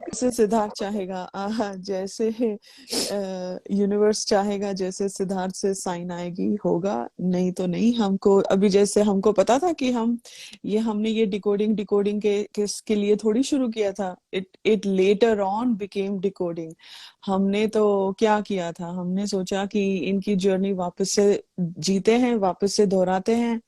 जैसे सिद्धार्थ चाहेगा, जैसे यूनिवर्स चाहेगा, जैसे सिद्धार्थ से साइन आएगी होगा, नहीं तो नहीं। हमको अभी जैसे हमको पता था कि हमने ये डिकोडिंग डिकोडिंग के लिए थोड़ी शुरू किया था। It later on became decoding. हमने तो क्या किया था, हमने सोचा कि इनकी जर्नी वापस से जीते हैं, वापस से दोहराते हैं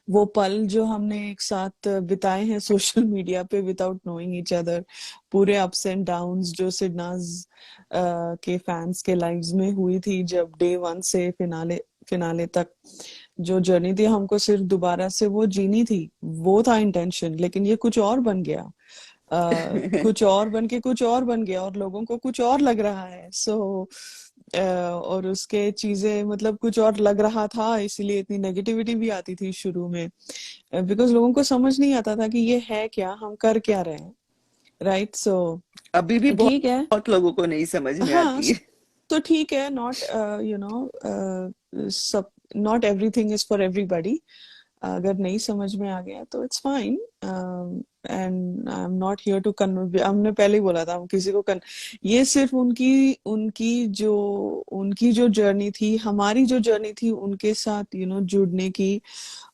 वो पल जो हमने एक साथ बिताए हैं सोशल मीडिया पे विदाउट नोइंग ईच अदर। पूरे अप्स एंड डाउन्स जो सिडनाज के फैंस के लाइव्स में हुई थी, जब डे वन से फिनाले फिनाले तक जो जर्नी थी, हमको सिर्फ दोबारा से वो जीनी थी। वो था इंटेंशन, लेकिन ये कुछ और बन गया। कुछ और बन के कुछ और बन गया और लोगों को कुछ और लग रहा है। और उसके चीजें मतलब कुछ और लग रहा था, इसीलिए इतनी नेगेटिविटी भी आती थी शुरू में, बिकॉज लोगों को समझ नहीं आता था कि ये है क्या, हम कर क्या रहे हैं। राइट, सो अभी भी बहुत ठीक है। बहुत लोगों को नहीं समझ में हाँ, आती है। तो ठीक है, नॉट यू नो सब, not everything is for everybody. अगर नहीं समझ में आ गया तो it's fine. And I am not here to convince, हमने पहले ही बोला था, हम किसी को ये सिर्फ उनकी उनकी जो जर्नी थी, हमारी जो जर्नी थी उनके साथ जुड़ने की।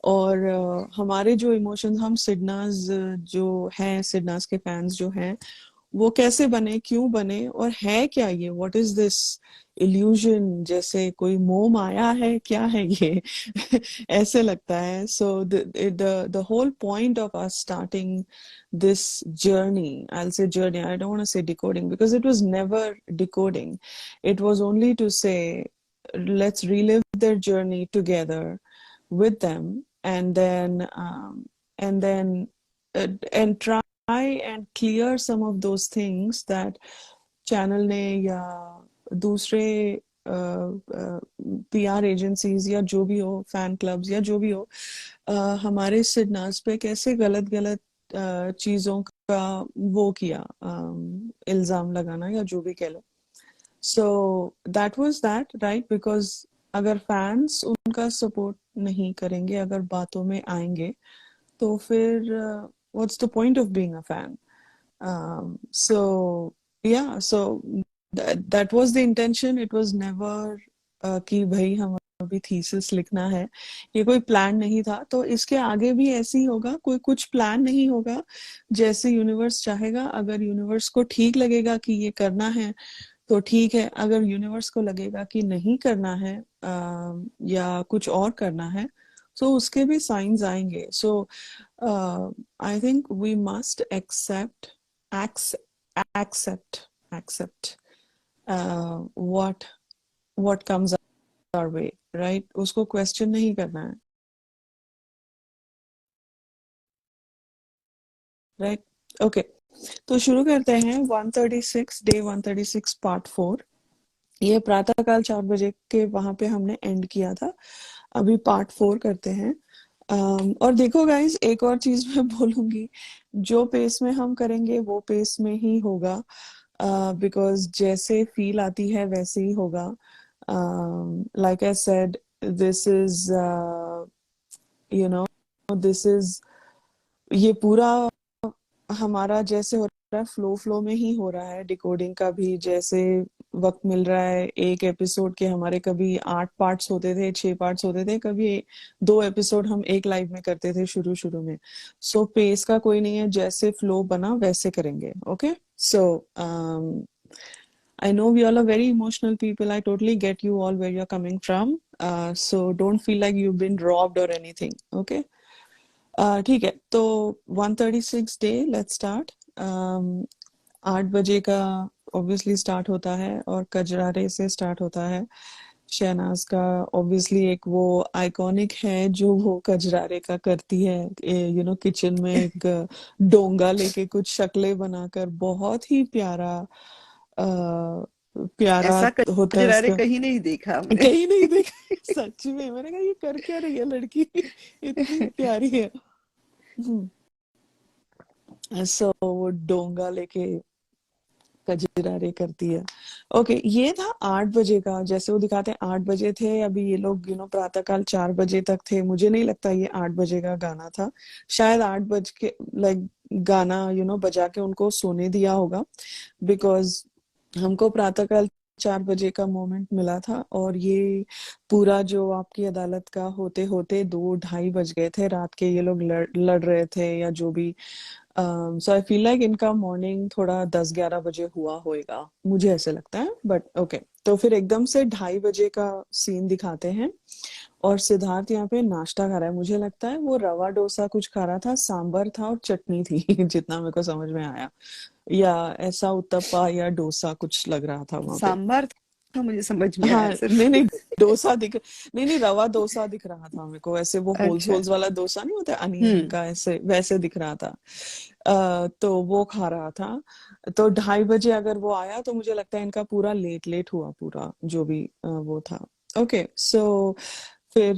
और हमारे जो इमोशंस, हम सिडनाज जो हैं, सिडनाज के फैंस जो हैं, वो कैसे बने, क्यों बने, और है क्या ये, व्हाट इज दिस इल्यूजन, जैसे कोई मोह माया है, क्या है ये? ऐसे लगता है। So the whole point of us starting this journey, I'll say journey, I don't want to say decoding because it was never decoding. It was only to say let's relive their journey together with them, and then and try and clear some of those things that channel ने या दूसरे PR agencies या जो भी हो, fan clubs या जो भी हो, हमारे सिडनास पे कैसे गलत गलत चीजों का वो किया, इल्जाम लगाना या जो भी कह लो। So that was that, right, because अगर फैंस उनका सपोर्ट नहीं करेंगे, अगर बातों में आएंगे, तो फिर what's the point of being a fan? So yeah, so that was the intention. It was never कि भाई हम अभी थीसिस लिखना है, ये कोई प्लान नहीं था। तो इसके आगे भी ऐसे ही होगा, कोई कुछ प्लान नहीं होगा, जैसे यूनिवर्स चाहेगा। अगर यूनिवर्स को ठीक लगेगा कि ये करना है तो ठीक है, अगर यूनिवर्स को लगेगा कि नहीं करना है या कुछ और करना है, तो उसके भी साइंस आएंगे। So I think we must accept accept what comes our way, right? उसको क्वेश्चन नहीं करना है, राइट? ओके, तो शुरू करते हैं 136 डे 136 पार्ट 4। ये प्रातःकाल 4 बजे के वहां पे हमने एंड किया था। अभी पार्ट 4 करते हैं। और देखो गाइस, एक और चीज मैं बोलूंगी, जो पेस में हम करेंगे वो पेस में ही होगा, बिकॉज जैसे फील आती है वैसे ही होगा। Like I said, this is you know this is ये पूरा हमारा जैसे हो रहा है, फ्लो फ्लो में ही हो रहा है। डिकोडिंग का भी जैसे वक्त मिल रहा है, एक एपिसोड के हमारे कभी 8 पार्ट्स होते थे, 6 पार्ट्स होते थे, कभी 2 एपिसोड हम एक लाइव में करते थे शुरू शुरू में। सो पेस का कोई नहीं है, जैसे फ्लो बना वैसे करेंगे। Okay, so I know we all are very emotional people. I totally get you all where you're coming from. So don't feel like you've been robbed or anything. Okay. ठीक है, तो 136 डे, लेट्स स्टार्ट। 8 बजे का obviously start होता है, और कजरारे से start होता है। शहनाज का ऑब्वियसली एक वो आइकॉनिक है जो वो कजरारे का करती है, किचन में एक डोंगा लेके कुछ शक्लें बनाकर, बहुत ही प्यारा प्यारा ऐसा होता है कजरारे उसका। कहीं नहीं देखा हमने। कहीं नहीं देखा सच में, मैंने कहा ये कर क्या रही है लड़की, इतनी प्यारी है। सो वो डोंगा लेके कजरारे करती है। ओके, ये था 8 बजे का, जैसे वो दिखाते हैं 8 बजे थे, अभी ये लोग प्रातःकाल 4 बजे तक थे। मुझे नहीं लगता ये 8 बजे का गाना था, शायद 8 बज के लाइक गाना बजा के उनको सोने दिया होगा, बिकॉज हमको प्रातःकाल 4 बजे का मोमेंट मिला था, और ये पूरा जो आपकी अदालत का होते होते 2-2:30 बज गए थे रात के, ये लोग लड़ रहे थे या जो भी। सो आई फील लाइक इनका मॉर्निंग थोड़ा 10-11 बजे हुआ होएगा, मुझे ऐसे लगता है, बट ओके। तो फिर एकदम से 2:30 बजे का सीन दिखाते हैं, और सिद्धार्थ यहाँ पे नाश्ता खा रहा है। मुझे लगता है वो रवा डोसा कुछ खा रहा था, सांबर था और चटनी थी जितना मेरे को समझ में आया, या ऐसा उत्तपा या डोसा कुछ लग रहा था वहां पे। सांभर था, मुझे समझ में हाँ, आया नहीं सिर्फ। नहीं, डोसा दिख नहीं नहीं, रवा डोसा दिख रहा था मेरे को, ऐसे वो होल्स अच्छा। होल्स वाला डोसा नहीं होता अनियन हम्म। का, ऐसे वैसे दिख रहा था। तो वो खा रहा था। तो 2:30 बजे अगर वो आया तो मुझे लगता है इनका पूरा लेट लेट हुआ, पूरा जो भी वो था। ओके, सो फिर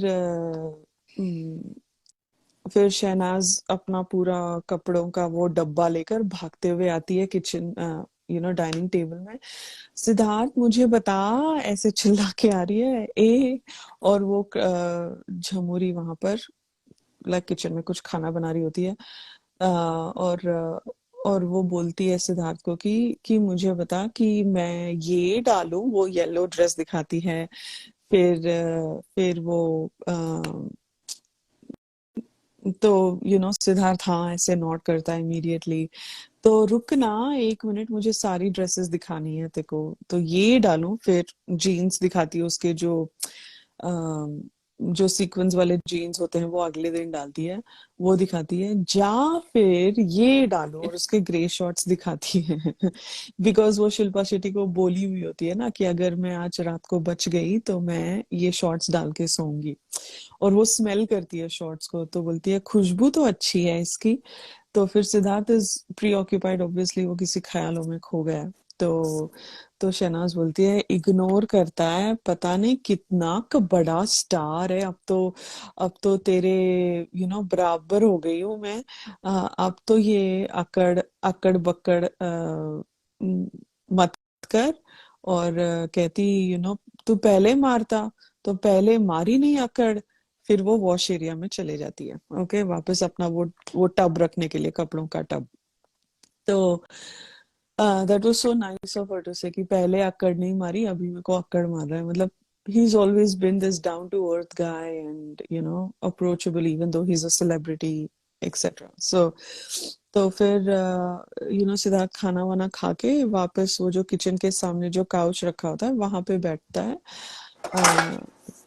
फिर शहनाज अपना पूरा कपड़ों का वो डब्बा लेकर भागते हुए आती है किचन, डाइनिंग टेबल में। सिद्धार्थ मुझे बता, ऐसे चिल्ला के आ रही है ए। और वो झमुरी वहां पर लाइक किचन में कुछ खाना बना रही होती है, और वो बोलती है सिद्धार्थ को कि मुझे बता कि मैं ये डालूं, वो येलो ड्रेस दिखाती है। फिर वो तो सिद्धार्थ हाँ ऐसे नोट करता है इमीडिएटली। तो रुक ना 1 मिनट, मुझे सारी ड्रेसेस दिखानी है तेरे को, तो ये डालूं। फिर जीन्स दिखाती है उसके, अम, जो सीक्वेंस वाले जीन्स होते हैं वो अगले दिन डालती है, वो दिखाती है। जा फिर ये डालो, और उसके ग्रे शॉर्ट्स दिखाती है बिकॉज वो शिल्पा शेट्टी को बोली हुई होती है ना कि अगर मैं आज रात को बच गई तो मैं ये शॉर्ट्स डाल के सोऊंगी। और वो स्मेल करती है शॉर्ट्स को, तो बोलती है खुशबू तो अच्छी है इसकी। तो फिर Siddharth is pre occupied, obviously वो किसी ख्यालों में खो गया है। तो शहनाज बोलती है इग्नोर करता है, पता नहीं कितना बड़ा स्टार है अब तो तेरे बराबर हो गई हूँ मैं। अब तो ये अकड़ अकड़ बकड़ मत कर। और कहती तू पहले मारता, तो पहले मारी नहीं अकड़। फिर वो वॉश एरिया में चले जाती है, ओके, वापस अपना वो टब रखने के लिए, कपड़ों का टब। तो that was so nice of her to say कि पहले अक्कड़ नहीं मारी, अभी मेरे को अक्कड़ मार रहा है, मतलब he's always been this down to earth guy and approachable even though he's a celebrity etc. तो फिर सिद्धार्थ खाना वाना खा के वापस वो जो किचन के सामने जो काउच रखा होता है वहां पे बैठता है। अ,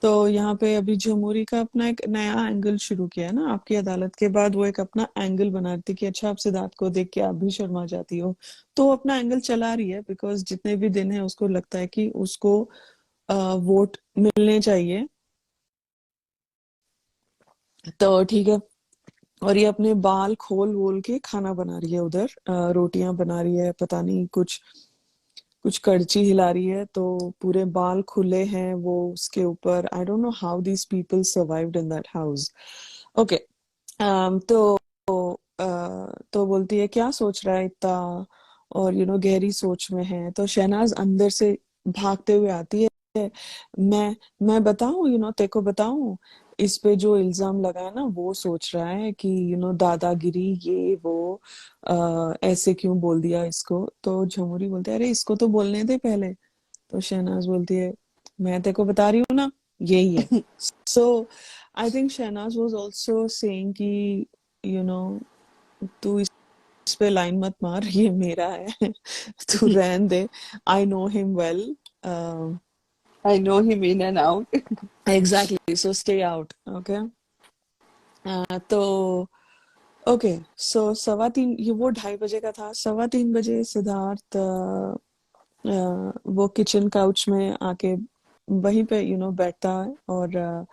तो यहाँ पे अभी जमहूरी का अपना एक नया एंगल शुरू किया है ना, आपकी अदालत के बाद वो एक अपना एंगल बना रही थी कि अच्छा आप सिद्धार्थ को देख के आप भी शर्मा जाती हो। तो वो अपना एंगल चला रही है, बिकॉज जितने भी दिन है उसको लगता है कि उसको वोट मिलने चाहिए। तो ठीक है। और ये अपने बाल खोल वोल के खाना बना रही है उधर, रोटियां बना रही है, पता नहीं कुछ कुछ करची हिला रही है, तो पूरे बाल खुले हैं वो उसके ऊपर। I don't know how these people survived in that house. Okay. तो तो बोलती है क्या सोच रहा है इतना, और गहरी सोच में है। तो शहनाज अंदर से भागते हुए आती है। मैं बताऊं, तेरे को बताऊं, इस पे जो इल्जाम लगा है ना, वो सोच रहा है कि दादागिरी ये वो, ऐसे क्यों बोल दिया इसको। तो झमुरी बोलते है अरे इसको तो बोलने दे पहले। तो शहनाज बोलती है मैं तेरे को बता रही हूँ ना, यही है। So I think Shehnaaz was also saying कि यू नो तू इस पे लाइन मत मार, ये मेरा है तू रहन दे। I know him well. I know him in and out. Exactly, so stay out, okay. तो ओके, सो 3:15, ये वो 2:30 बजे का था। 3:15 बजे सिद्धार्थ वो किचन काउच में आके वहीं पे बैठता है, और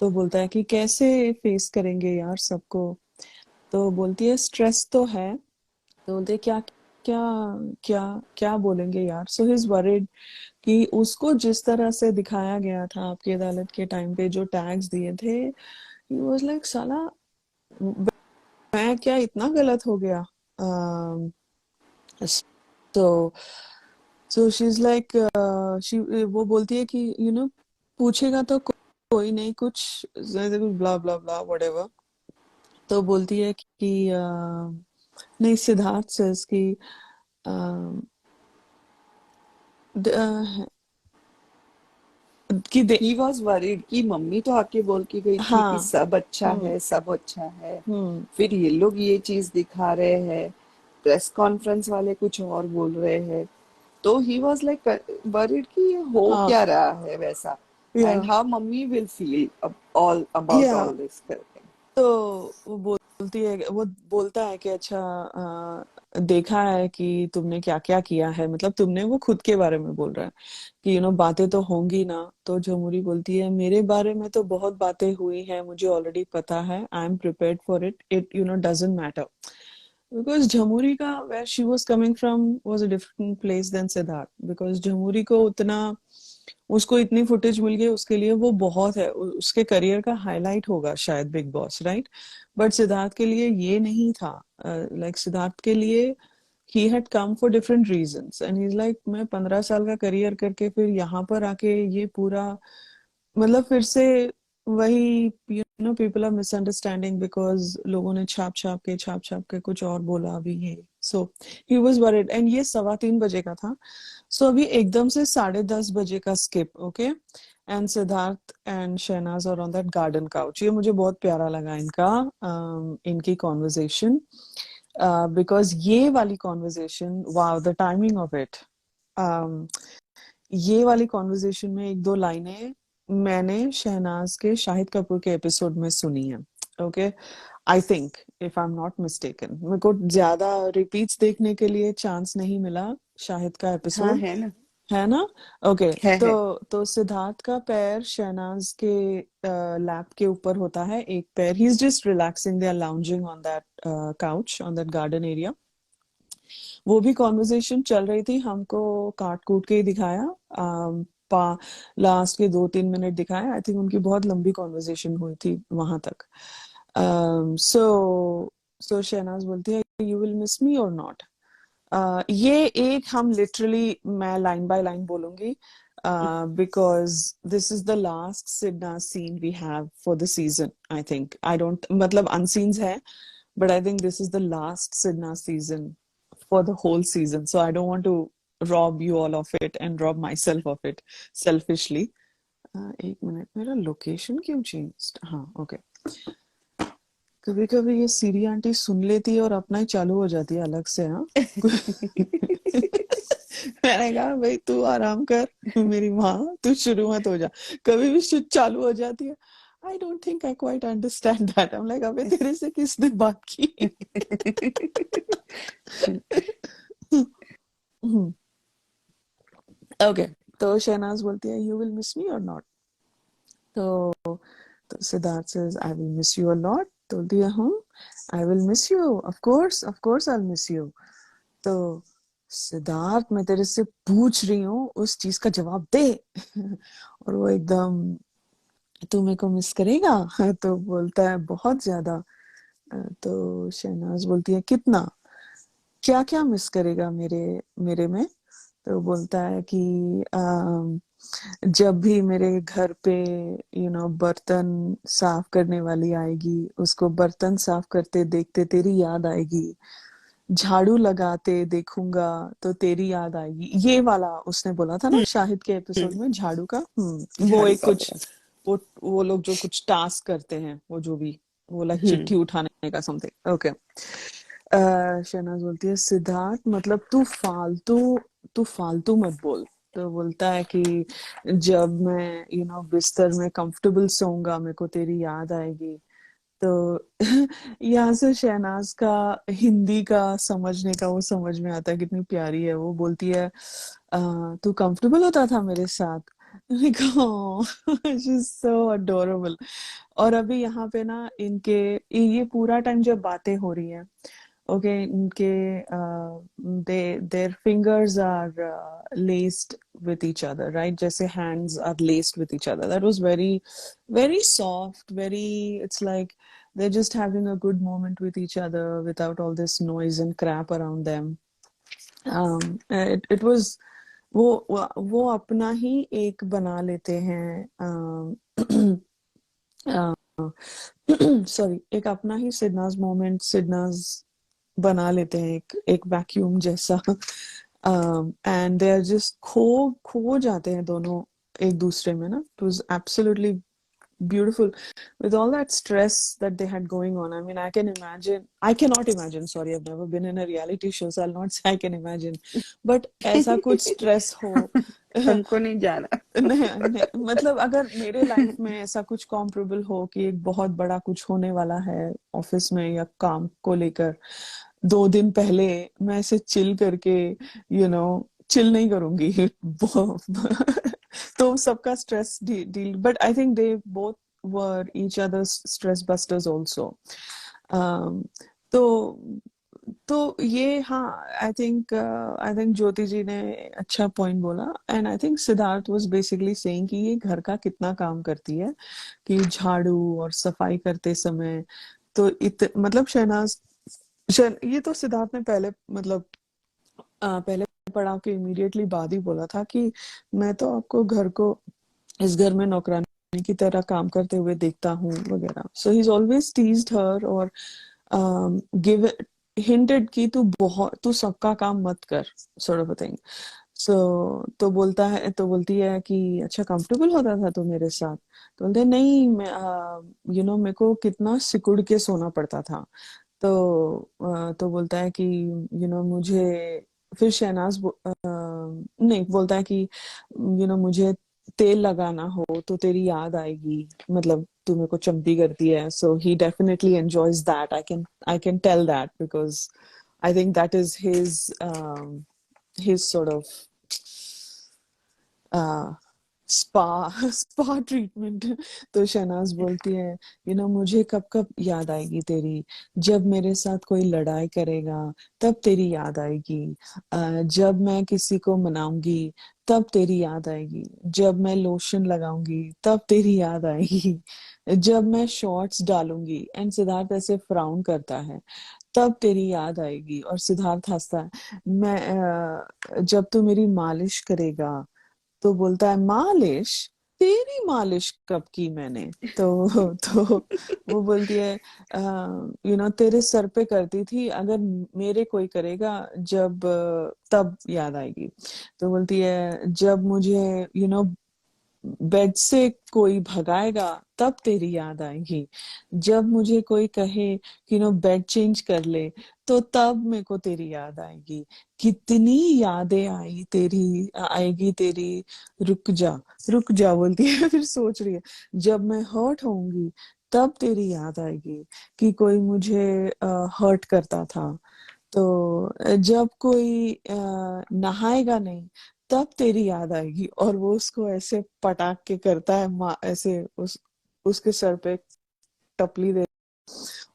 तो बोलता है कि कैसे फेस करेंगे यार सबको। तो बोलती है स्ट्रेस तो है। तो बोलते हैं क्या क्या क्या क्या बोलेंगे यार। सो ही इज वरीड कि उसको जिस तरह से दिखाया गया था आपकी अदालत के टाइम पे, जो टैग्स दिए थे, ही वाज लाइक साला मैं क्या इतना गलत हो गया। तो so she is like, she वो बोलती है कि पूछेगा तो कोई नहीं कुछ, ब्ला ब्ला ब्ला व्हाटएवर। तो बोलती है कि नहीं, सिद्धार्थ सेज कि uh, कि दे, ही वॉज वरीड कि मम्मी तो आके बोल के गई थी कि हाँ। सब अच्छा हम्म। है, सब अच्छा है, हम्म। फिर ये लोग ये चीज दिखा रहे हैं, प्रेस कॉन्फ्रेंस वाले कुछ और बोल रहे हैं। तो ही वॉज लाइक वरीड कि ये हो हाँ। क्या रहा है वैसा, या and how mummy will feel all about या ऑल दिस करके। तो वो बोलती है, वो बोलता है कि अच्छा, देखा है कि तुमने क्या क्या किया है, मतलब तुमने, वो खुद के बारे में बोल रहा है कि बातें तो होंगी ना। तो झमुरी बोलती है मेरे बारे में तो बहुत बातें हुई हैं, मुझे ऑलरेडी पता है, I am prepared for it, it doesn't matter. Because Jhamuri का where she was coming from was a different place then Siddharth, because Jhamuri को उतना, उसको इतनी फुटेज मिल गई, उसके लिए वो बहुत है, उसके करियर का हाईलाइट होगा शायद big boss, right. But Siddharth के लिए ये नहीं था। लाइक सिद्धार्थ के लिए he had come for different reasons and he is like, मैं 15 साल का करियर करके फिर यहाँ पर आके ये पूरा, मतलब फिर से वही, पीपल आर मिसअंडरस्टैंडिंग बिकॉज लोगों ने छाप छाप के कुछ और बोला अभी ये। सो ही वॉज वरिड, एंड ये 3:15 बजे का था। सो अभी एकदम से 10:30 बजे का skip, okay. And Siddharth and Shehnaaz और ऑन दैट गार्डन काउच, ये मुझे बहुत प्यारा लगा इनका, इनकी कॉन्वर्जेशन, बिकॉज ये वाली conversation, wow the timing of it. ये वाली कॉन्वर्जेशन में एक दो लाइनें मैंने शहनाज के शाहिद कपूर के एपिसोड में सुनी है, okay. I think, if I am not mistaken, मेरे को ज्यादा रिपीट्स देखने के लिए चांस नहीं मिला शाहिद का हाँ एपिसोड, है ना। है ना। ओके। है। तो सिद्धार्थ का पैर शहनाज के लैप के ऊपर होता है, एक पैर, he is just relaxing, they are lounging on that couch on that garden area. वो भी कॉन्वर्जेशन चल रही थी, हमको काट कूट के ही दिखाया, पा लास्ट के 2-3 मिनट दिखाया, आई थिंक उनकी बहुत लंबी कॉन्वर्जेशन हुई थी वहां तक। सो सो शहनाज बोलती है यू विल मिस मी और नॉट। ये एक हम लिटरली, मैं लाइन बाय लाइन बोलूंगी, because this is the last Sidnaaz scene we have for the season, I think, I don't, मतलब अनसीन्स है, but I think this is the last Sidna season for the whole season. So I don't want to rob you all of it and rob myself of it selfishly. एक minute, मेरा location क्यों change? हाँ, okay. कभी कभी ये सीरी aunty सुन लेती है और अपना ही चालू हो जाती है अलग से, हाँ। मैंने कहा भाई तू आराम कर, मेरी माँ, तू शुरू मत हो जा, कभी भी चालू हो जाती है। I don't think I quite understand that, I am like अबे तेरे से किसने बात की? ओके। तो शहनाज बोलती है यू विल मिस मी और नॉट। तो Siddharth says I will miss you a lot. तो बोलती है I will miss you, of course I will miss you. तो सिद्धार्थ, मैं तेरे से पूछ रही हूँ, उस चीज का जवाब दे। और वो एकदम, तू मेरे को मिस करेगा? तो बोलता है बहुत ज्यादा। तो शहनाज बोलती है कितना, क्या क्या मिस करेगा मेरे मेरे में? तो बोलता है कि जब भी मेरे घर पे बर्तन साफ करने वाली आएगी, उसको बर्तन साफ करते देखते तेरी याद आएगी, झाड़ू लगाते देखूंगा तो तेरी याद आएगी। ये वाला उसने बोला था ना शाहिद के एपिसोड में, झाड़ू का। वो झाड़ू एक का कुछ, बोला। वो लोग जो कुछ टास्क करते हैं, वो जो भी, वो लाइक हम्म। चिट्ठी उठाने का समथिंग, ओके। शहनाज बोलती है सिद्धार्थ, मतलब तू फालतू मत बोल। तो बोलता है कि जब मैं बिस्तर में कंफर्टेबल सोऊंगा, मेरे को तेरी याद आएगी। तो यहाँ से शहनाज का हिंदी का समझने का वो समझ में आता है, कितनी प्यारी है। वो बोलती है तू कंफर्टेबल होता था मेरे साथ? She is so adorable. और अभी यहाँ पे ना इनके, ये पूरा टाइम जब बातें हो रही है, ओके, इनके their fingers are laced with each other, right? जैसे hands are laced with each other. That was very, very soft, very, it's like they're just having a good moment with each other without all this noise and crap around them. It was वो अपना ही एक बना लेते हैं, sorry, एक अपना ही Sidnaaz moment, Sidnaaz बना लेते हैं, एक वैक्यूम जैसा। And they are just kho kho जाते हैं दोनों एक दूसरे में ना। It was absolutely beautiful with all that stress that they had going on. I mean, I cannot imagine, sorry, I've never been in a reality show, so I'll not say I can imagine, but ऐसा कुछ stress हो। हमको नहीं जाना। नहीं, नहीं, मतलब अगर मेरे लाइफ में ऐसा कुछ कॉम्परेबल हो कि एक बहुत बड़ा कुछ होने वाला है ऑफिस में या काम को लेकर, 2 दिन पहले मैं ऐसे चिल करके, चिल नहीं करूंगी। तो सबका stress deal, but I think they both were each others stress busters also. तो ये, हाँ, आई थिंक ज्योति जी ने अच्छा पॉइंट बोला। And I think Siddharth was basically saying कि ये घर का कितना काम करती है, कि झाड़ू और सफाई करते समय, तो मतलब ये तो सिद्धार्थ ने पहले, मतलब पहले पड़ाव के इमीडिएटली बाद ही बोला था कि मैं तो आपको घर को, इस घर में नौकरानी की तरह काम करते हुए देखता हूँ वगैरह। सो ही इज ऑलवेज टीज्ड हर, और गिव हिंटेड कि तू सबका काम मत कर, सॉर्ट ऑफ अ थिंग। सो तो बोलती है कि अच्छा, कंफर्टेबल होता था तो मेरे साथ, तो बोलते हैं, नहीं, मैं मेरे को कितना सिकुड़ के सोना पड़ता था। तो बोलता है कि मुझे, फिर नहीं, बोलता है कि मुझे तेल लगाना हो तो तेरी याद आएगी, मतलब तू मेरे को चंपी करती है। So he definitely enjoys that, I can tell that, because I think that is his sort of uh, spa spa treatment. तो शहनाज बोलती है, मुझे कब कब याद आएगी तेरी, जब मेरे साथ कोई लड़ाई करेगा तब तेरी याद आएगी, जब मैं किसी को मनाऊंगी तब तेरी याद आएगी, जब मैं लोशन लगाऊंगी तब तेरी याद आएगी, जब मैं शॉर्ट्स डालूंगी, एंड सिद्धार्थ ऐसे फ्राउन करता है, तब तेरी याद आएगी, और सिद्धार्थ हंसता है, जब तू मेरी मालिश करेगा। तो बोलता है, मालिश? तेरी मालिश कब की मैंने? तो वो बोलती है, तेरे सर पे करती थी, अगर मेरे कोई करेगा, तब याद आएगी। तो बोलती है, जब मुझे बेड से कोई भगाएगा तब तेरी याद आएगी, जब मुझे कोई कहे कि बेड चेंज कर ले, तो तब मेरे को तेरी याद आएगी, कितनी यादें आएगी तेरी, रुक जा, रुक जा, बोलती है। फिर सोच रही है, जब मैं हर्ट होंगी तब तेरी याद आएगी कि कोई मुझे हर्ट करता था, तो जब कोई नहाएगा नहीं तब तेरी याद आएगी। और वो उसको ऐसे पटाक के करता है, ऐसे उसके सर पे टपली दे,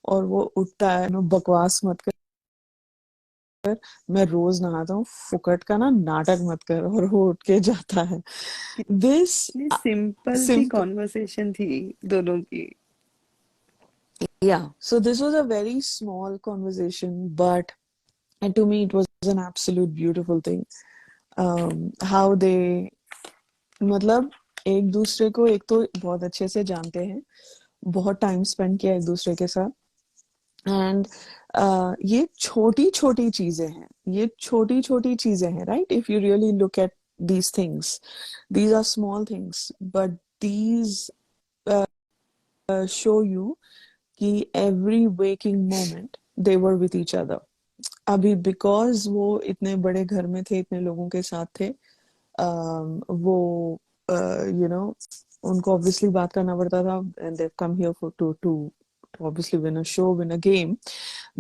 और वो उठता है, बकवास मत कर, मैं रोज नहाता हूँ, फुकट का ना नाटक मत कर, और वो उठ के जाता है। दिस कितनी सिंपल सी सिंपल, कॉन्वर्सेशन थी दोनों की। yeah, so this was a very small conversation, but and to me it was an absolute beautiful thing, how they, मतलब एक दूसरे को एक तो बहुत अच्छे से जानते हैं, बहुत टाइम स्पेंड किया एक दूसरे के साथ, एंड ये छोटी छोटी चीजें हैं, ये छोटी छोटी चीजें हैं, right? If you really look at these things, these are small things, but these show you कि every waking moment they were with each other। अभी बिकॉज वो इतने बड़े घर में थे, इतने लोगों के साथ थे, वो उनको ऑब्वियसली बात करना पड़ता था, and they come here for to obviously win a show, win a game,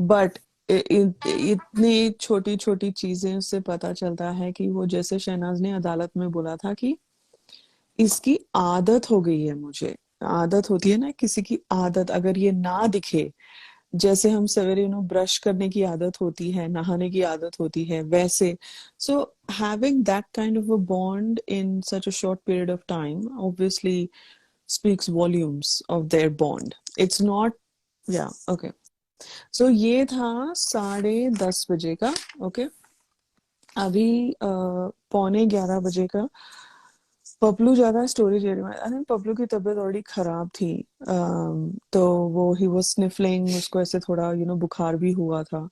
but इतनी छोटी छोटी चीजें से पता चलता है कि वो, जैसे शहनाज ने अदालत में बोला था कि इसकी आदत हो गई है मुझे, आदत होती है ना किसी की, आदत अगर ये ना दिखे, जैसे हम सवेरे ब्रश करने की आदत होती है, नहाने की आदत होती है, वैसे, so having that kind of a bond in such a short period of time obviously speaks volumes of their bond. It's not, या, ओके। सो ये था 10:30 बजे का, ओके। अभी 11:45 का पपलू ज्यादा स्टोरेज एरिया में। आई थिंक पपलू की तबीयत ऑलरेडी खराब थी। तो वो ही वो स्निफलिंग, उसको ऐसे थोड़ा बुखार भी हुआ था।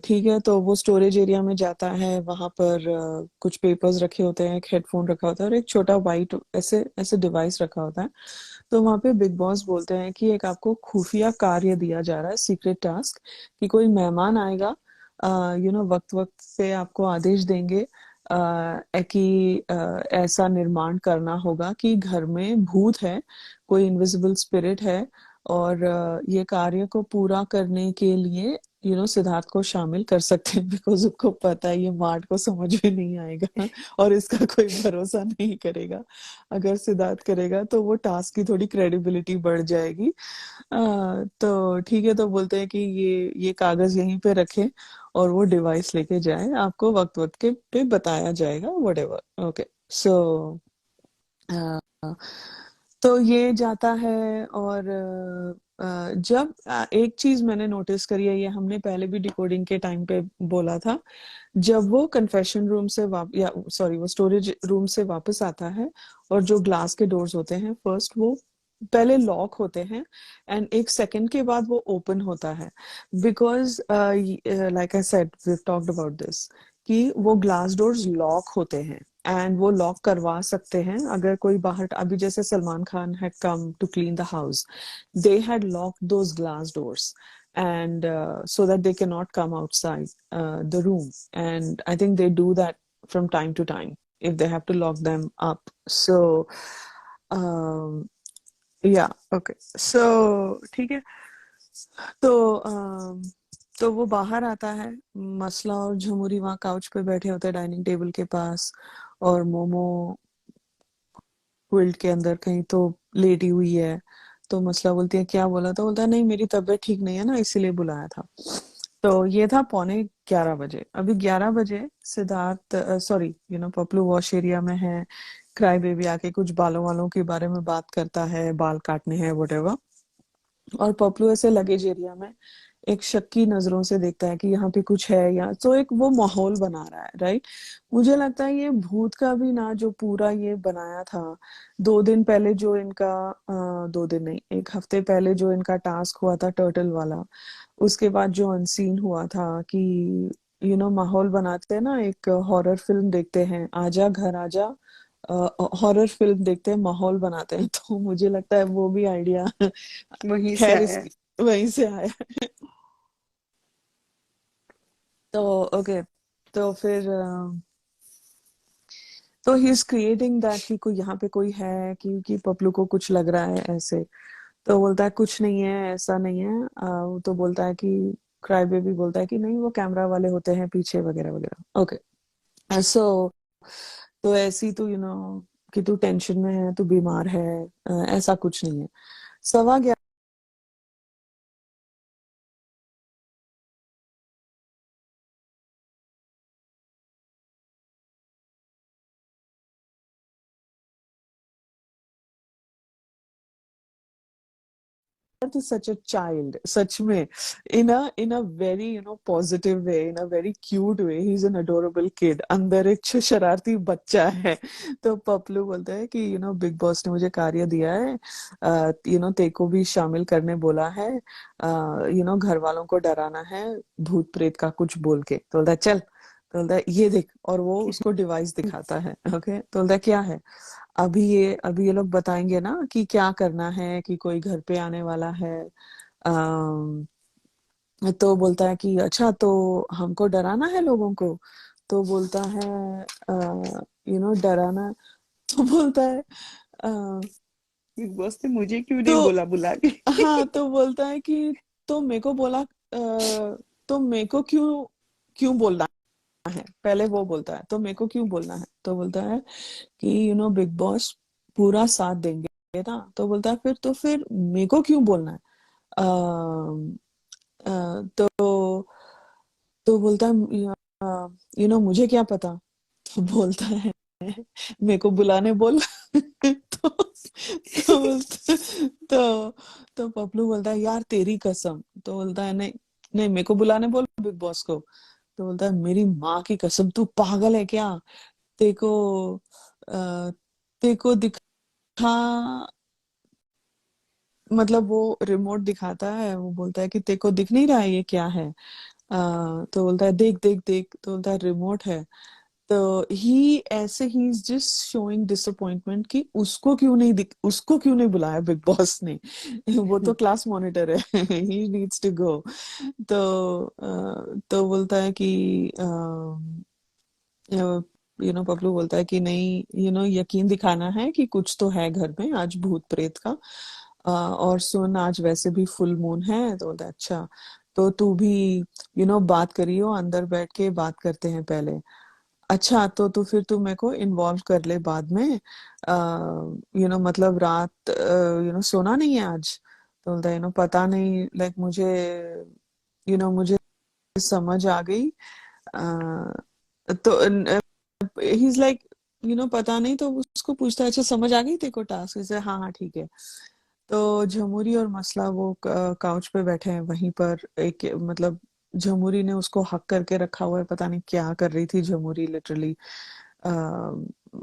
ठीक है, तो वो स्टोरेज एरिया में जाता है। वहां पर कुछ पेपर्स रखे होते हैं, एक हेडफोन रखा होता है और एक छोटा वाइट ऐसे ऐसे डिवाइस रखा होता है। तो वहां पे बिग बॉस बोलते हैं कि एक आपको खुफिया कार्य दिया जा रहा है, सीक्रेट टास्क, कि कोई मेहमान आएगा, वक्त वक्त पे आपको आदेश देंगे कि ऐसा निर्माण करना होगा कि घर में भूत है, कोई इनविजिबल स्पिरिट है, और ये कार्य को पूरा करने के लिए सिद्धार्थ को शामिल कर सकते हैं, बिकॉज उसको पता है ये मार्ट को समझ में नहीं आएगा और इसका कोई भरोसा नहीं करेगा। अगर सिद्धार्थ करेगा तो वो टास्क की थोड़ी क्रेडिबिलिटी बढ़ जाएगी। तो ठीक है, तो बोलते हैं कि ये कागज यहीं पे रखें और वो डिवाइस लेके जाए, आपको वक्त वक्त के पे बताया जाएगा, व्हाटएवर। ओके, सो तो ये जाता है। और जब एक चीज मैंने नोटिस करी है, ये हमने पहले भी डिकोडिंग के टाइम पे बोला था, जब वो कन्फेशन रूम से या सॉरी वो स्टोरेज रूम से वापस आता है, और जो ग्लास के डोर्स होते हैं फर्स्ट वो पहले लॉक होते हैं एंड एक सेकंड के बाद वो ओपन होता है, because like I said we talked about this, कि वो ग्लास डोर्स लॉक होते हैं एंड वो लॉक करवा सकते हैं अगर कोई बाहर। अभी जैसे Salman Khan had come to clean the house, they had locked those glass doors, and so that they cannot come outside the room. And I think they do that from time to time if they have to lock them up. So um, yeah, okay, so ठीक है। तो तो वो बाहर आता है, मसला और झमुरी वहां काउच पे बैठे होते हैं डाइनिंग टेबल के पास, और मोमो क्विल्ट के अंदर कहीं तो लेटी हुई है। तो मसला बोलती है क्या बोला, तो बोलता है नहीं मेरी तबीयत ठीक नहीं है ना, इसीलिए बुलाया था। तो ये था 11:45। अभी 11 बजे Siddharth, sorry Paplu wash area में है। क्राई बेबी आके कुछ बालों वालों के बारे में बात करता है, बाल काटने हैं वटेवर। और पपलू ऐसे लगेज एरिया में एक शक्की नजरों से देखता है कि यहाँ पे कुछ है, या तो एक वो माहौल बना रहा है, राइट। मुझे लगता है ये भूत का भी ना जो पूरा ये बनाया था, 2 दिन पहले जो इनका 2 दिन नहीं, 1 हफ्ते पहले जो इनका टास्क हुआ था टर्टल वाला, उसके बाद जो अनसीन हुआ था कि माहौल बनाते हैं ना, एक हॉरर फिल्म देखते हैं, आजा घर आजा, हॉरर फिल्म देखते हैं माहौल बनाते हैं, तो मुझे लगता है वो भी आइडिया वहीं से खैर आया है। इसकी वहीं से आया। तो ओके, तो फिर तो ही इज क्रिएटिंग दैट कि कोई यहाँ पे कोई है, कि पपलू को कुछ लग रहा है ऐसे। तो बोलता है कुछ नहीं है, ऐसा नहीं है। तो बोलता है कि क्राई बेबी बोलता है कि नहीं वो कैमरा वाले होते हैं पीछे वगैरह वगैरह। ओके, सो तो ऐसी तू कि तू टेंशन में है, तू बीमार है, ऐसा कुछ नहीं है। 11:15। To such a child, सच में, in a very positive way, in a very cute way, he's an adorable kid, अंदर एक शरारती बच्चा है। तो पपलू बोलता है कि बिग बॉस ने मुझे कार्य दिया है, तेको भी शामिल करने बोला है, घर वालों को डराना है भूत प्रेत का कुछ बोल के। तो बोलता है चल, तो बोलता है ये देख, और वो उसको डिवाइस दिखाता है। ओके, तो बोलता है क्या है। अभी ये लोग बताएंगे ना कि क्या करना है, कि कोई घर पे आने वाला है। अम, तो बोलता है कि अच्छा तो हमको डराना है लोगों को। तो बोलता है डराना। तो बोलता है अ, बिग बॉस ने मुझे क्यों नहीं तो बोला बुला के। हाँ, तो बोलता है कि तो मेरे को बोला, तो मेरे को क्यों क्यों बोलना है, पहले वो बोलता है तो मेरे को क्यों बोलना है। तो बोलता है कि बिग बॉस पूरा साथ देंगे ना। तो बोलता है फिर मेरे को क्यों बोलना है। तो बोलता है मुझे क्या पता। तो बोलता है मेरे को बुलाने बोल। तो तो पपलू बोलता है यार तेरी कसम। तो बोलता है नहीं नहीं, मेरे को बुलाने बोल बिग बॉस को। तो बोलता है मेरी माँ की कसम तू पागल है क्या? तेको तेको दिखा, मतलब वो रिमोट दिखाता है, वो बोलता है कि तेको दिख नहीं रहा है ये क्या है? तो बोलता है देख देख देख, तो बोलता है रिमोट है। तो ही ऐसे ही इज जस्ट शोइंग डिसअपॉइंटमेंट कि उसको क्यों नहीं बुलाया बिग बॉस ने। वो तो क्लास मॉनिटर है, ही नीड्स टू गो। तो बोलता है कि पपलू बोलता है कि नहीं, यकीन दिखाना है कि कुछ तो है घर में आज भूत प्रेत का। और सुन आज वैसे भी फुल मून है, तो बोलता है अच्छा, तो तू भी बात करियो, अंदर बैठ के बात करते हैं पहले। अच्छा, तो फिर तू मेरे को इन्वॉल्व कर ले बाद में, मतलब रात सोना नहीं है आज। तो बोलता है पता नहीं, लाइक मुझे मुझे समझ आ गई। तो ही इज लाइक पता नहीं, तो उसको पूछता है अच्छा समझ आ गई तेरे को टास्क से? हाँ हाँ ठीक है। तो झमुरी और मसला वो काउच पे बैठे हैं वहीं पर, एक मतलब झमुरी ने उसको हक करके रखा हुआ है, पता नहीं क्या कर रही थी झमुरी literally.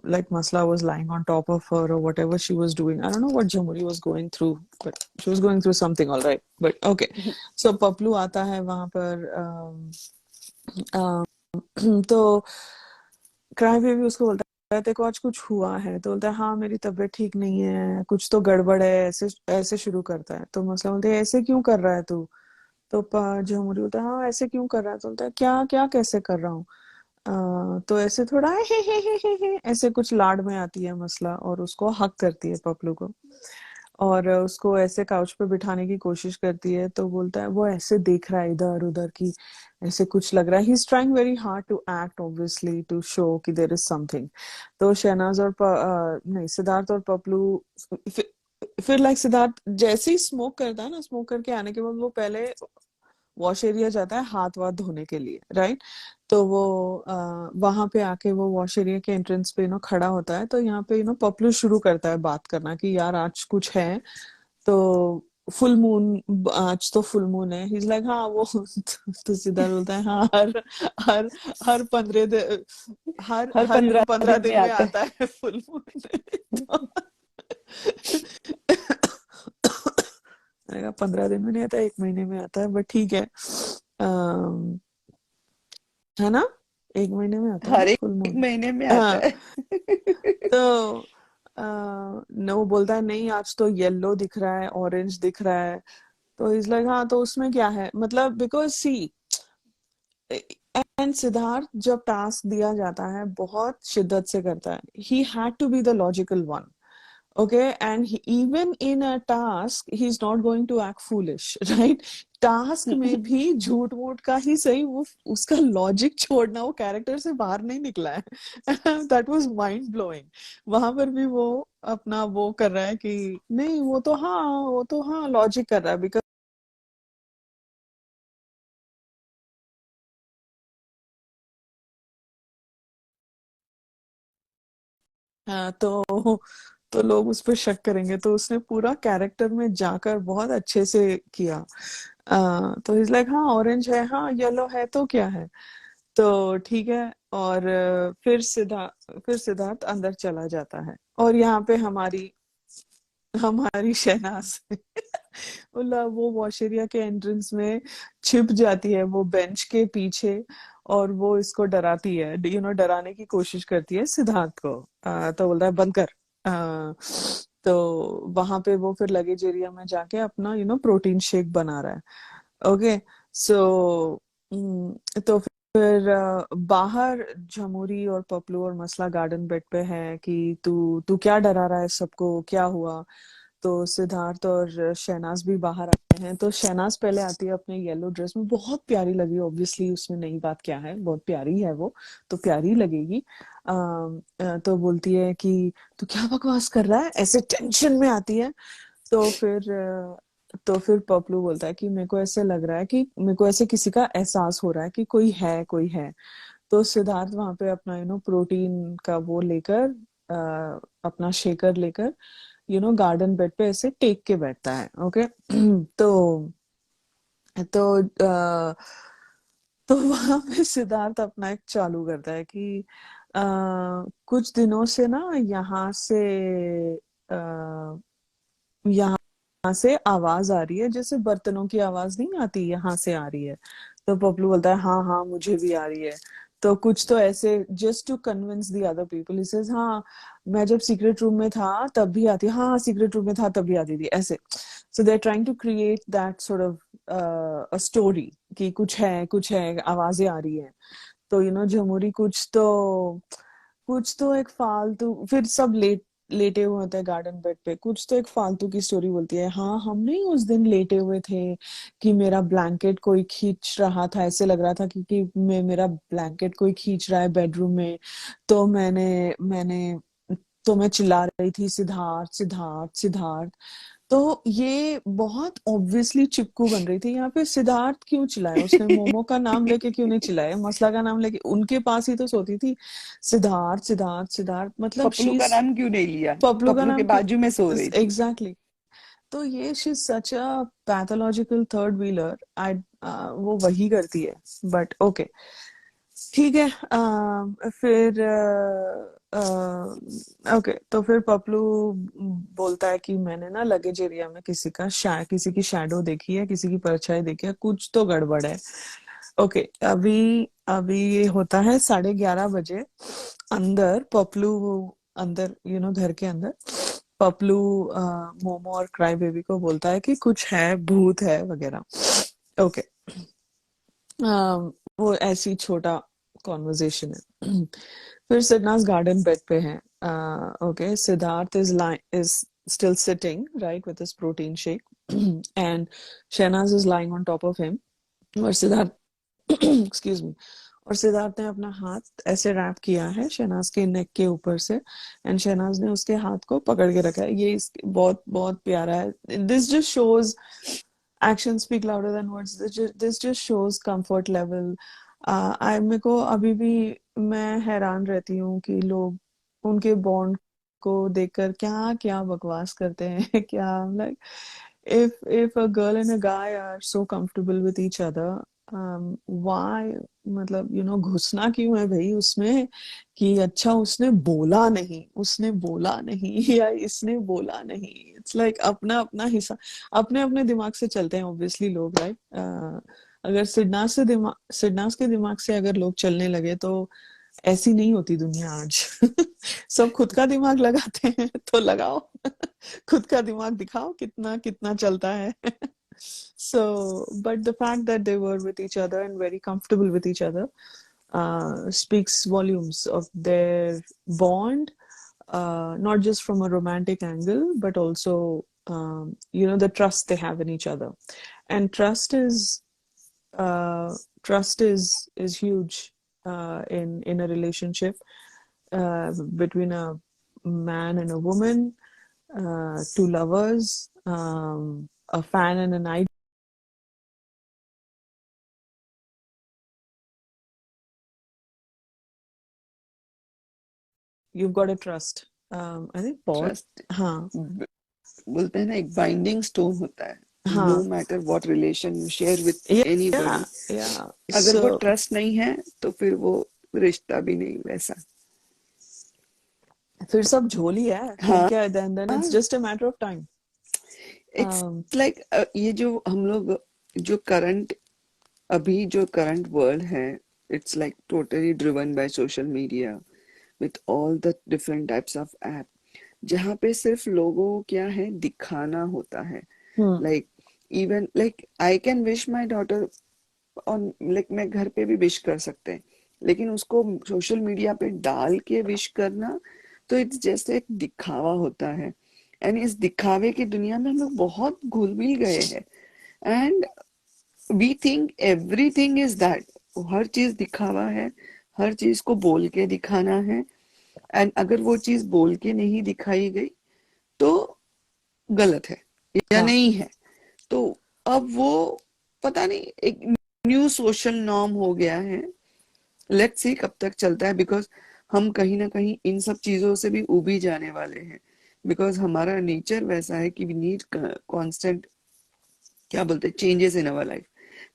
Like Masla was lying on top of her or whatever she was doing. I don't know what Jamuri was going through, but she was going through something, all right. But okay. So Paplu आता है वहां पर। तो cry baby उसको बोलता है तेरे को आज कुछ हुआ है? तो बोलता है हाँ मेरी तबीयत ठीक नहीं है, कुछ तो गड़बड़ है, ऐसे ऐसे शुरू करता है। तो मसला बोलते है ऐसे क्यों कर रहा है तू? तो झमुरी बोलता है हाँ ऐसे क्यों कर रहा है? तो बोलता है क्या क्या कैसे कर रहा हूँ? तो ऐसे थोड़ा हे ऐसे कुछ लाड में आती है मसला, और उसको हक करती है पपलू को, और उसको ऐसे काउच पे बिठाने की कोशिश करती है। तो बोलता है वो ऐसे देख रहा है इधर उधर की, ऐसे कुछ लग रहा है, he is trying very hard to act obviously to show कि देयर इज समथिंग। तो शहनाज और नहीं, सिद्धार्थ और पपलू फिर लाइक सिद्धार्थ जैसे ही स्मोक करता है ना, स्मोक करके आने के बाद वो पहले वॉश एरिया जाता है हाथ वाथ धोने के लिए, राइट? तो वो वहां पे आके वो वॉश एरिया के एंट्रेंस पे खड़ा होता है। तो यहाँ पे पपलू शुरू करता है बात करना कि यार आज कुछ है। तो फुल मून, आज तो फुल मून है। ही लाइक हाँ वो तो सिद्धार्थ बोलता है हाँ हर हर 15 दिन, हर हर हर 15 15 दिन में दिन में आता आता है फुल मून। तो मैंने कहा 15 दिन में नहीं आता, 1 महीने में आता है, बट ठीक है। है ना? 1 महीने में आता है हर ना एक फुल मून? महीने में आता हाँ। है। तो नो बोलता है नहीं आज तो येलो दिख रहा है, ऑरेंज दिख रहा है। तो इज लाइक हाँ तो उसमें क्या है, मतलब बिकॉज सी एंड सिद्धार्थ जब टास्क दिया जाता है बहुत शिद्दत से करता है। He had to be the logical one, okay, and even in a task he's not going to act foolish, right? Task में भी झूठ मूठ का ही सही, वो उसका लॉजिक छोड़ना, वो कैरेक्टर से बाहर नहीं निकला है। That was mind blowing. वहां पर भी वो अपना वो कर रहा है कि नहीं वो तो हाँ लॉजिक कर रहा है बिकॉज हाँ, तो लोग उस पर शक करेंगे। तो उसने पूरा कैरेक्टर में जाकर बहुत अच्छे से किया। तो इज लाइक हाँ ऑरेंज है, हाँ येलो है, तो क्या है? तो ठीक है। और फिर सिद्धार्थ अंदर चला जाता है, और यहाँ पे हमारी हमारी शहनाज वो वॉशेरिया के एंट्रेंस में छिप जाती है, वो बेंच के पीछे, और वो इसको डराती है, डराने की कोशिश करती है सिद्धार्थ को। तो बोलता है बंद कर। आ, तो वहां पे वो फिर लगेज एरिया में जाके अपना प्रोटीन शेक बना रहा है। ओके। सो तो फिर बाहर झमुरी और पपलू और मसला गार्डन बेड पे है कि तू तू क्या डरा रहा है सबको, क्या हुआ? तो सिद्धार्थ और शहनाज भी बाहर आते हैं। तो शहनाज पहले आती है अपने येलो ड्रेस में, बहुत प्यारी लगी ऑब्वियसली, उसमें नई बात क्या है, बहुत प्यारी है वो, तो प्यारी लगेगी। तो बोलती है कि तू क्या बकवास कर रहा है, ऐसे टेंशन में आती है। तो फिर पपलू बोलता है कि मेरे को ऐसे लग रहा है कि मेरे को ऐसे किसी का एहसास हो रहा है कि कोई है। तो सिद्धार्थ वहां पे अपना प्रोटीन का वो लेकर, अपना शेकर लेकर गार्डन बेड पे ऐसे टेक के बैठता है। ओके। तो तो तो वहां पे सिद्धार्थ अपना एक चालू करता है कि कुछ दिनों से ना यहाँ से यहाँ से आवाज आ रही है, जैसे बर्तनों की आवाज नहीं आती, यहाँ से आ रही है। तो पपलू बोलता है हाँ हाँ मुझे भी आ रही है। तो कुछ तो ऐसे, just to convince the other people he says हाँ मैं जब सीक्रेट रूम में था तब भी आती, हाँ सीक्रेट रूम में था तब भी आती थी, ऐसे। So they are trying to create that sort of a story कि कुछ है आवाजें आ रही है। तो जमुरी कुछ तो एक फालतू, फिर सब लेटे हुए होते हैं गार्डन बेड पे, कुछ तो एक फालतू की स्टोरी बोलती है, हाँ हम नहीं उस दिन लेटे हुए थे कि मेरा ब्लैंकेट कोई खींच रहा था, ऐसे लग रहा था कि मेरा ब्लैंकेट कोई खींच रहा है बेडरूम में। तो मैंने तो मैं चिल्ला रही थी सिद्धार्थ सिद्धार्थ सिद्धार्थ। तो ये बहुत ऑब्वियसली चिपकू बन रही थी यहाँ पे। सिद्धार्थ क्यों चिल्लाया उसने, मोमो का नाम लेके क्यों नहीं चिल्लाया, मसला का नाम लेके, उनके पास ही तो सोती थी। सिद्धार्थ सिद्धार्थ सिद्धार्थ, मतलब पपलू का शीज, नाम क्यों नहीं लिया? पपलू का पपलू के नाम क्यों, बाजू में सो रही थी। एग्जैक्टली। तो ये she such a pathological third wheeler, I वो वही करती है। बट ओके, ठीक है। फिर ओके, तो फिर पपलू बोलता है कि मैंने ना लगेज एरिया में किसी की शैडो देखी है, किसी की परछाई देखी है, कुछ तो गड़बड़ है। ओके, अभी अभी ये होता है 11:30 बजे। अंदर पपलू, अंदर घर के अंदर पपलू मोमो और क्राई बेबी को बोलता है कि कुछ है, भूत है वगैरह। ओके, वो ऐसी छोटा कॉन्वर्जेशन है। फिर सिडनास गार्डन बेड पे है। Okay, Siddharth is still sitting right with his protein shake and Shahnaz is lying on top of him, और सिद्धार्थ एक्सक्यूज मी, और सिद्धार्थ ने अपना हाथ ऐसे रैप किया है शहनाज के नेक के ऊपर से, एंड शहनाज ने उसके हाथ को पकड़ के रखा है। ये बहुत बहुत प्यारा है। This just shows, action speak louder than words, this just shows comfort level. I मेरे को अभी भी, मैं हैरान रहती हूँ कि लोग उनके बॉन्ड को देखकर क्या क्या बकवास करते हैं। क्या, like, if a girl and a guy are so comfortable with each other, why, मतलब घुसना क्यों है भाई उसमें, कि अच्छा उसने बोला नहीं, उसने बोला नहीं या इसने बोला नहीं। इट्स लाइक अपना अपना हिस्सा, अपने अपने दिमाग से चलते हैं ऑब्वियसली लोग, राइट। अगर सिडनास के दिमाग से अगर लोग चलने लगे तो ऐसी नहीं होती दुनिया आज। सब खुद का दिमाग लगाते हैं तो लगाओ। खुद का दिमाग दिखाओ कितना कितना चलता है। So, but the fact that they were with each other and very comfortable with each other speaks volumes of their bond, not just from a romantic angle, but also, the trust they have in each other. And uh, trust is huge in a relationship between a man and a woman, two lovers, a fan and an idol. You've got to trust. I think बहुत, trust हाँ बोलते हैं ना, एक binding stone होता है। No हाँ, matter what relation you share with yeah, yeah, anybody, yeah. अगर वो So ट्रस्ट नहीं है तो फिर वो रिश्ता भी नहीं वैसा। फिर सब झोली है, फिर हाँ, क्या है, then it's just a matter of time. It's um, like ये जो हम लोग, जो करंट, अभी जो करंट वर्ल्ड है, it's like totally driven by social media with all the different types of app, जहाँ पे सिर्फ लोगों को क्या है, दिखाना होता है। hmm, like even like I can wish my daughter on, like मैं घर पे भी विश कर सकते हैं, लेकिन उसको सोशल मीडिया पे डाल के विश करना, तो इट्स जस्ट एक दिखावा होता है। एंड इस दिखावे की दुनिया में हम लोग बहुत घुल मिल गए हैं। And we think everything is that, हर चीज दिखावा है, हर चीज को बोल के दिखाना है। एंड अगर वो चीज बोल के नहीं दिखाई गई तो गलत है या yeah, नहीं है। तो अब वो पता नहीं, एक न्यू सोशल नॉर्म हो गया है। लेट्स सी कब तक चलता है, बिकॉज हम कहीं ना कहीं इन सब चीजों से भी उभी जाने वाले हैं। बिकॉज हमारा नेचर वैसा है कि वी नीड कांस्टेंट, क्या बोलते हैं, चेंजेस इन अवर लाइफ।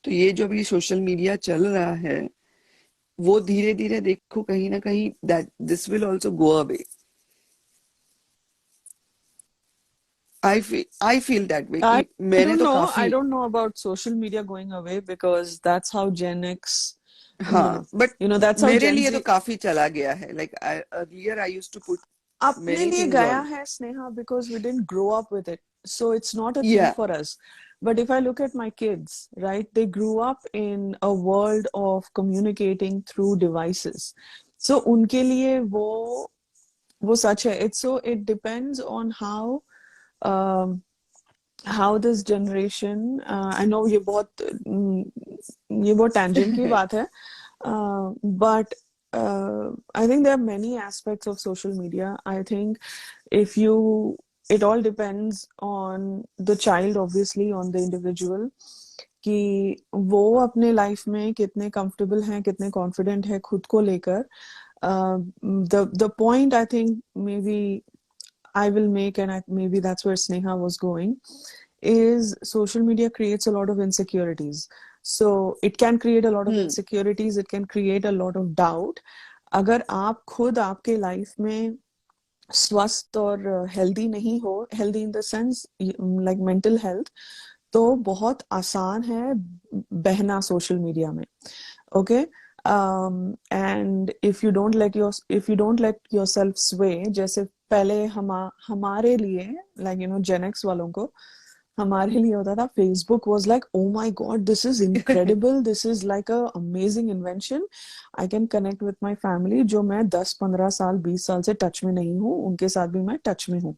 तो ये जो भी सोशल मीडिया चल रहा है, वो धीरे धीरे देखो कहीं ना कहीं that this will also go away. I feel that way I कि मैंने तो I काफी, don't know about social media going away because that's how Gen X, no, हाँ no, बट that's how मेरे Gen लिए तो Z काफी चला गया है। Like earlier I used to put अपने many लिए things गया on. है Sneha because we didn't grow up with it, so it's not a thing Yeah. for us. But if I look at my kids, right, they grew up in a world of communicating through devices, so उनके लिए वो सच है. It's so it depends on um, how this generation, I know ये बहुत tangent की बात है, but I think there are many aspects of social media. I think if you it all depends on the child, obviously on the individual, कि वो अपने life में कितने कंफर्टेबल हैं, कितने कॉन्फिडेंट है खुद को लेकर. The point I think maybe I will make, and maybe that's where Sneha was going, is social media creates a lot of insecurities. So it can create a lot of hmm. insecurities, it can create a lot of doubt. अगर आप खुद आपके life में स्वस्थ और healthy नहीं हो, healthy in the sense like mental health, तो बहुत आसान है बहना सोशल मीडिया में. Okay. And if you don't let yourself sway, जैसे पहले हमारे लिए, like Gen X वालों को, हमारे लिए होता था Facebook was like, oh my God, this is incredible, this is like a amazing invention. I can connect with my family जो मैं 10-15 साल 20 साल से टच में नहीं हूँ, उनके साथ भी मैं टच में हूँ.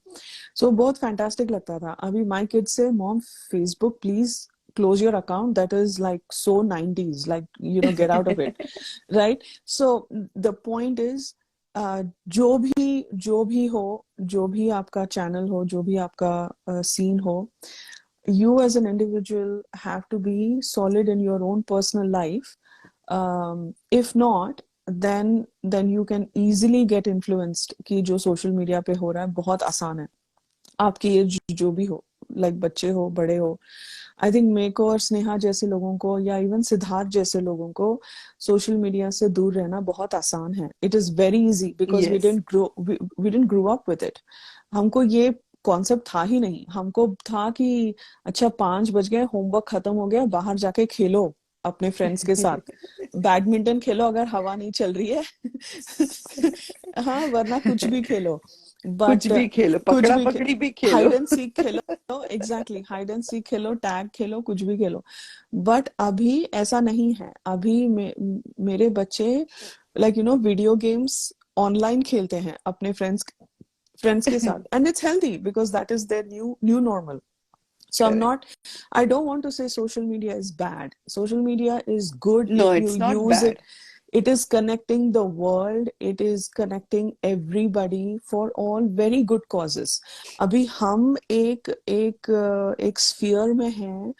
सो बहुत फैंटास्टिक लगता था. अभी माय किड्स से, mom Facebook please close your account, that is like so 90s, like get out of it, right? So the point is, जो भी हो, जो भी आपका चैनल हो, जो भी आपका सीन हो, you as an individual have to be solid in your own personal life. If not, then you can easily get influenced कि जो सोशल मीडिया पे हो रहा है बहुत आसान है. आपकी एज जो भी हो, लाइक बच्चे हो, बड़े हो, आई थिंक मेरे को और स्नेहा जैसे लोगों को, या इवन सिद्धार्थ जैसे लोगों को, सोशल मीडिया से दूर रहना बहुत आसान है. It is very easy because Yes. We didn't grow up with it. हमको ये कॉन्सेप्ट था ही नहीं. हमको था कि अच्छा 5 बज गए, होमवर्क खत्म हो गया, बाहर जाके खेलो अपने फ्रेंड्स के साथ, बैडमिंटन खेलो अगर हवा नहीं चल रही है. हाँ, वरना कुछ भी खेलो. कुछ बट भी खेलो, कुछ पकड़ा भी पकड़ी भी खेलो. Hide and seek Khelo, exactly, hide and seek Khelo, tag खेलो, कुछ भी खेलो. बट अभी ऐसा नहीं है. अभी मेरे बच्चे लाइक वीडियो गेम्स ऑनलाइन खेलते हैं अपने फ्रेंड्स के साथ, and it's healthy because that is their new normal. So Correct. I don't want to say social media is bad. Social media is good No, if you it's not use it. bad. It is connecting the world. It is connecting everybody for all very good causes. अभी हम एक sphere में हैं.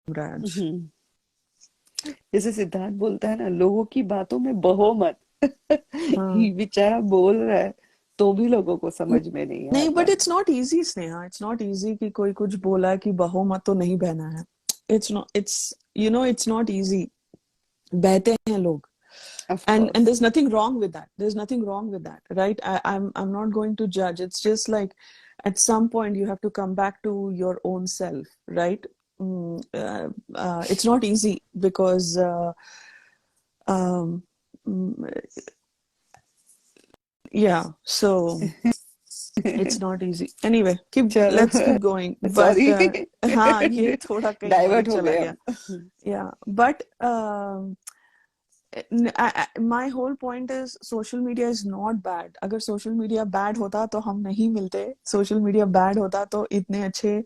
राज. हम्म. जैसे सिद्धार्थ बोलता है ना, लोगों की बातों में बहो मत. हाँ. ये बेचारा बोल रहा है तो भी लोगों को समझ में नहीं नहीं, बट आता. It's not easy Sneha. It's not easy कि कोई कुछ बोला कि बहो मत तो नहीं बहना है. It's not it's it's not easy. बहते हैं लोग. Of And course. there's nothing wrong with that. There's nothing wrong with that, right? I'm not going to judge. It's just like at some point you have to come back to your own self, right? It's not easy because um, mm, yeah, so it's not easy. Anyway, चलो. let's keep going. But sorry. हाँ, ये थोड़ा कहीं और ही divert हो चला गए गया. हम. Yeah, but my whole point is social media is not bad. अगर social media bad होता तो हम नहीं मिलते. social media bad होता तो इतने अच्छे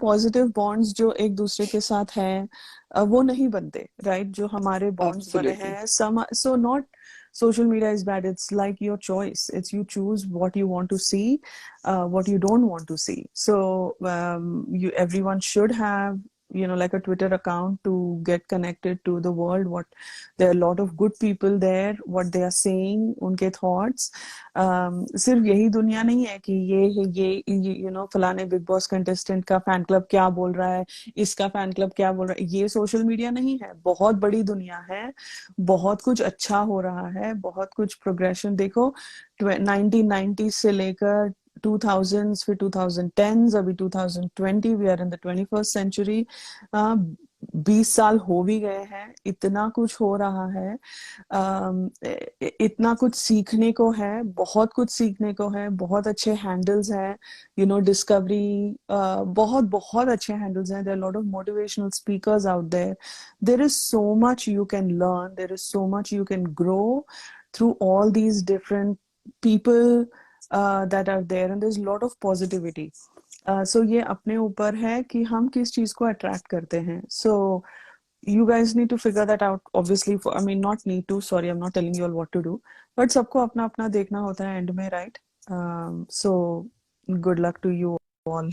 positive bonds जो एक दूसरे के साथ हैं, वो नहीं बनते, right? जो हमारे bonds बने Absolutely. हैं, so not social media is bad. It's like your choice. It's you choose what you want to see, what you don't want to see. So you everyone should have, you know, like a Twitter account to get connected to the world. What there are a lot of good people there, what they are saying, उनके thoughts. सिर्फ यही दुनिया नहीं है कि ये you know फलाने big boss contestant का फैन क्लब क्या बोल रहा है, इसका फैन क्लब क्या बोल रहा है, ये सोशल मीडिया नहीं है, बहुत बड़ी दुनिया है, बहुत कुछ अच्छा हो रहा है, बहुत कुछ प्रोग्रेशन देखो। 1990 से लेकर 2000s, फिर 2010s, अभी 2020, we are in the 21st century. 20 साल हो भी गए हैं, इतना कुछ हो रहा है, इतना कुछ सीखने को है, बहुत कुछ सीखने को है, बहुत अच्छे हैंडल्स हैं, यू नो डिस्कवरी, बहुत बहुत अच्छे हैंडल्स हैं, there lot of motivational speakers out there, there is so much you can learn, there is so much you can grow through all these different people that are there, and there's a lot of positivity. So ये अपने ऊपर है कि हम किस चीज को attract करते हैं. So you guys need to figure that out, obviously. For, I mean, not need to, sorry, I'm not telling you all what to do, but सबको अपना अपना देखना होता है end में, right? So good luck to you all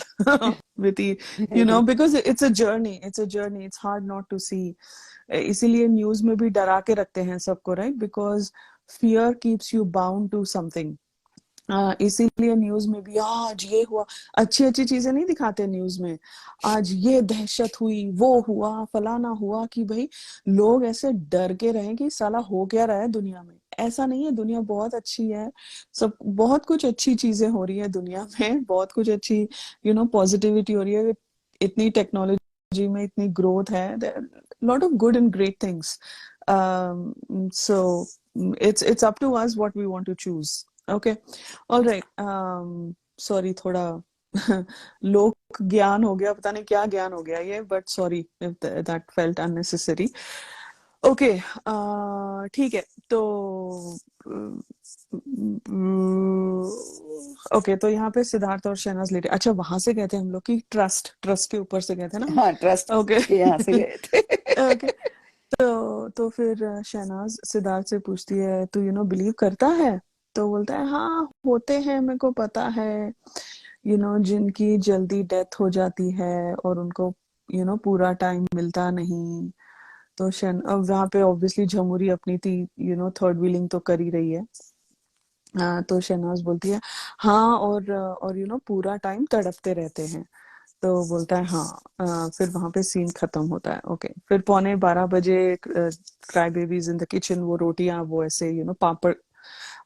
with the, you know, because it's a journey, it's hard not to see. इसीलिए news में भी डरा के रखते हैं सबको, right? Because fear keeps you bound to something. इसीलिए न्यूज में भी आज ये हुआ, अच्छी अच्छी चीजें नहीं दिखाते न्यूज में, आज ये दहशत हुई, वो हुआ, फलाना हुआ, कि भाई लोग ऐसे डर के रहे कि साला हो क्या रहा है दुनिया में. ऐसा नहीं है, दुनिया बहुत अच्छी है, सब बहुत कुछ अच्छी चीजें हो रही है दुनिया में, बहुत कुछ अच्छी यू नो पॉजिटिविटी हो रही है, इतनी टेक्नोलॉजी में इतनी ग्रोथ है, lot of good and great things. So it's up to us what we want to choose. Okay. All right. Sorry, थोड़ा लोक ज्ञान हो गया, पता नहीं क्या ज्ञान हो गया ये, but sorry if that felt unnecessary. Okay. ठीक है. तो ओके, तो यहाँ पे सिद्धार्थ और शहनाज लेटे, अच्छा वहां से कहते हैं हम लोग कि ट्रस्ट के ऊपर से कहते हैं ना. हाँ, ट्रस्ट ओके. के यहाँ से गए थे। ओके. तो फिर शहनाज सिद्धार्थ से पूछती है, तू यू नो बिलीव करता है? तो बोलता है हाँ होते हैं, मेरे को पता है, यू नो जिनकी जल्दी डेथ हो जाती है और उनको यू नो पूरा टाइम मिलता नहीं. तो अब वहां पे ऑब्वियसली झमुरी अपनी थी, यू नो थर्ड व्हीलिंग तो कर ही रही है. तो शहनाज बोलती है हाँ, और यू नो पूरा टाइम तड़पते रहते हैं. तो बोलता है हाँ. फिर वहां पे सीन खत्म होता है. ओके. फिर 11:15 बजे cry babies in the kitchen, वो रोटियां वो ऐसे you know papad,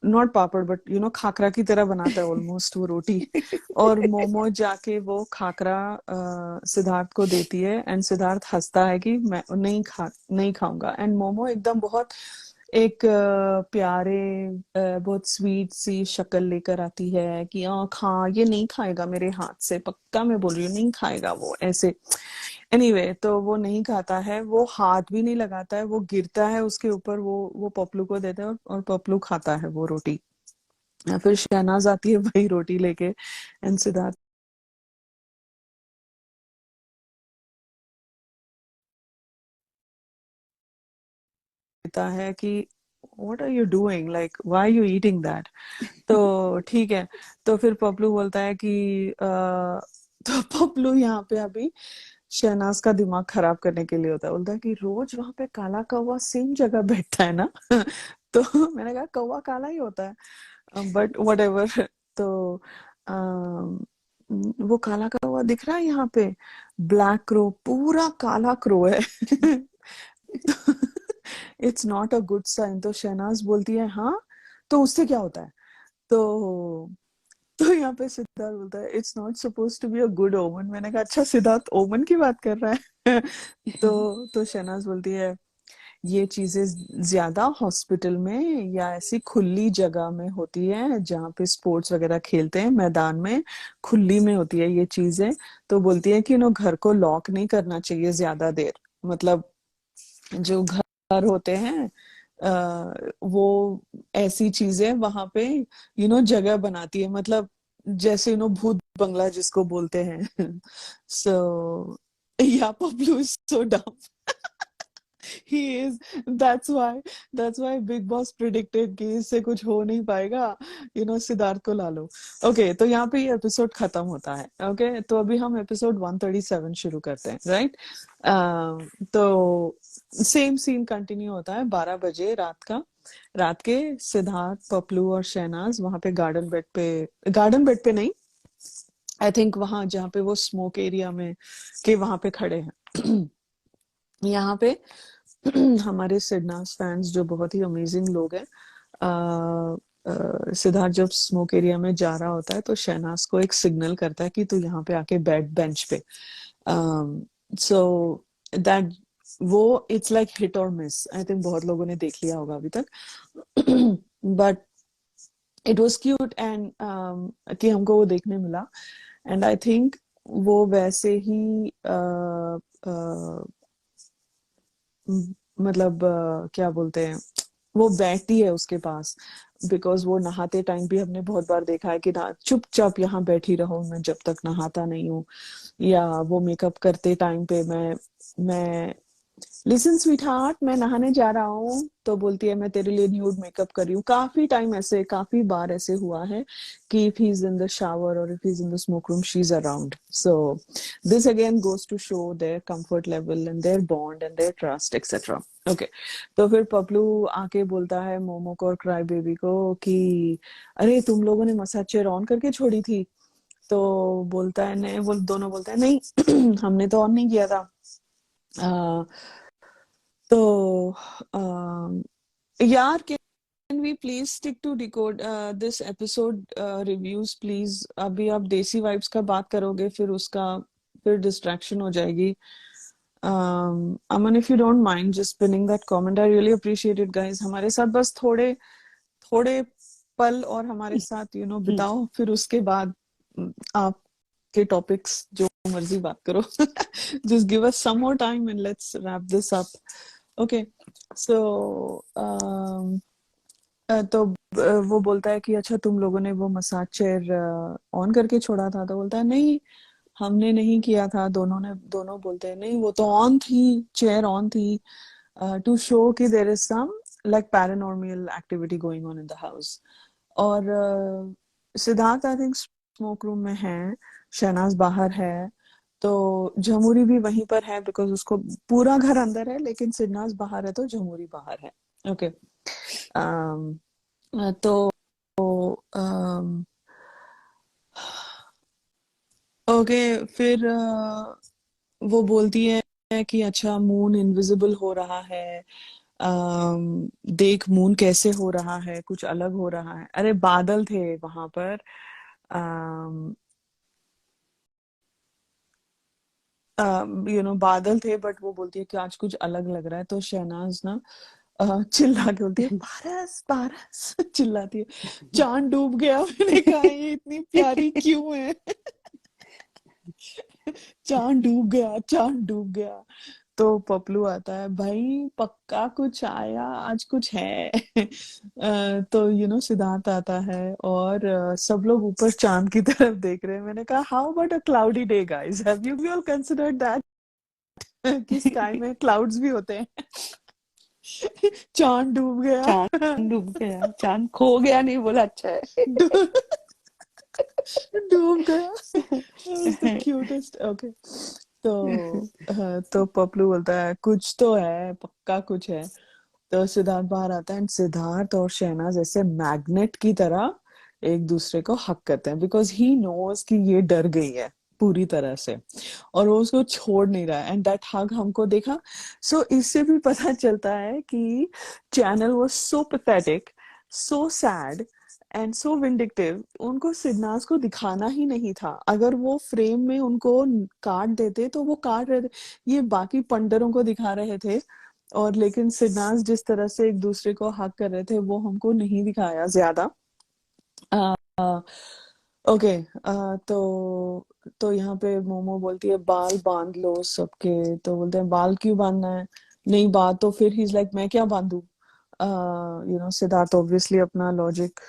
not papad but you know khakhra की तरह बनाता है ऑलमोस्ट वो रोटी. और मोमो जाके वो खाकरा सिद्धार्थ को देती है, एंड सिद्धार्थ हंसता है कि मैं नहीं खाऊंगा. एंड मोमो एकदम बहुत एक प्यारे बहुत स्वीट सी शक्ल लेकर आती है कि खा, ये नहीं खाएगा मेरे हाथ से, पक्का मैं बोल रही हूँ नहीं खाएगा वो, ऐसे. एनीवे तो वो नहीं खाता है, वो हाथ भी नहीं लगाता है, वो गिरता है उसके ऊपर, वो पपलू को देता है, और पपलू खाता है वो रोटी. फिर शहनाज आती है वही रोटी लेके, एंड सिद्धार्थ कहता है कि what are you doing, like why are you eating that. तो ठीक है. तो फिर पपलू बोलता है कि तो पपलू यहाँ पे अभी शहनाज का दिमाग खराब करने के लिए होता है, बोलता है कि रोज वहां पे काला कौवा सेम जगह बैठता है ना. तो मैंने कहा कौवा काला ही होता है, बट वट एवर. तो अम, वो काला कौवा दिख रहा है यहाँ पे, ब्लैक क्रो, पूरा काला क्रो है. It's not a good sign. तो शहनाज बोलती है हाँ, तो उससे क्या होता है? तो यहाँ पे सिद्धार्थ बोलता है it's not suppose to be a good omen. मैंने कहा अच्छा सिद्धार्थ ओमन की बात कर रहा है. तो शहनाज बोलती है ये चीजें ज्यादा हॉस्पिटल में या ऐसी खुली जगह में होती है, जहाँ पे स्पोर्ट्स वगैरह खेलते हैं, मैदान में खुली में होती है ये चीजें. तो बोलती है कि घर को लॉक नहीं करना चाहिए ज्यादा देर, मतलब जो घर होते हैं वो ऐसी चीजें वहां पे जगह बनाती है, मतलब जैसे भूत बंगला जिसको बोलते हैं. सो या पब्लू इज सो डम. he is. That's why Big Boss predicted कि इससे कुछ हो नहीं पाएगा, सिद्धार्थ को ला लो। ओके, तो यहाँ पे ये एपिसोड खत्म होता है। ओके, तो अभी हम एपिसोड 137 शुरू करते हैं, राइट? तो सेम सीन कंटिन्यू होता है 12 बजे रात के सिद्धार्थ, पपलू और शहनाज वहां पे गार्डन बेड पे नहीं, आई थिंक वहां जहाँ पे वो स्मोक एरिया में के वहां पे खड़े हैं। यहाँ पे हमारे सिडनास फैंस जो बहुत ही अमेजिंग लोग हैं, सिद्धार्थ जब स्मोक एरिया में जा रहा होता है तो शहनाज को एक सिग्नल करता है कि तू यहाँ पे आके बैठ बेंच पे। सो दैट वो इट्स लाइक हिट और मिस। आई थिंक बहुत लोगों ने देख लिया होगा अभी तक। But it was cute and कि हमको वो देखने मिला। एंड आई थिंक वो वैसे ही मतलब क्या बोलते हैं, वो बैठती है उसके पास, बिकॉज वो नहाते टाइम भी हमने बहुत बार देखा है कि ना चुपचाप यहाँ बैठी रहो, मैं जब तक नहाता नहीं हूँ। या वो मेकअप करते टाइम पे मैं लिसन स्वीट हार्ट, मैं नहाने जा रहा हूँ, तो बोलती है मैं तेरे लिए न्यूड मेकअप कर रही हूँ। काफी बार ऐसे हुआ है कि if he is in the shower और if he is in the smoke room she is around. So this again goes to show their comfort level and their bond and their trust etcetera. Okay, तो फिर पपलू आके बोलता है मोमो को और cry baby को कि अरे तुम लोगों ने मसाज चेयर ऑन करके छोड़ी थी। तो बोलता है नहीं, वो दोनों बोलते हैं नहीं हमने तो ऑन नहीं किया था। आ, तो यार, can we please stick to decode this episode reviews please. अभी आप देसी वाइब्स का बात करोगे, फिर डिस्ट्रैक्शन हो जाएगी। Aman, if you don't mind just pinning that comment, I really appreciate it guys. हमारे साथ बस थोड़े थोड़े पल और हमारे साथ बिताओ, फिर उसके बाद आपके टॉपिक्स जो मर्जी बात करो। Just give us some more time and let's wrap this up. Okay, so तो वो बोलता है कि अच्छा तुम लोगों ने वो मसाज चेयर ऑन करके छोड़ा था। तो बोलता है नहीं, हमने नहीं किया था। दोनों बोलते हैं नहीं, वो तो ऑन थी, चेयर ऑन थी, टू शो कि there is some like paranormal activity going on in the house. और Siddharth I think smoke room में है, शहनाज बाहर है, तो झमुरी भी वहीं पर है, बिकॉज उसको पूरा घर अंदर है लेकिन सिद्धार्थ बाहर है तो झमुरी बाहर है। ओके, तो अम, ओके, फिर वो बोलती है कि अच्छा मून इनविजिबल हो रहा है। देख मून कैसे हो रहा है, कुछ अलग हो रहा है। अरे बादल थे वहां पर। बादल थे, बट वो बोलती है कि आज कुछ अलग लग रहा है। तो शहनाज ना चिल्ला के बोलती है पारस पारस। चिल्लाती है चांद डूब गया। मैंने कहा ये इतनी प्यारी क्यों है? चांद डूब गया, चांद डूब गया। तो पपलू आता है, भाई पक्का कुछ आया, आज कुछ है। तो सिद्धार्थ आता है और सब लोग ऊपर चांद की तरफ देख रहे हैं। मैंने कहा how about a cloudy day guys, have you all considered that कि स्काई में क्लाउड्स भी होते हैं। चांद डूब गया। चांद डूब गया, चांद खो गया नहीं बोला अच्छा है। डूब डूब गया। The cutest. ओके, तो पपलू बोलता है कुछ तो है, पक्का कुछ है। तो सिद्धार्थ बाहर आता है एंड सिद्धार्थ और शहनाज ऐसे मैग्नेट की तरह एक दूसरे को हक करते हैं, बिकॉज ही नोज कि ये डर गई है पूरी तरह से और वो उसको छोड़ नहीं रहा है। एंड दैट हग हमको देखा। सो इससे भी पता चलता है कि channel was so pathetic, so sad and so vindictive. उनको सिडनास को दिखाना ही नहीं था। अगर वो फ्रेम में उनको काट देते तो वो काट रहे थे, ये बाकी पंडरों को दिखा रहे थे। और लेकिन सिडनास जिस तरह से एक दूसरे को हक कर रहे थे वो हमको नहीं दिखाया ज्यादा। ओके, तो यहाँ पे मोमो बोलती है बाल बांध लो सबके। तो बोलते हैं बाल क्यों बांधना है? नहीं बात तो फिर ही इज लाइक मैं क्या बांधू? सिद्धार्थ ऑब्वियसली अपना लॉजिक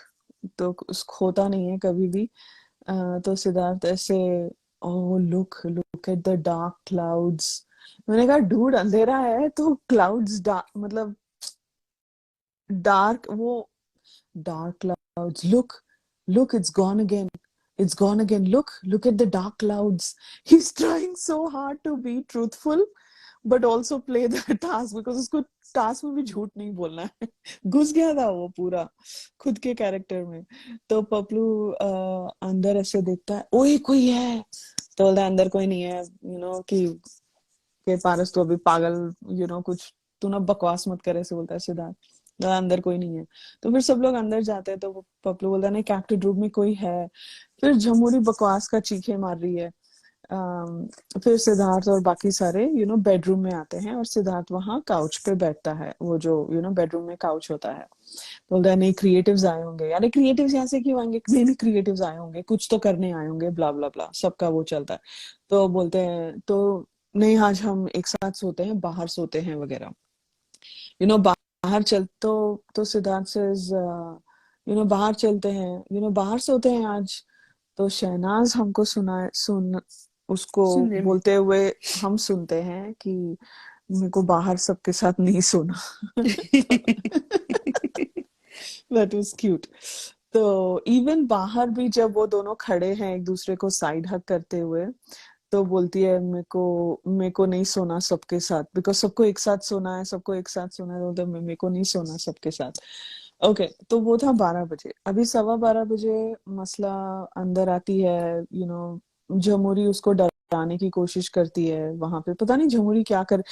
तो खोता नहीं है कभी भी। तो सिद्धार्थ ऐसे, oh look look at the dark clouds, मैंने कहा डूड अंधेरा है तो क्लाउड्स मतलब डार्क, वो dark clouds. Look, it's gone again. Look at the dark clouds. He's trying so hard to be truthful, but also play the task because उसको task में भी झूठ नहीं बोलना है। घुस गया था वो पूरा खुद के कैरेक्टर में। तो पपलू अंदर ऐसे देखता है, ओए कोई है, तो बोलता है अंदर कोई नहीं है, कि पारस तो अभी पागल, कुछ तू ना बकवास मत करे, ऐसे बोलता है सिद्धार्थ। अंदर कोई नहीं है। तो फिर सब लोग अंदर जाते हैं, तो पपलू बोलता है नहीं, कैप्टन रूम में कोई है। फिर झमुरी बकवास का चीखे मार रही है। फिर सिद्धार्थ और बाकी सारे बेडरूम में आते हैं, और सिद्धार्थ वहां काउच पे बैठता है, वो जो बेडरूम में काउच होता है। बोलता है नहीं, क्रिएटिव्स आए होंगे। अरे क्रिएटिव्स यहाँ से क्यों आएंगे? नहीं नहीं, क्रिएटिव्स आए होंगे, कुछ तो करने आए होंगे, ब्ला ब्ला ब्ला, सबका वो चलता है। तो बोलते हैं तो नहीं, आज हम एक साथ सोते हैं, बाहर सोते हैं वगैरह। बाहर चल तो सिद्धार्थ से बाहर चलते हैं, बाहर सोते हैं आज। तो शहनाज हमको सुन उसको सुनने में। बोलते हुए हम सुनते हैं कि मेरे को बाहर सबके साथ नहीं सोना। That was cute. तो इवन बाहर भी जब वो दोनों खड़े हैं एक दूसरे को साइड हग करते हुए, तो बोलती है मेरे को नहीं सोना सबके साथ, बिकॉज सबको एक साथ सोना है, सबको एक साथ सोना है, तो मेरे को नहीं सोना सबके साथ। ओके, तो वो था 12 बजे। अभी 12:15 बजे मसला अंदर आती है। जमुरी उसको डराने की कोशिश करती है वहां पे, पता नहीं जमुरी क्या कर।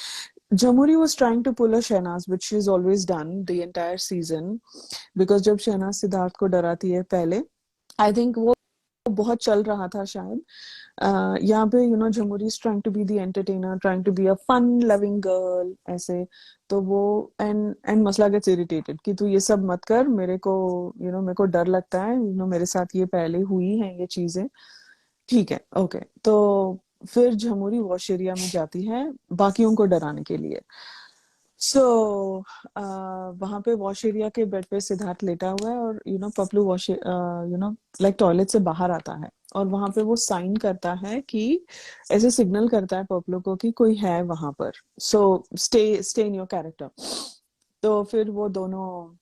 Jamuri was trying to pull a Shehnaaz, which she's always done the entire season, because जब शहनाज सिद्धार्थ को डराती है पहले, आई थिंक वो बहुत चल रहा था शायद। यहाँ पे Jamuri is trying to be the entertainer, trying to be a fun loving girl, ऐसे। तो वो एंड मसला गेट्स इरिटेटेड कि तू ये सब मत कर, मेरे को डर लगता है, मेरे साथ ये पहले हुई है ये चीजें। ठीक है, ओके। तो फिर जमुरी वॉश एरिया में जाती है बाकियों को डराने के लिए। सो वहां पे वॉश एरिया के बेड पे सिद्धार्थ लेटा हुआ है, और पपलू वॉश लाइक टॉयलेट से बाहर आता है, और वहां पे वो साइन करता है कि ऐसे सिग्नल करता है पपलू को कि कोई है वहां पर, so stay stay in your character. तो फिर वो दोनों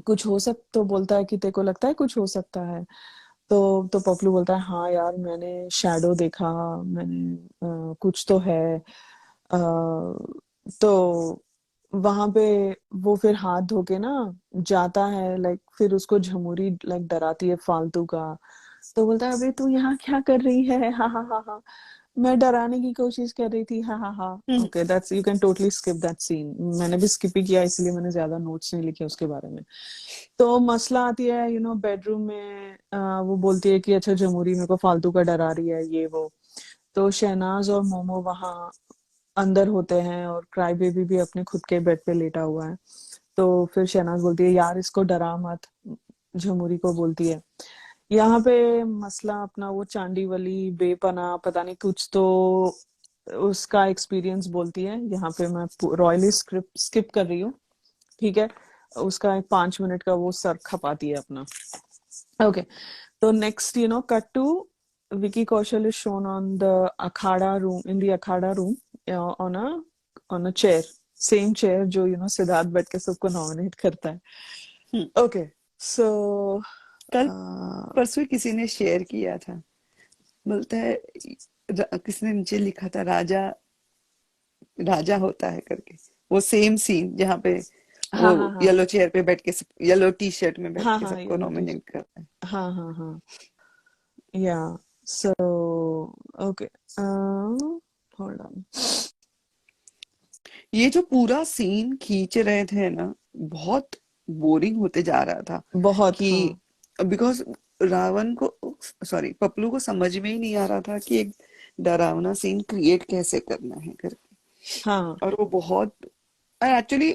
कुछ हो सक तो बोलता है कि तेरे को लगता है कुछ हो सकता है। तो पपलू बोलता है हाँ यार, मैंने शैडो देखा, मैंने कुछ तो है। तो वहां पे वो फिर हाथ धो के ना जाता है, लाइक फिर उसको झमुरी लाइक डराती है फालतू का। तो बोलता है अबे तू यहाँ क्या कर रही है, हा हा हा हा, मैं डराने की कोशिश कर रही थी, हा हा हा। Okay, that's, you can totally skip that scene. मैंने भी स्किप ही किया, इसलिए मैंने ज्यादा नोट्स नहीं लिखे उसके बारे में। तो मसला आती है बेडरूम में, वो बोलती है कि अच्छा जमुरी मेरे को फालतू का डरा रही है, ये वो। तो शहनाज और मोमो वहां अंदर होते हैं, और क्राई बेबी भी अपने खुद के बेड पे लेटा हुआ है। तो फिर शहनाज बोलती है यार इसको डरा मत, झमुरी को बोलती है। यहाँ पे मसला अपना वो चांदी बेपना पता नहीं कुछ तो उसका एक्सपीरियंस बोलती है। यहाँ पे मैं रॉयली स्क्रिप्ट स्किप कर रही हूँ, ठीक है। उसका एक 5 मिनट का वो सर खपाती है अपना। Okay, so next, cut to Vicky Kaushal is shown on the akhada room, in the akhada room, on a chair, same chair जो सिद्धार्थ बैठ के सबको नॉमिनेट करता है। ओके, सो कल परसों किसी ने शेयर किया था, बोलता है किसने नीचे लिखा था राजा राजा होता है करके, वो सेम सीन जहाँ पे वो हाँ हाँ हाँ येलो चेयर पे बैठ के येलो टी शर्ट में बैठ हाँ के हाँ, सबको येलो टी, नॉमिनेट करता है। हाँ हाँ हाँ, या, सो ओके, होल्ड ऑन। ये जो पूरा सीन खींच रहे थे ना, बहुत बोरिंग होते जा रहा था बहुत, कि हाँ बिकॉज रावण को, सॉरी, पपलू को समझ में ही नहीं आ रहा था कि एक डरावना सीन क्रिएट कैसे करना है करके। हाँ। और वो बहुत एक्चुअली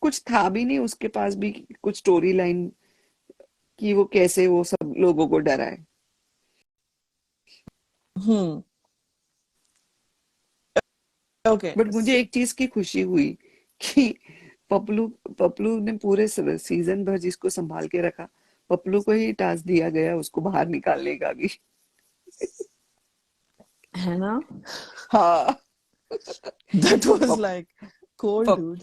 कुछ था भी नहीं उसके पास भी कुछ स्टोरी लाइन कि वो कैसे वो सब लोगों को डराए। हम्म। ओके। बट मुझे एक चीज की खुशी हुई कि पपलू पपलू ने पूरे सीजन भर जिसको संभाल के रखा, पपलू को ही टास्क दिया गया उसको बाहर निकालने का भी। है ना। हाँ, That was पप, like cold, पप, dude.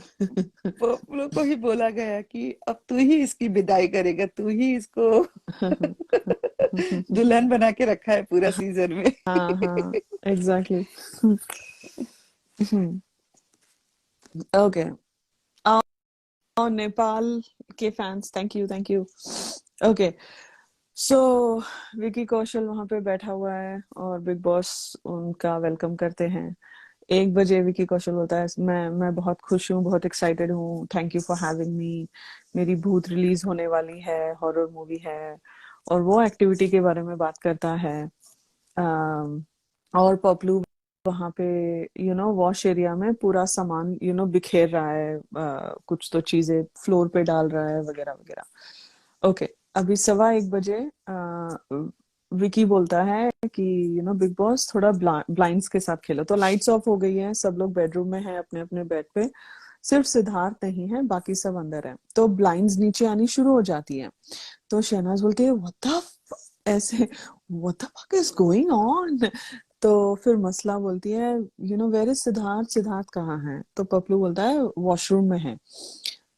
पप्लू को ही बोला गया कि अब तू ही इसकी विदाई करेगा, तू ही इसको दुल्हन बना के रखा है पूरा सीजन में। हाँ हाँ, एग्जैक्टली। ओके, और नेपाल के fans, thank you thank you. Okay, so Vicky Kaushal वहां पे बैठा हुआ है और बिग बॉस उनका वेलकम करते हैं। 1 बजे विकी कौशल बोलता है, मैं बहुत खुश हूँ, बहुत एक्साइटेड हूँ, thank you for having me. मेरी भूत रिलीज होने वाली है, हॉरर मूवी है। और वो एक्टिविटी के बारे में बात करता है। अम, और पपलू वहां पे वॉश एरिया में पूरा सामान बिखेर रहा है, कुछ तो चीजें फ्लोर पे डाल रहा है वगैरह वगैरह। ओके, अभी 1:15 बजे विकी बोलता है कि बिग बॉस थोड़ा ब्लाइंड्स के साथ खेलो। तो लाइट्स ऑफ हो गई है, सब लोग बेडरूम में हैं अपने अपने बेड पे, सिर्फ सिद्धार्थ नहीं है, बाकी सब अंदर है। तो ब्लाइंड्स नीचे आनी शुरू हो जाती है। तो शहनाज बोलती है व्हाट द ऐसे, what the fuck is going on. तो फिर मसला बोलती है वेयर इज सिद्धार्थ, सिद्धार्थ कहाँ है? तो पपलू बोलता है वॉशरूम में है।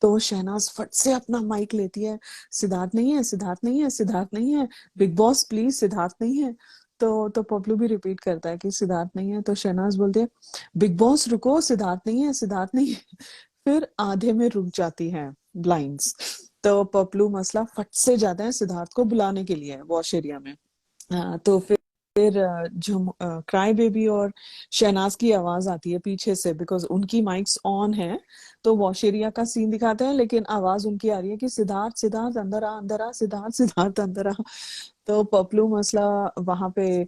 तो शहनाज फट से अपना माइक लेती है, सिद्धार्थ नहीं है, सिद्धार्थ नहीं है, सिद्धार्थ नहीं है, बिग बॉस प्लीज सिद्धार्थ नहीं है। तो पपलू भी रिपीट करता है कि सिद्धार्थ नहीं है। तो शहनाज बोलती है बिग बॉस रुको, सिद्धार्थ नहीं है, सिद्धार्थ नहीं है। फिर आधे में रुक जाती है ब्लाइंड्स। तो पपलू मसला फट से जाता है सिद्धार्थ को बुलाने के लिए वॉश एरिया में। तो फिर क्राई बेबी और शहनाज की आवाज आती है पीछे से, बिकॉज उनकी माइक्स ऑन है। तो वॉश एरिया का सीन दिखाते हैं, लेकिन आवाज उनकी आ रही है कि सिद्धार्थ, सिद्धार्थ अंदर आ, अंदर आ, सिद्धार्थ, सिद्धार्थ अंदर आ। तो पपलू मसला वहां पे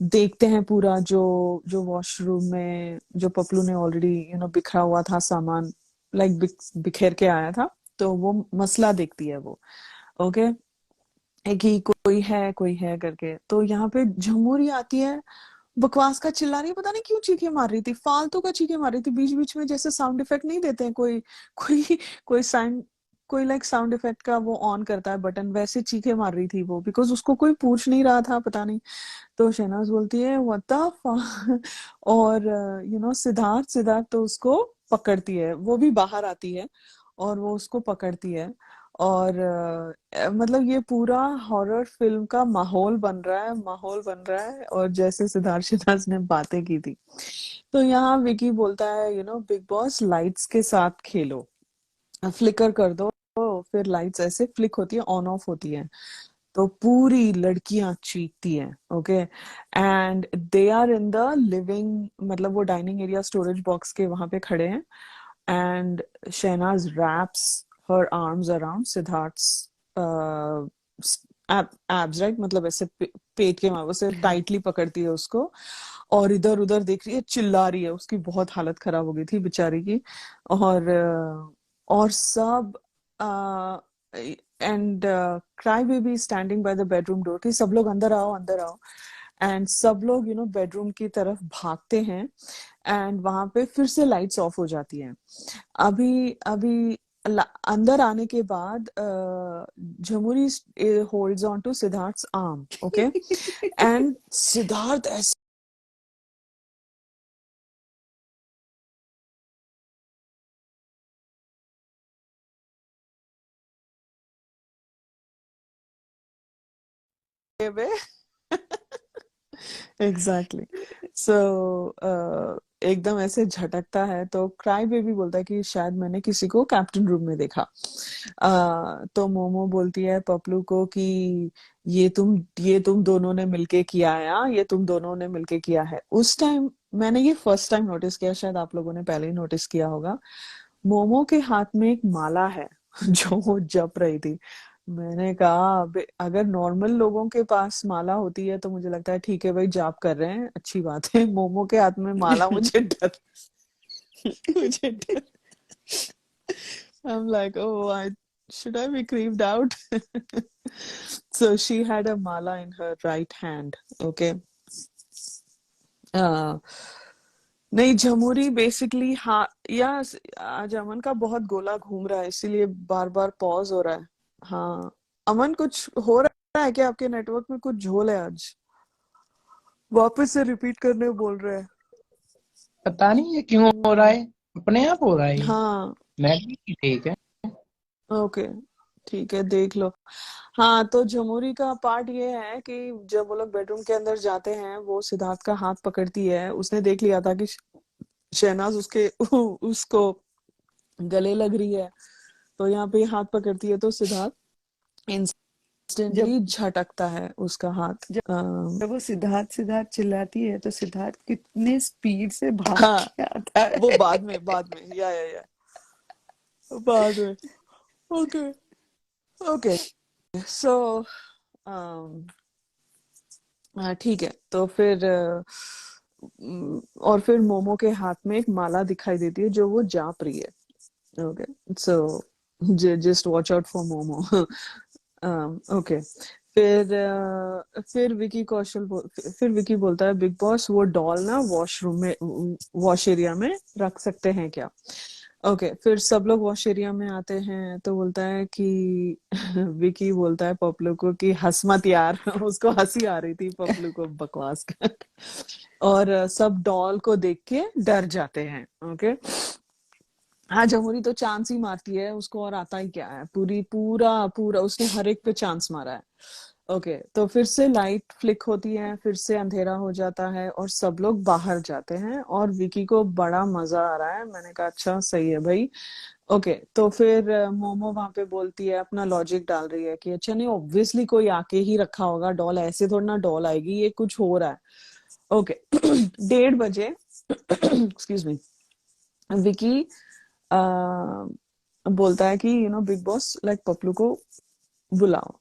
देखते हैं पूरा जो जो वॉशरूम में जो पपलू ने ऑलरेडी बिखरा हुआ था सामान, लाइक बिखेर के आया था। तो वो मसला देखती है वो। ओके, कि कोई है करके। तो यहाँ पे झमुरी आती है, बकवास का चिल्ला रही है, पता नहीं क्यों चीखें मार रही थी, फालतू का चीखें मार रही थी बीच बीच में, जैसे साउंड इफेक्ट नहीं देते हैं कोई कोई कोई साउंड, कोई लाइक साउंड इफेक्ट का वो ऑन करता है बटन, वैसे चीखें मार रही थी वो, बिकॉज उसको कोई पूछ नहीं रहा था, पता नहीं। तो शहनाज बोलती है व्हाट द और सिद्धार्थ, सिद्धार्थ तो उसको पकड़ती है, वो भी बाहर आती है और वो उसको पकड़ती है। और मतलब ये पूरा हॉरर फिल्म का माहौल बन रहा है, माहौल बन रहा है। और जैसे सिद्धार्थ शिनाज ने बातें की थी, तो यहाँ विकी बोलता है बिग बॉस लाइट्स के साथ खेलो, फ्लिकर कर दो। फिर लाइट्स ऐसे फ्लिक होती है, ऑन ऑफ होती है। तो पूरी लड़कियां चीखती हैं। Okay, and they are in the living, मतलब वो डाइनिंग एरिया स्टोरेज बॉक्स के वहां पे खड़े हैं। And Shehnaaz wraps her arms around Siddharth's abs, right, मतलब ऐसे पेट के वहां से टाइटली पकड़ती है उसको, और इधर उधर देख रही है, चिल्ला रही है, उसकी बहुत हालत खराब हो गई थी बेचारी की। और सब and cry baby standing by the bedroom door कि सब लोग अंदर आओ, अंदर आओ। एंड सब लोग बेडरूम की तरफ भागते हैं। एंड वहां पे फिर से लाइट्स ऑफ हो जाती हैं। अभी अभी अंदर आने के बाद Jhamuri holds on to Siddharth's arm. Okay, and Siddharth ऐसे में एग्जैक्टली। सो एकदम ऐसे झटकता है। तो क्राई बेबी बोलता है कि शायद मैंने किसी को कैप्टन रूम में देखा। तो मोमो बोलती है पपलू को कि ये तुम दोनों ने मिलके किया है, हाँ, ये तुम दोनों ने मिलके किया है। उस टाइम मैंने ये फर्स्ट टाइम नोटिस किया, शायद आप लोगों ने पहले ही नोटिस किया होगा, मोमो के हाथ में एक माला है जो वो जप रही थी। मैंने कहा अगर नॉर्मल लोगों के पास माला होती है तो मुझे लगता है ठीक है भाई, जाप कर रहे हैं, अच्छी बात है। मोमो के हाथ में माला, मुझे डर, मुझे डर। I'm like, oh, I should I be creeped out? So she had a mala in her right hand. Okay. Uh, नहीं, झमुरी बेसिकली, हाँ, या आज अमन का बहुत गोला घूम रहा है, इसीलिए बार बार पॉज हो रहा है। हाँ, अमन कुछ हो रहा है क्या? आपके नेटवर्क में कुछ झोल है आज? वापस से रिपीट करने बोल रहे हैं। पता नहीं ये क्यों हो रहा है, अपने आप हो रहा है ये। हाँ। नेटवर्क ठीक है। ओके, ठीक है, देख लो। हाँ, तो झमुरी का पार्ट ये है कि जब वो लोग बेडरूम के अंदर जाते हैं, वो सिद्धार्थ का हाथ पकड़ती है। उसने देख लिया था कि शहनाज उसके उसको गले लग रही है, तो यहाँ पे हाथ पकड़ती है, तो सिद्धार्थ जब इंस्टेंटली झटकता है उसका हाथ। जब जब वो सिद्धार्थ सिद्धार्थ चिल्लाती है तो सिद्धार्थ कितने स्पीड से भाग हाँ, के आता वो है। बाद में या बाद में। ओके। ओके। सो ठीक है, तो फिर और फिर मोमो के हाथ में एक माला दिखाई देती है जो वो जाप रही है। Okay, so just watch out for momo. Okay. फिर विकी फिर विकी बोलता है, बिग बॉस वो डॉल ना वॉशरूम में, वॉश एरिया में रख सकते हैं क्या? ओके, फिर सब लोग वॉश एरिया में आते हैं, तो बोलता है कि विकी बोलता है पपलू को कि हंस मत यार। उसको हंसी आ रही थी पपलू को बकवास कर। और सब डॉल को देख के डर जाते हैं। ओके। हाँ, जमुरी तो चांस ही मारती है, उसको और आता ही क्या है, पूरा पूरा उसने हर एक पे चांस मारा है। ओके, तो फिर से लाइट फ्लिक होती है, फिर से अंधेरा हो जाता है और सब लोग बाहर जाते हैं, और विकी को बड़ा मजा आ रहा है। मैंने कहा अच्छा सही है भाई। ओके, तो फिर मोमो वहां पे बोलती है, अपना लॉजिक डाल रही है कि अच्छा नहीं, ऑब्वियसली कोई आके ही रखा होगा डॉल, ऐसे थोड़ा ना डॉल आएगी, ये कुछ हो रहा है। ओके। 1:30 बजे एक्सक्यूज मी, विकी बोलता है कि बिग बॉस लाइक पपलू को बुलाओ।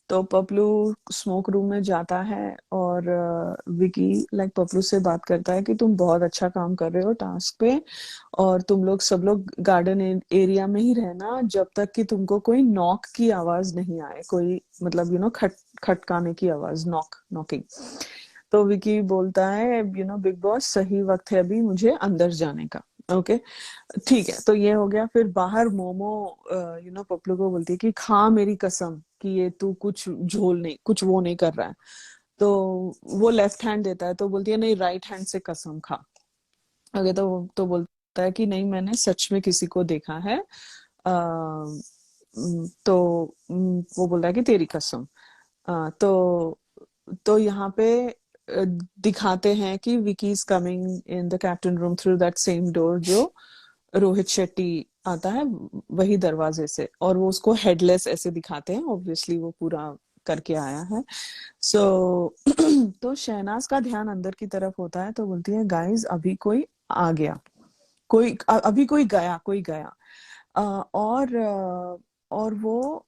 तो पपलू स्मोक रूम में जाता है, और विकी लाइक पपलू से बात करता है कि तुम बहुत अच्छा काम कर रहे हो टास्क पे, और तुम लोग सब लोग गार्डन एरिया में ही रहना जब तक कि तुमको कोई नॉक की आवाज नहीं आए, कोई मतलब खटकाने की आवाज, नॉकिंग। तो विकी बोलता है, बिग बॉस सही वक्त है अभी मुझे अंदर जाने का। ओके, ठीक है, तो ये हो गया। फिर बाहर मोमो पपलू को बोलती है कि खा मेरी कसम कि ये तू कुछ झोल नहीं, कुछ वो नहीं कर रहा है। तो वो लेफ्ट हैंड देता है, तो बोलती है नहीं, राइट हैंड से कसम खा। ओके, तो बोलता है कि नहीं, मैंने सच में किसी को देखा है। तो वो बोल रहा है कि तेरी कसम। तो यहाँ पे दिखाते हैं कि Vicky is coming in the captain room through that same door जो रोहित शेट्टी आता है वही दरवाजे से, और वो उसको हेडलेस ऐसे दिखाते हैं, ऑब्वियसली वो पूरा करके आया है। सो तो शहनाज का ध्यान अंदर की तरफ होता है, तो बोलती है गाइस अभी कोई आ गया, अभी कोई गया। अ, और वो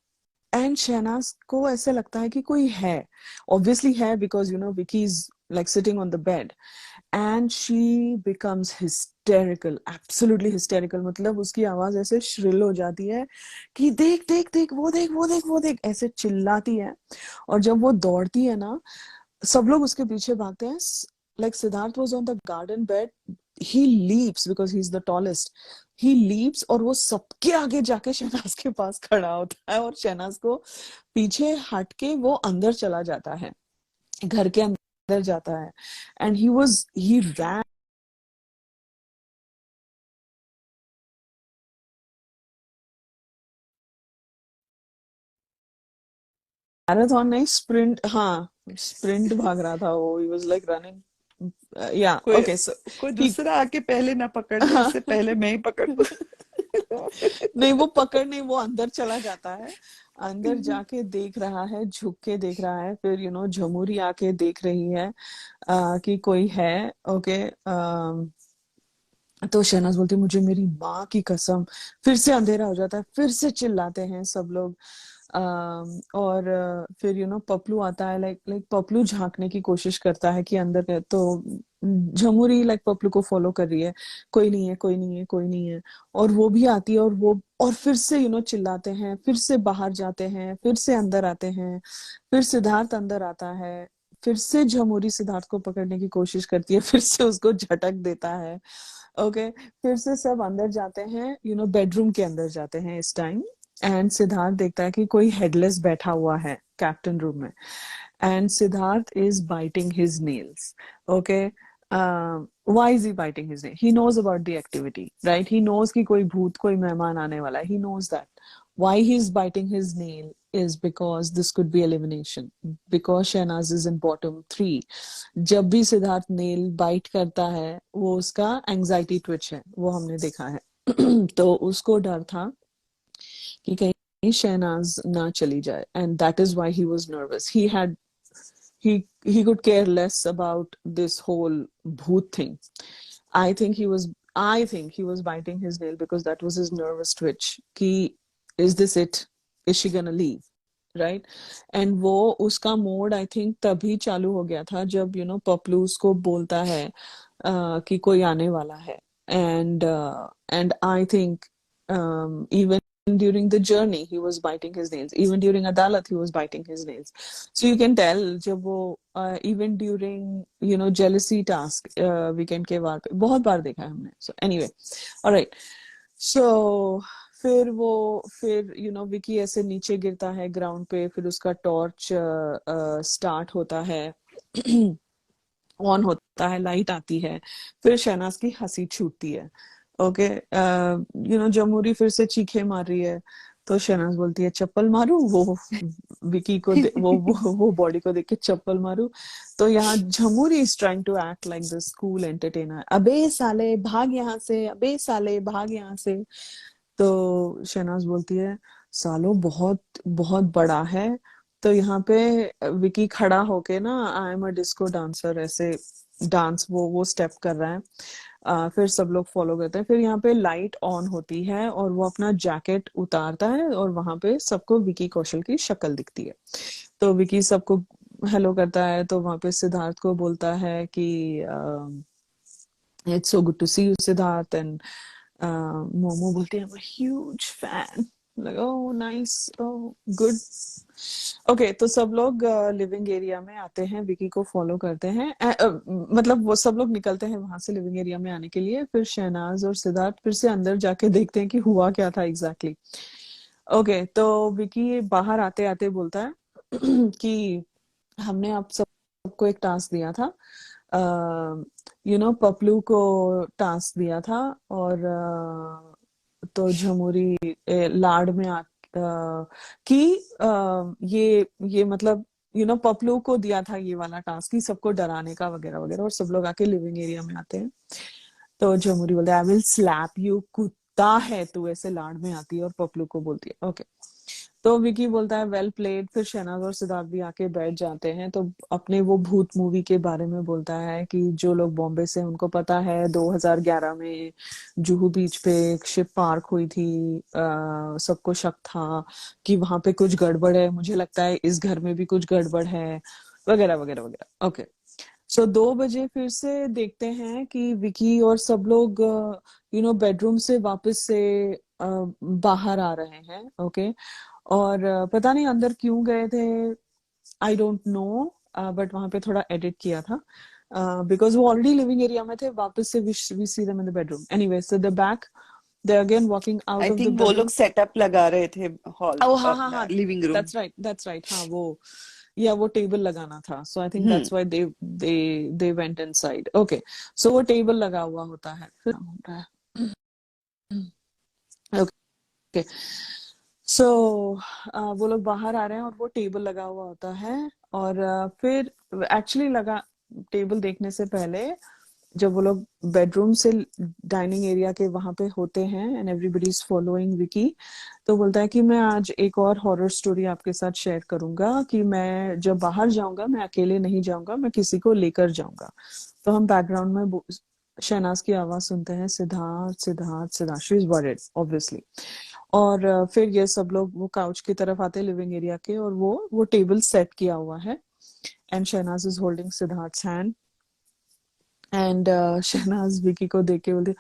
एंड शहनाज को ऐसे लगता है कि कोई है, ऑब्वियसली है, because Vicky is like sitting on the bed, and she becomes hysterical, absolutely hysterical. मतलब उसकी आवाज ऐसे श्रिल हो जाती है कि देख देख देख, वो देख वो देख वो देख, ऐसे चिल्लाती है। और जब वो दौड़ती है ना, सब लोग उसके पीछे भागते हैं। Like Siddharth was on the garden bed, he leaps because he is the tallest, he leaps, और वो सबके आगे जाके शहनाज के पास खड़ा होता है, और शहनाज को पीछे हट के वो अंदर चला जाता है, घर के अंदर जाता है। एंड ही रैन मैराथन नहीं, स्प्रिंट, हाँ, स्प्रिंट भाग रहा था वो, ही वाज लाइक रनिंग। या कोई ओके, सो कोई ठीक। दूसरा आके पहले ना पकड़ ले, हाँ। उससे पहले मैं ही पकड़ लूं। नहीं, वो पकड़ नहीं, वो अंदर चला जाता है, अंदर जाके देख रहा है, झुक के देख रहा है, फिर झमुरी आके देख रही है कि कोई है। ओके। तो शहनाज बोलती मुझे मेरी माँ की कसम। फिर से अंधेरा हो जाता है, फिर से चिल्लाते हैं सब लोग। और फिर पपलू आता है, लाइक लाइक पपलू झांकने की कोशिश करता है कि अंदर है, तो झमुरी लाइक पपलू को फॉलो कर रही है, कोई नहीं है, कोई नहीं है, कोई नहीं है। और वो भी आती है, और फिर से चिल्लाते हैं, फिर से बाहर जाते हैं, फिर से अंदर आते हैं, फिर सिद्धार्थ अंदर आता है, फिर से झमुरी सिद्धार्थ को पकड़ने की कोशिश करती है, फिर से उसको झटक देता है। ओके, फिर से सब अंदर जाते हैं, बेडरूम के अंदर जाते हैं इस टाइम। एंड सिद्धार्थ देखता है कि कोई हेडलेस बैठा हुआ है कैप्टन रूम में, and Siddharth is biting his nails. Okay. why is he biting his nail? He knows about the activity, right? He knows कि कोई भूत कोई मेहमान आने वाला है. He knows that. Why he's biting his nail is because this could be elimination. Because Shahnaz is in bottom 3. जब भी सिद्धार्थ नेल बाइट करता है वो उसका एंजाइटी ट्विच है, वो हमने देखा है. तो उसको डर था कि कहीं शहनाज ना चली जाए, and that is why he was nervous. He could care less about this whole bhoot thing. I think he was biting his nail because that was his nervous twitch. कि is this it? Is she gonna leave? Right? And वो उसका mode I think तभी चालू हो गया था जब पपलू उसको बोलता है कि कोई आने वाला है. And I think even during the journey he was biting his nails. Even during Adalat he was biting his nails. So you can tell जब वो even during jealousy task weekend के वार पे बहुत बार देखा है हमने. So anyway, all right. So फिर विकी ऐसे नीचे गिरता है ग्राउंड पे, फिर उसका टॉर्च स्टार्ट होता है, ऑन होता है, लाइट आती है, फिर शहनाज की हंसी छूटती है. ओके, जमूरी फिर से चीखे मार रही है, तो शहनाज बोलती है चप्पल मारू. वो विकी को वो बॉडी को देख के चप्पल मारू. तो यहाँ Jhamuri is trying to act like the school entertainer. अबे साले भाग यहाँ से, अबे साले भाग यहाँ से. तो शहनाज बोलती है सालो बहुत बहुत बड़ा है. तो यहाँ पे विकी खड़ा होके ना I am a disco dancer ऐसे डांस वो स्टेप कर रहा है. फिर सब लोग फॉलो करते हैं. फिर यहाँ पे लाइट ऑन होती है और वो अपना जैकेट उतारता है और वहां पे सबको विकी कौशल की शक्ल दिखती है. तो विकी सबको हेलो करता है. तो वहां पे सिद्धार्थ को बोलता है कि it's so good to see you Siddharth. And Momo बोलती है huge fan. like oh nice, oh good. Okay, तो सब लोग लिविंग एरिया में आते हैं, विकी को फॉलो करते हैं. मतलब वो सब लोग निकलते हैं वहां से लिविंग एरिया में आने के लिए. फिर शहनाज और सिद्धार्थ फिर से अंदर जाके देखते हैं कि हुआ क्या था एग्जैक्टली. ओके, तो विकी बाहर आते आते बोलता है कि हमने आप सबको एक टास्क दिया था, पपलू को टास्क दिया था. और तो झमुरी लाड में कि ये मतलब पपलू को दिया था ये वाला टास्क कि सबको डराने का वगैरह वगैरह. और सब लोग आके लिविंग एरिया में आते हैं. तो झमुरी बोलते हैं आई विल स्लैप यू, कुत्ता है तू, ऐसे लाड में आती है और पपलू को बोलती है. ओके, तो विकी बोलता है वेल प्लेड. फिर शहनाज और सिद्धार्थ भी आके बैठ जाते हैं. तो अपने वो भूत मूवी के बारे में बोलता है कि जो लोग बॉम्बे से उनको पता है 2011 में जुहू बीच पे एक शिप पार्क हुई थी. सबको शक था कि वहां पे कुछ गड़बड़ है, मुझे लगता है इस घर में भी कुछ गड़बड़ है, वगैरह वगैरह वगैरह. ओके, सो 2 बजे फिर से देखते हैं कि विकी और सब लोग बेडरूम से वापस से बाहर आ रहे हैं. ओके, और पता नहीं अंदर क्यों गए थे, आई डोंट नो. बट वहां पे थोड़ा एडिट किया था बिकॉज वो ऑलरेडी लिविंग एरिया में थे. वापस से we see them in the bedroom. Anyway, so the back they again walking out I of the think वो बेडरूम. लोग सेटअप लगा रहे थे हॉल, ओ हाँ, लिविंग रूम. That's right. हाँ, वो टेबल लगाना था. So I think that's why they went inside. Okay, so वो टेबल लगा हुआ होता है. ओके, सो वो लोग बाहर आ रहे हैं और वो टेबल लगा हुआ होता है. और फिर एक्चुअली लगा टेबल देखने से पहले जब वो लोग बेडरूम से डाइनिंग एरिया के वहां पे होते हैं and everybody is following Vicky, तो बोलता है कि मैं आज एक और हॉरर स्टोरी आपके साथ शेयर करूंगा कि मैं जब बाहर जाऊंगा मैं अकेले नहीं जाऊंगा, मैं किसी को लेकर जाऊंगा. तो हम बैकग्राउंड में शहनाज की आवाज सुनते हैं, Siddharth Siddharth Siddharth. She is worried obviously. और फिर ये सब लोग वो काउच की तरफ आते हैं लिविंग एरिया के, और वो टेबल सेट किया हुआ है and Shehnaaz is holding Siddharth hand. And Shehnaaz Vicky को देख के बोलती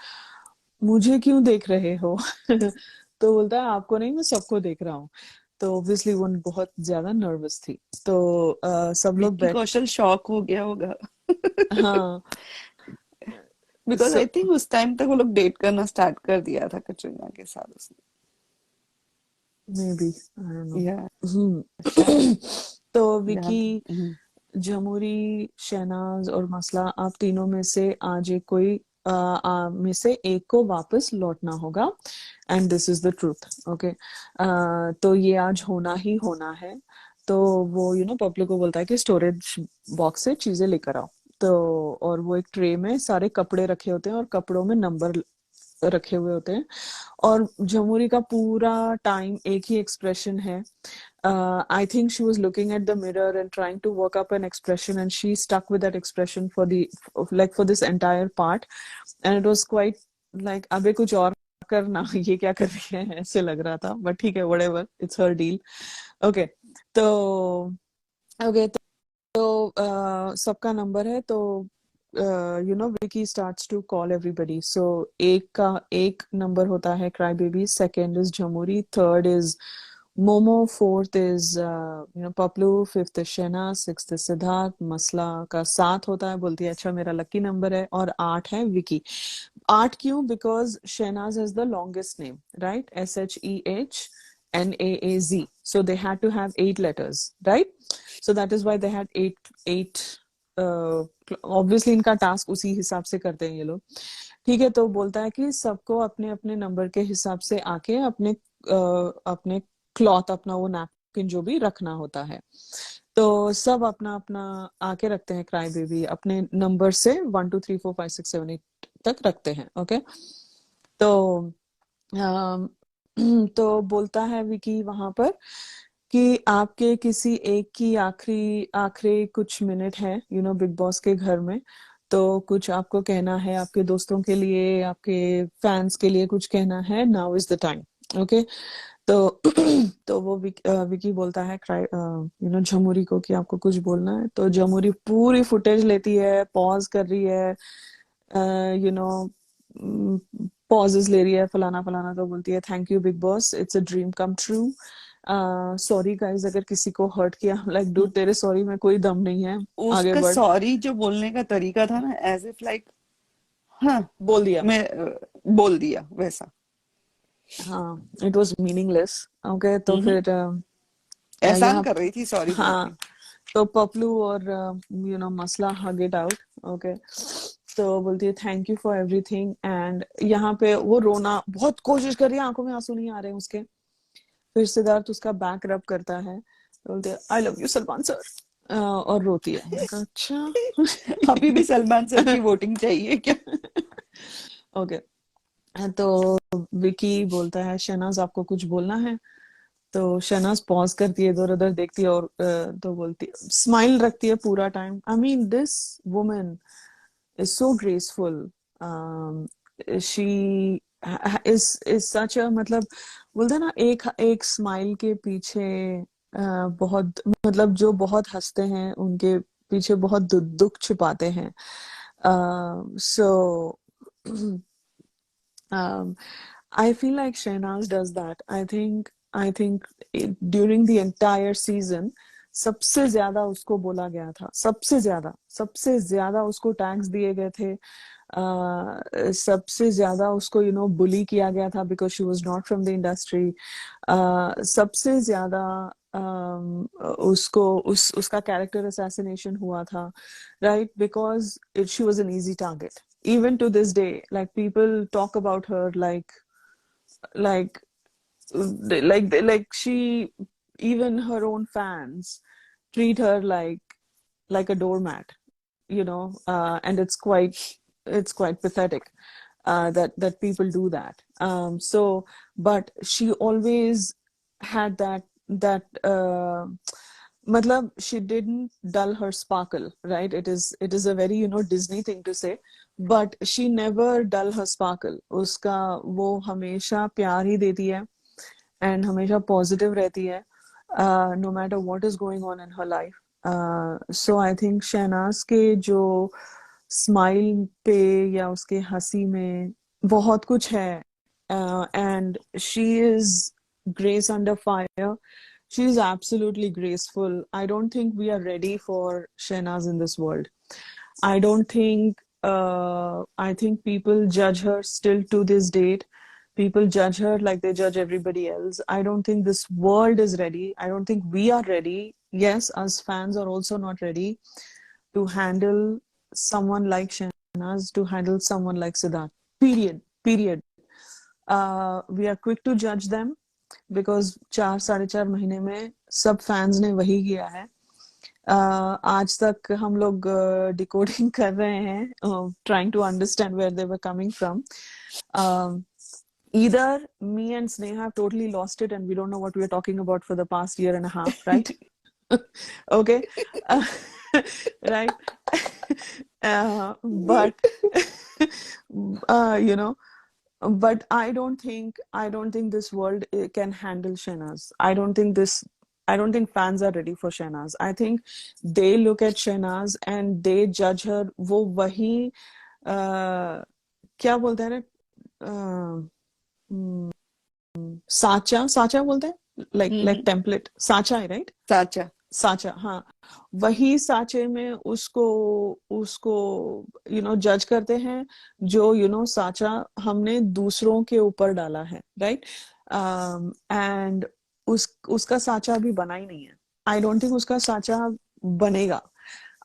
मुझे क्यों देख रहे हो? तो बोलता है आपको नहीं, मैं सबको देख रहा हूँ. तो ऑब्वियसली वो बहुत ज्यादा नर्वस थी. तो सब लोग विक्की कौशल शॉक हो गया होगा. हाँ, बिकॉज आई थिंक उस टाइम तक वो लोग डेट करना स्टार्ट कर दिया था कटरीना के साथ उसने. May be, I don't know. या तो विकी जमुरी, शहनाज और मसला, आप तीनों में से आज एक कोई में से एक को वापस लौटना होगा, and this is the truth. Okay, तो ये आज होना ही होना है। तो वो पब्लिक को बोलता है कि स्टोरेज बॉक्स से चीजें लेकर आओ। तो और वो एक ट्रे में सारे कपड़े रखे होते हैं और कपड़ों में नंबर रखे हुए होते हैं, और जमुरी का पूरा टाइम एक ही एक्सप्रेशन है। I think she was looking at the mirror and trying to work up an expression, and she stuck with that expression for for this entire part, and it was quite like अबे कुछ और करना, ये क्या कर रही है, ऐसे लग रहा था, but ठीक है, whatever, it's her deal. Okay, तो सबका नंबर है, तो Vicky starts to call everybody. So एक नंबर होता है cry baby, second is Jhamuri, third is Momo, fourth is Paplu, fifth is Shehna, sixth is Siddharth, मसला का 7 होता है, बोलती है अच्छा मेरा लकी नंबर है, और 8 है विकी। 8 क्यों? Because Shehnaaz is the longest name, right? SHEHNAAZ, so they had to have 8 letters, right? So that is why they had eight obviously इनका टास्क उसी हिसाब से करते हैं ये लोग। ठीक है, तो बोलता है कि सबको अपने अपने नंबर के हिसाब से आके अपने क्लॉथ, अपना वो नैपकिन जो भी रखना होता है, तो सब अपना अपना आके रखते हैं। क्राई बेबी अपने नंबर से 1 2 3 4 5 6 7 8 तक रखते हैं। ओके, तो तो बोलता है विकी वहां पर कि आपके किसी एक की आखिरी कुछ मिनट है बिग बॉस के घर में, तो कुछ आपको कहना है, आपके दोस्तों के लिए, आपके फैंस के लिए कुछ कहना है, now is the time. Okay, तो तो वो विकी बोलता है झमुरी को कि आपको कुछ बोलना है। तो झमुरी पूरी फुटेज लेती है, पॉज कर रही है, पॉजेस ले रही है, फलाना फलाना, तो बोलती है thank you big boss, it's a dream come true, sorry guys अगर किसी को हर्ट किया, लाइक डू तेरे सॉरी में कोई दम नहीं है, आगे उसका बढ़। सॉरी जो बोलने का तरीका था ना, एज इफ लाइक हाँ बोल दिया, मैं बोल दिया वैसा। हाँ, इट वाज मीनिंगलेस। ओके, तो फिर एहसान यहाँ, कर रही थी सॉरी बोल के। हाँ, तो पपलू और मसला हग इट आउट। ओके, तो बोलती है thank you for everything, and यहाँ पे वो रोना बहुत कोशिश कर रही है, आंखों में आंसू नहीं आ रहे हैं उसके। फिर सिद्धार्थ उसका बैक रब करता है, बोलते है I love you Salman sir, और रोती है। मैंने कहा अच्छा अभी भी सलमान सर की वोटिंग चाहिए क्या? ओके, तो विकी बोलता है शहनाज आपको कुछ बोलना है? तो शहनाज पॉज करती है, इधर उधर देखती है, और तो बोलती है, स्माइल रखती है पूरा time. I mean this woman is so graceful. She is such a, मतलब बोलते हैं ना, एक स्माइल के पीछे बहुत, मतलब जो बहुत हंसते हैं उनके पीछे बहुत दुख छुपाते हैं। So I feel like Shehnaaz does that. I think during the entire season सबसे ज्यादा उसको बोला गया था, सबसे ज्यादा उसको टैग्स दिए गए थे, सबसे ज्यादा उसको बुली किया गया था because she was not from the industry. सबसे ज्यादा उसका कैरेक्टर असैसिनेशन हुआ था, right? Because she was an easy target. Even to this day, like people talk about her like she, even her own fans treat her like a doormat, and it's quite pathetic that people do that. So but she always had that matlab, she didn't dull her sparkle, right? It is a very Disney thing to say, but she never dull her sparkle. उसका वो हमेशा प्यार ही देती है, and हमेशा positive रहती है, no matter what is going on in her life. So I think Shehnaaz के जो स्माइल पे या उसके हंसी में बहुत कुछ है, and she is grace under fire. She is absolutely graceful. I don't think we are ready for Shehnaz in this world. I think people judge her still to this date. People judge her like they judge everybody else. I don't think this world is ready. I don't think we are ready. yes, us fans are also not ready to handle someone like Shehnaz, to handle someone like Siddharth. Period. Period. We are quick to judge them because 4 साढ़े 4 महीने में सब fans ने वही किया है. आज तक हम लोग डिकोडिंग कर रहे हैं, trying to understand where they were coming from. Either me and Sneha have totally lost it and we don't know what we're talking about for the past year and a half, right? Okay. Right. But you know, but I don't think this world can handle Shehnaz. I don't think fans are ready for Shehnaz. I think they look at Shehnaz and they judge her. वो वही क्या बोलते हैं ना, साचा बोलते हैं, like template, साचा है, right? साचा. साचा, हाँ. वही साचे में उसको जज करते हैं जो साचा हमने दूसरों के ऊपर डाला है, राइट? एंड उसका साचा अभी बना ही नहीं है. आई डोंट थिंक उसका साचा बनेगा.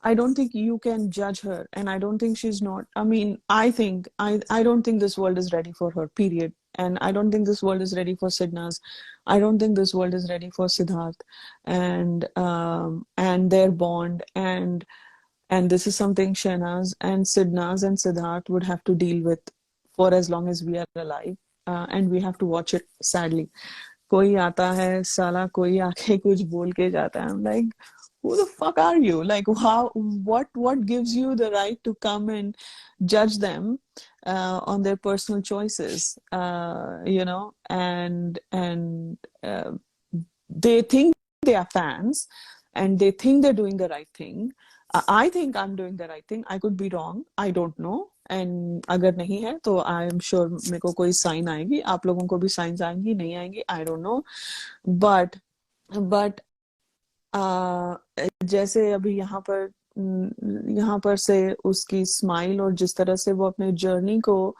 I don't think you can judge her, and I don't think she's not. I mean, I don't think this world is ready for her, period. And I don't think this world is ready for Sidnaz. I don't think this world is ready for Siddharth and their bond, and this is something Shehnaz and Sidnaz and Siddharth would have to deal with for as long as we are alive, and we have to watch it, sadly. कोई आता है साला, कोई आके कुछ बोल के जाता है. I'm like, who the fuck are you? Like, what gives you the right to come and judge them on their personal choices? And they think they are fans and they think they're doing the right thing. I think I'm doing the right thing. I could be wrong. I don't know. And अगर नहीं है तो I am sure मेरे को कोई sign आएगी, आप लोगों को भी साइंस आएंगी, नहीं आएंगी, आई डोंट नो. बट जैसे अभी यहाँ पर से उसकी स्माइल और जिस तरह से वो अपने जर्नी को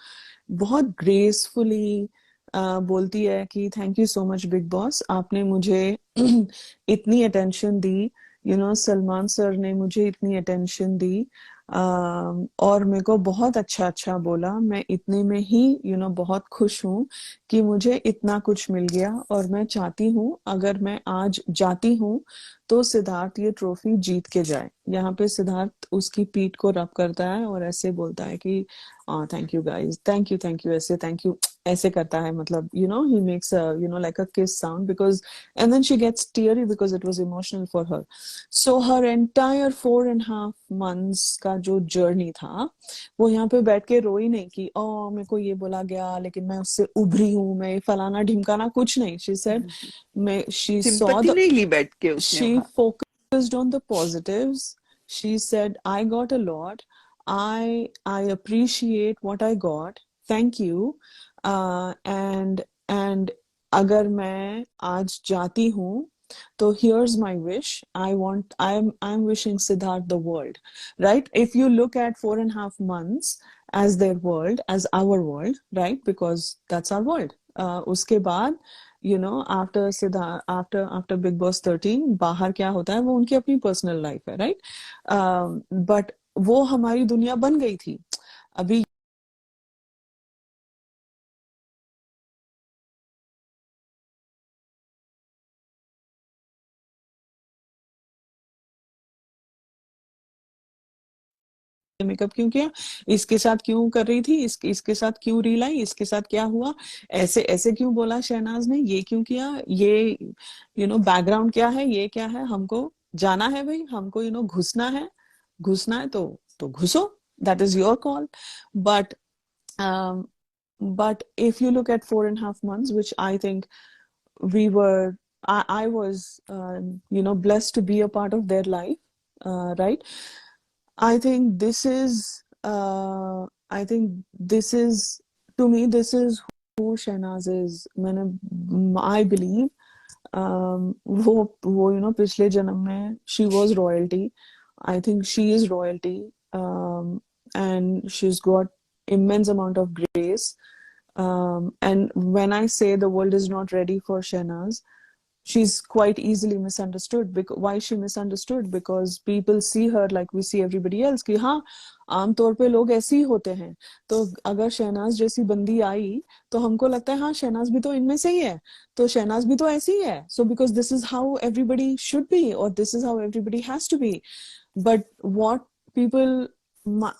बहुत ग्रेसफुली बोलती है कि thank you so much big boss, आपने मुझे इतनी अटेंशन दी, सलमान सर ने मुझे इतनी अटेंशन दी, और मेरे को बहुत अच्छा बोला. मैं इतने में ही बहुत खुश हूँ कि मुझे इतना कुछ मिल गया, और मैं चाहती हूँ अगर मैं आज जाती हूँ तो सिद्धार्थ ये ट्रॉफी जीत के जाए. यहाँ पे सिद्धार्थ उसकी पीठ को रब करता है और ऐसे बोलता है कि thank you guys, thank you, ऐसे थैंक यू ऐसे करता है. मतलब he makes a like a kiss sound, because and then she gets teary because it was emotional for her. So her entire 4.5 months का जो जर्नी था वो यहाँ पे बैठ के रोई नहीं कि मेरे को ये बोला गया लेकिन मैं उससे उभरी हूँ, मैं फलाना ढिमकाना, कुछ नहीं. She said she saw sympathy नहीं ली बैठ के उसने. she focused on the positives. She said, I got a lot. I appreciate what I got. Thank you. And अगर मैं आज जाती हूँ तो here's my wish. I'm wishing Siddharth the world, right? If you look at 4.5 months as their world, as our world, right? Because that's our world. उसके बाद after Siddharth, after Big Boss 13, बाहर क्या होता है वो उनकी अपनी पर्सनल लाइफ है, राइट? बट वो हमारी दुनिया बन गई थी. अभी मेकअप क्यों किया, इसके साथ क्यों कर रही थी, इसके साथ क्यों रील आई, इसके साथ क्या हुआ, ऐसे ऐसे क्यों बोला शहनाज ने, ये क्यों किया, ये बैकग्राउंड क्या है, ये क्या है. हमको जाना है भाई, हमको घुसना है तो घुसो, that is your call. But if you look at 4.5 months, which I think I was blessed to be a part of their life, right? I think this is to me, this is who Shehnaz is. I believe वो पिछले जन्म में she was royalty. I think she is royalty, and she's got immense amount of grace. And when I say the world is not ready for Shehnaz, she's quite easily misunderstood. Because why she misunderstood? Because people see her like we see everybody else, कि हाँ आमतौर पे लोग ऐसे ही होते हैं। तो अगर शहनाज जैसी बंदी आई तो हमको लगता है हाँ शहनाज भी तो इनमें से ही है, तो शहनाज भी तो ऐसी ही है। So because this is how everybody should be, or this is how everybody has to be. But what people,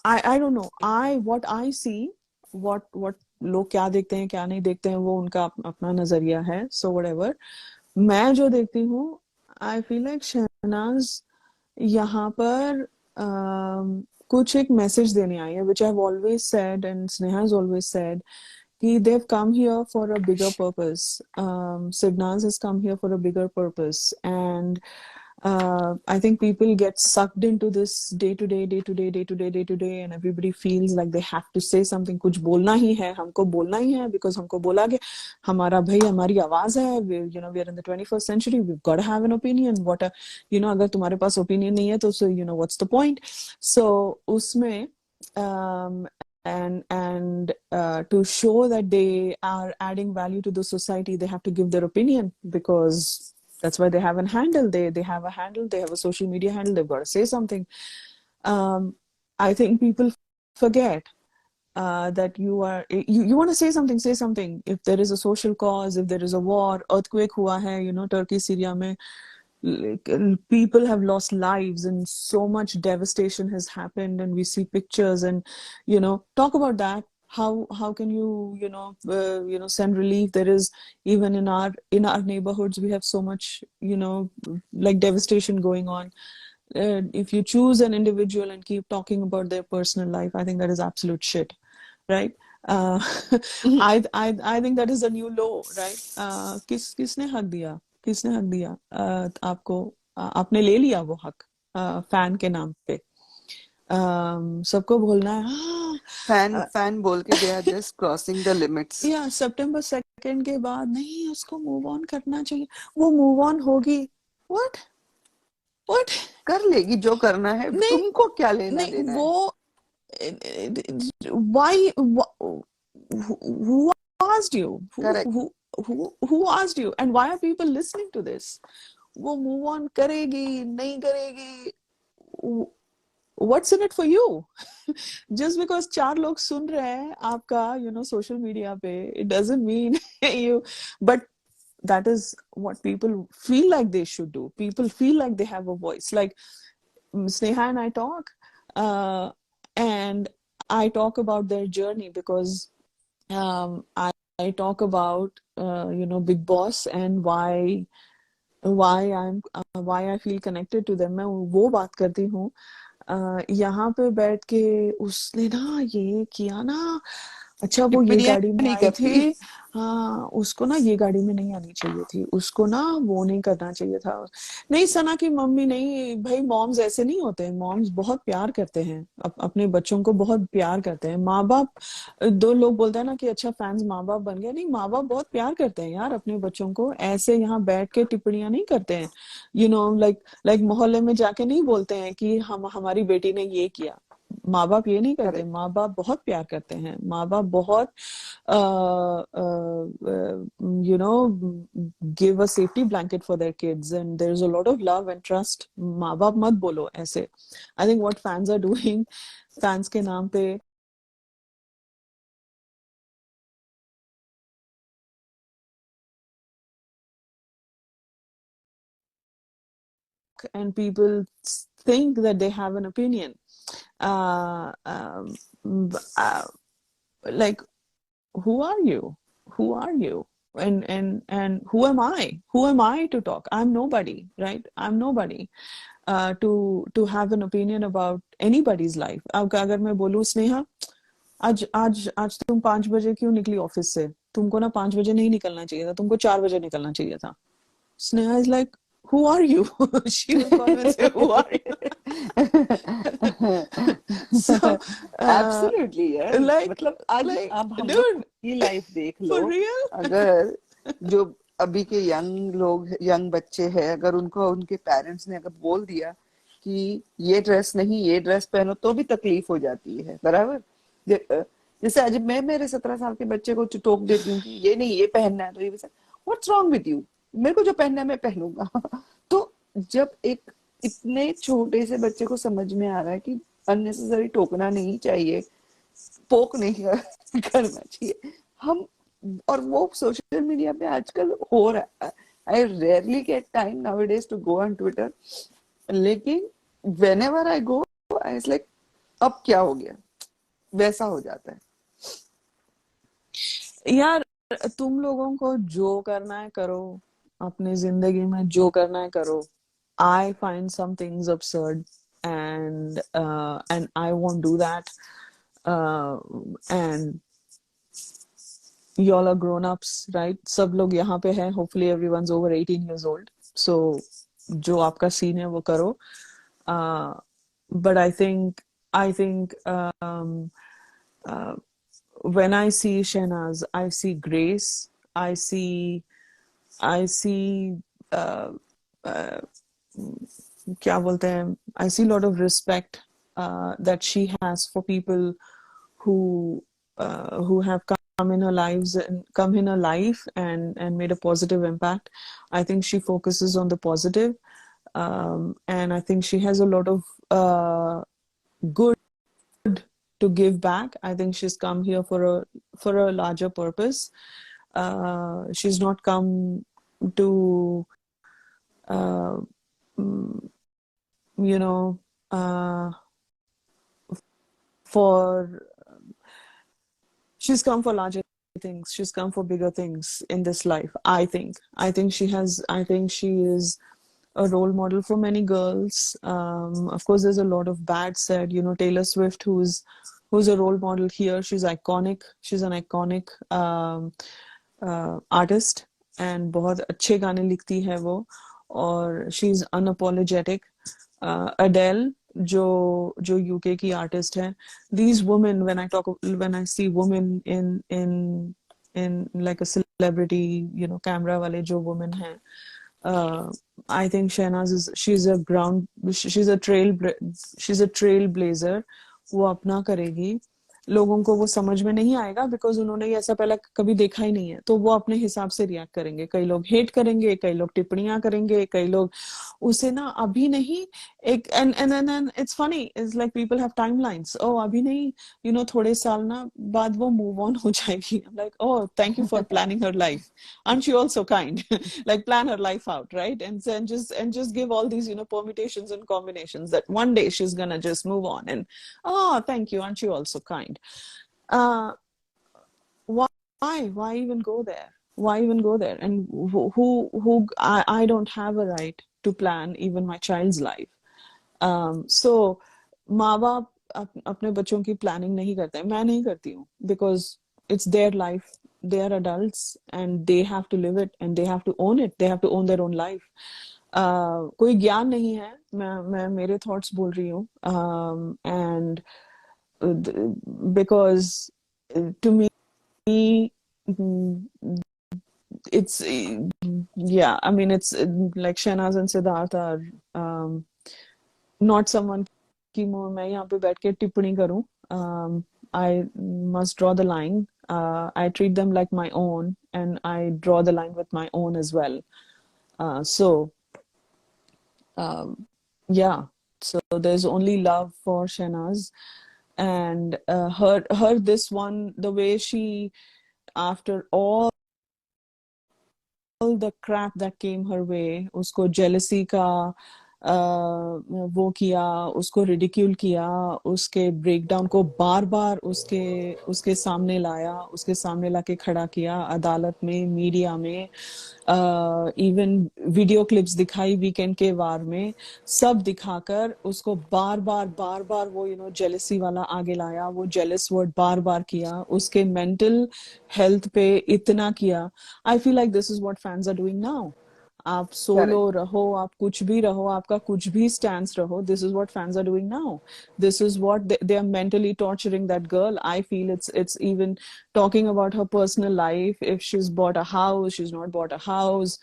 I don't know, what I see, what लोग क्या देखते हैं क्या नहीं देखते हैं वो उनका अपना नजरिया है, so whatever। मैं जो देखती हूँ, आई फील लाइक शहनाज यहाँ पर कुछ एक मैसेज देने आई है, which I have always said and Sneha has always said, कि they have come here for a bigger purpose. Signals has come here for a bigger purpose, and I think people get sucked into this day to day, day to day, day to day, day to day, and everybody feels like they have to say something. कुछ बोलना ही है, हमको बोलना ही है, because हमको बोला कि हमारा भाई हमारी आवाज है, we are in the 21st century, we've got to have an opinion. अगर तुम्हारे पास opinion नहीं है तो what's the point? So उसमें and to show that they are adding value to the society, they have to give their opinion, because that's why they have a handle. They have a handle, they have a social media handle, they've got to say something. I think people forget that you want to say something, say something. If there is a social cause, if there is a war, earthquake hua hai, Turkey, Syria mein, people have lost lives and so much devastation has happened, and we see pictures, and talk about that. How can you send relief? There is, even in our neighborhoods, we have so much like devastation going on. If you choose an individual and keep talking about their personal life, I think that is absolute shit, right? I think that is a new law, right? किसने हक दिया? किसने हक दिया आपको? आपने ले लिया वो हक फैन के नाम पे। सबको बोलना है फैन बोल के they are just crossing the limits. या सितंबर 2 के बाद नहीं, उसको मूव ऑन करना चाहिए। वो मूव ऑन होगी, what कर लेगी जो करना है, तुमको क्या लेना देना है? वो why who asked you? Who asked you? And why are people listening to this? वो move on करेगी नहीं करेगी, what's in it for you? Just because 4 लोग सुन रहे हैं आपका social media पे, it doesn't mean you, but that is what people feel like they should do. People feel like they have a voice. Like Sneha and I talk, and I talk about their journey, because I talk about Big Boss and why I feel connected to them. मैं वो बात करती हूँ। यहाँ पे बैठ के उसने ना ये किया ना, अच्छा वो ये गाड़ी में आई थी, हाँ उसको ना ये गाड़ी में नहीं आनी चाहिए थी, उसको ना वो नहीं करना चाहिए था। नहीं सना की मम्मी नहीं, भाई मॉम्स ऐसे नहीं होते हैं। मॉम्स बहुत प्यार करते हैं, अपने बच्चों को बहुत प्यार करते हैं। माँ बाप, 2 लोग बोलते हैं ना कि अच्छा फैंस माँ बाप बन गया, नहीं माँ बाप बहुत प्यार करते हैं यार अपने बच्चों को। ऐसे यहाँ बैठ के टिप्पणियां नहीं करते हैं, लाइक मोहल्ले में जाके नहीं बोलते हैं कि हमारी बेटी ने ये किया। माँ बाप ये नहीं करते। माँ बाप बहुत प्यार करते हैं। माँ बाप बहुत give a safety blanket for their kids, and there's a lot of love and trust. माँ बाप मत बोलो ऐसे। I think what fans are doing, fans के नाम पे and people think that they have an opinion. Like, who are you? Who are you? And who am I? Who am I to talk? I'm nobody, right? I'm nobody to have an opinion about anybody's life. अगर मैं बोलूँ स्नेहा, आज तुम 5 बजे क्यों निकली office से? तुमको ना 5 बजे नहीं निकलना चाहिए था, तुमको 4 बजे निकलना चाहिए था। Sneha is like, who are you? She will call and say, who are you? So absolutely यार, like, मतलब आज like, अब हम dude, लोग की लाइफ देख लो। for real? अगर जो अभी के यंग बच्चे हैं, अगर उनको उनके पेरेंट्स ने अगर बोल दिया कि ये ड्रेस नहीं, ये ड्रेस पहनो, तो भी तकलीफ हो जाती है, बराबर। जैसे आज मैं मेरे 17 साल के बच्चे को टोक देती हूँ कि ये नहीं, ये पहनना है, तो ये व्हाट्स रॉन्ग विद यू? मेरे को जो पहनना है मैं पहनूंगा। तो जब एक इतने छोटे से बच्चे को समझ में आ रहा है कि अननेसेसरी टोकना नहीं चाहिए, पोक नहीं करना चाहिए हम, और वो सोशल मीडिया पे आजकल हो रहा है। I rarely get time nowadays to go on Twitter, लेकिन whenever I go I like अब क्या हो गया, वैसा हो जाता है। यार तुम लोगों को जो करना है करो, अपनी जिंदगी में जो करना है करो। I find some things absurd, and I won't do that. Uh, and y'all are grown ups, right? सब लोग यहाँ पे हैं. Hopefully everyone's over 18 years old. So जो आपका सीन है वो करो. Uh, but I think uh, when I see Shehnaz, I see grace. I see uh, uh, क्या बोलते हैं, I see a lot of respect that she has for people who have come in her lives and come in her life and made a positive impact. I think she focuses on the positive, and I think she has a lot of good to give back. I think she's come here for a larger purpose. She's not come to uh, mm, you know uh, for she's come for larger things. She's come for bigger things in this life. I think she is a role model for many girls. Of course, there's a lot of bad said. Taylor Swift, who's a role model here. She's iconic. She's an iconic artist, and बहुत अच्छे गाने लिखती है वो, और she's unapologetic. Adele, जो UK की artist है. These women, when I see women in like a celebrity, camera वाले जो women हैं, I think Shehnaz she's a trailblazer. वो अपना करेगी. लोगों को वो समझ में नहीं आएगा बिकॉज उन्होंने ये ऐसा पहले कभी देखा ही नहीं है, तो वो अपने हिसाब से रिएक्ट करेंगे. कई लोग हेट करेंगे, कई लोग टिप्पणियां करेंगे, कई लोग उसे ना अभी नहीं एक and it's funny is like people have timelines. ओ अभी नहीं, थोड़े साल ना बाद वो मूव ऑन हो जाएगी. Like oh thank you for planning her life. Aren't you also kind? Like plan her life out, right? And just give all these permutations and combinations that one day she's gonna just move on. And oh, thank you. Aren't you also kind? Uh, why even go there? Why even go there? And who I don't have a right to plan even my child's life. So माँ बाप अपने बच्चों की planning नहीं करते हैं. मैं नहीं करती हूँ because it's their life. They are adults and they have to live it and they have to own it. They have to own their own life. कोई ज्ञान नहीं है. मैं मेरे थॉट्स बोल रही हूँ. And because to me it's yeah, I mean it's like Shehnaz and Siddharth are not someone कि मैं यहाँ पे बैठ के टिप्पणी करूँ. I must draw the line. I treat them like my own and I draw the line with my own as well. So yeah, so there's only love for Shehnaz, and her this one, the way she, after all the crap that came her way, उसको jealousy का वो किया, उसको ridicule किया, उसके breakdown को बार बार उसके सामने लाया, उसके सामने लाके खड़ा किया अदालत में, मीडिया में, इवन वीडियो क्लिप्स दिखाई वीकेंड के वार में, सब दिखाकर उसको बार बार वो जेलसी वाला आगे लाया, वो जेलस वर्ड बार बार किया, उसके मेंटल हेल्थ पे इतना किया. I feel like this is what fans are doing now. आप सोलो रहो, आप कुछ भी रहो, आपका कुछ भी स्टैंस रहो, this is what fans are doing now. This is what they are mentally torturing that girl. I feel it's even talking about her personal life, if she's bought a house, she's not bought a house,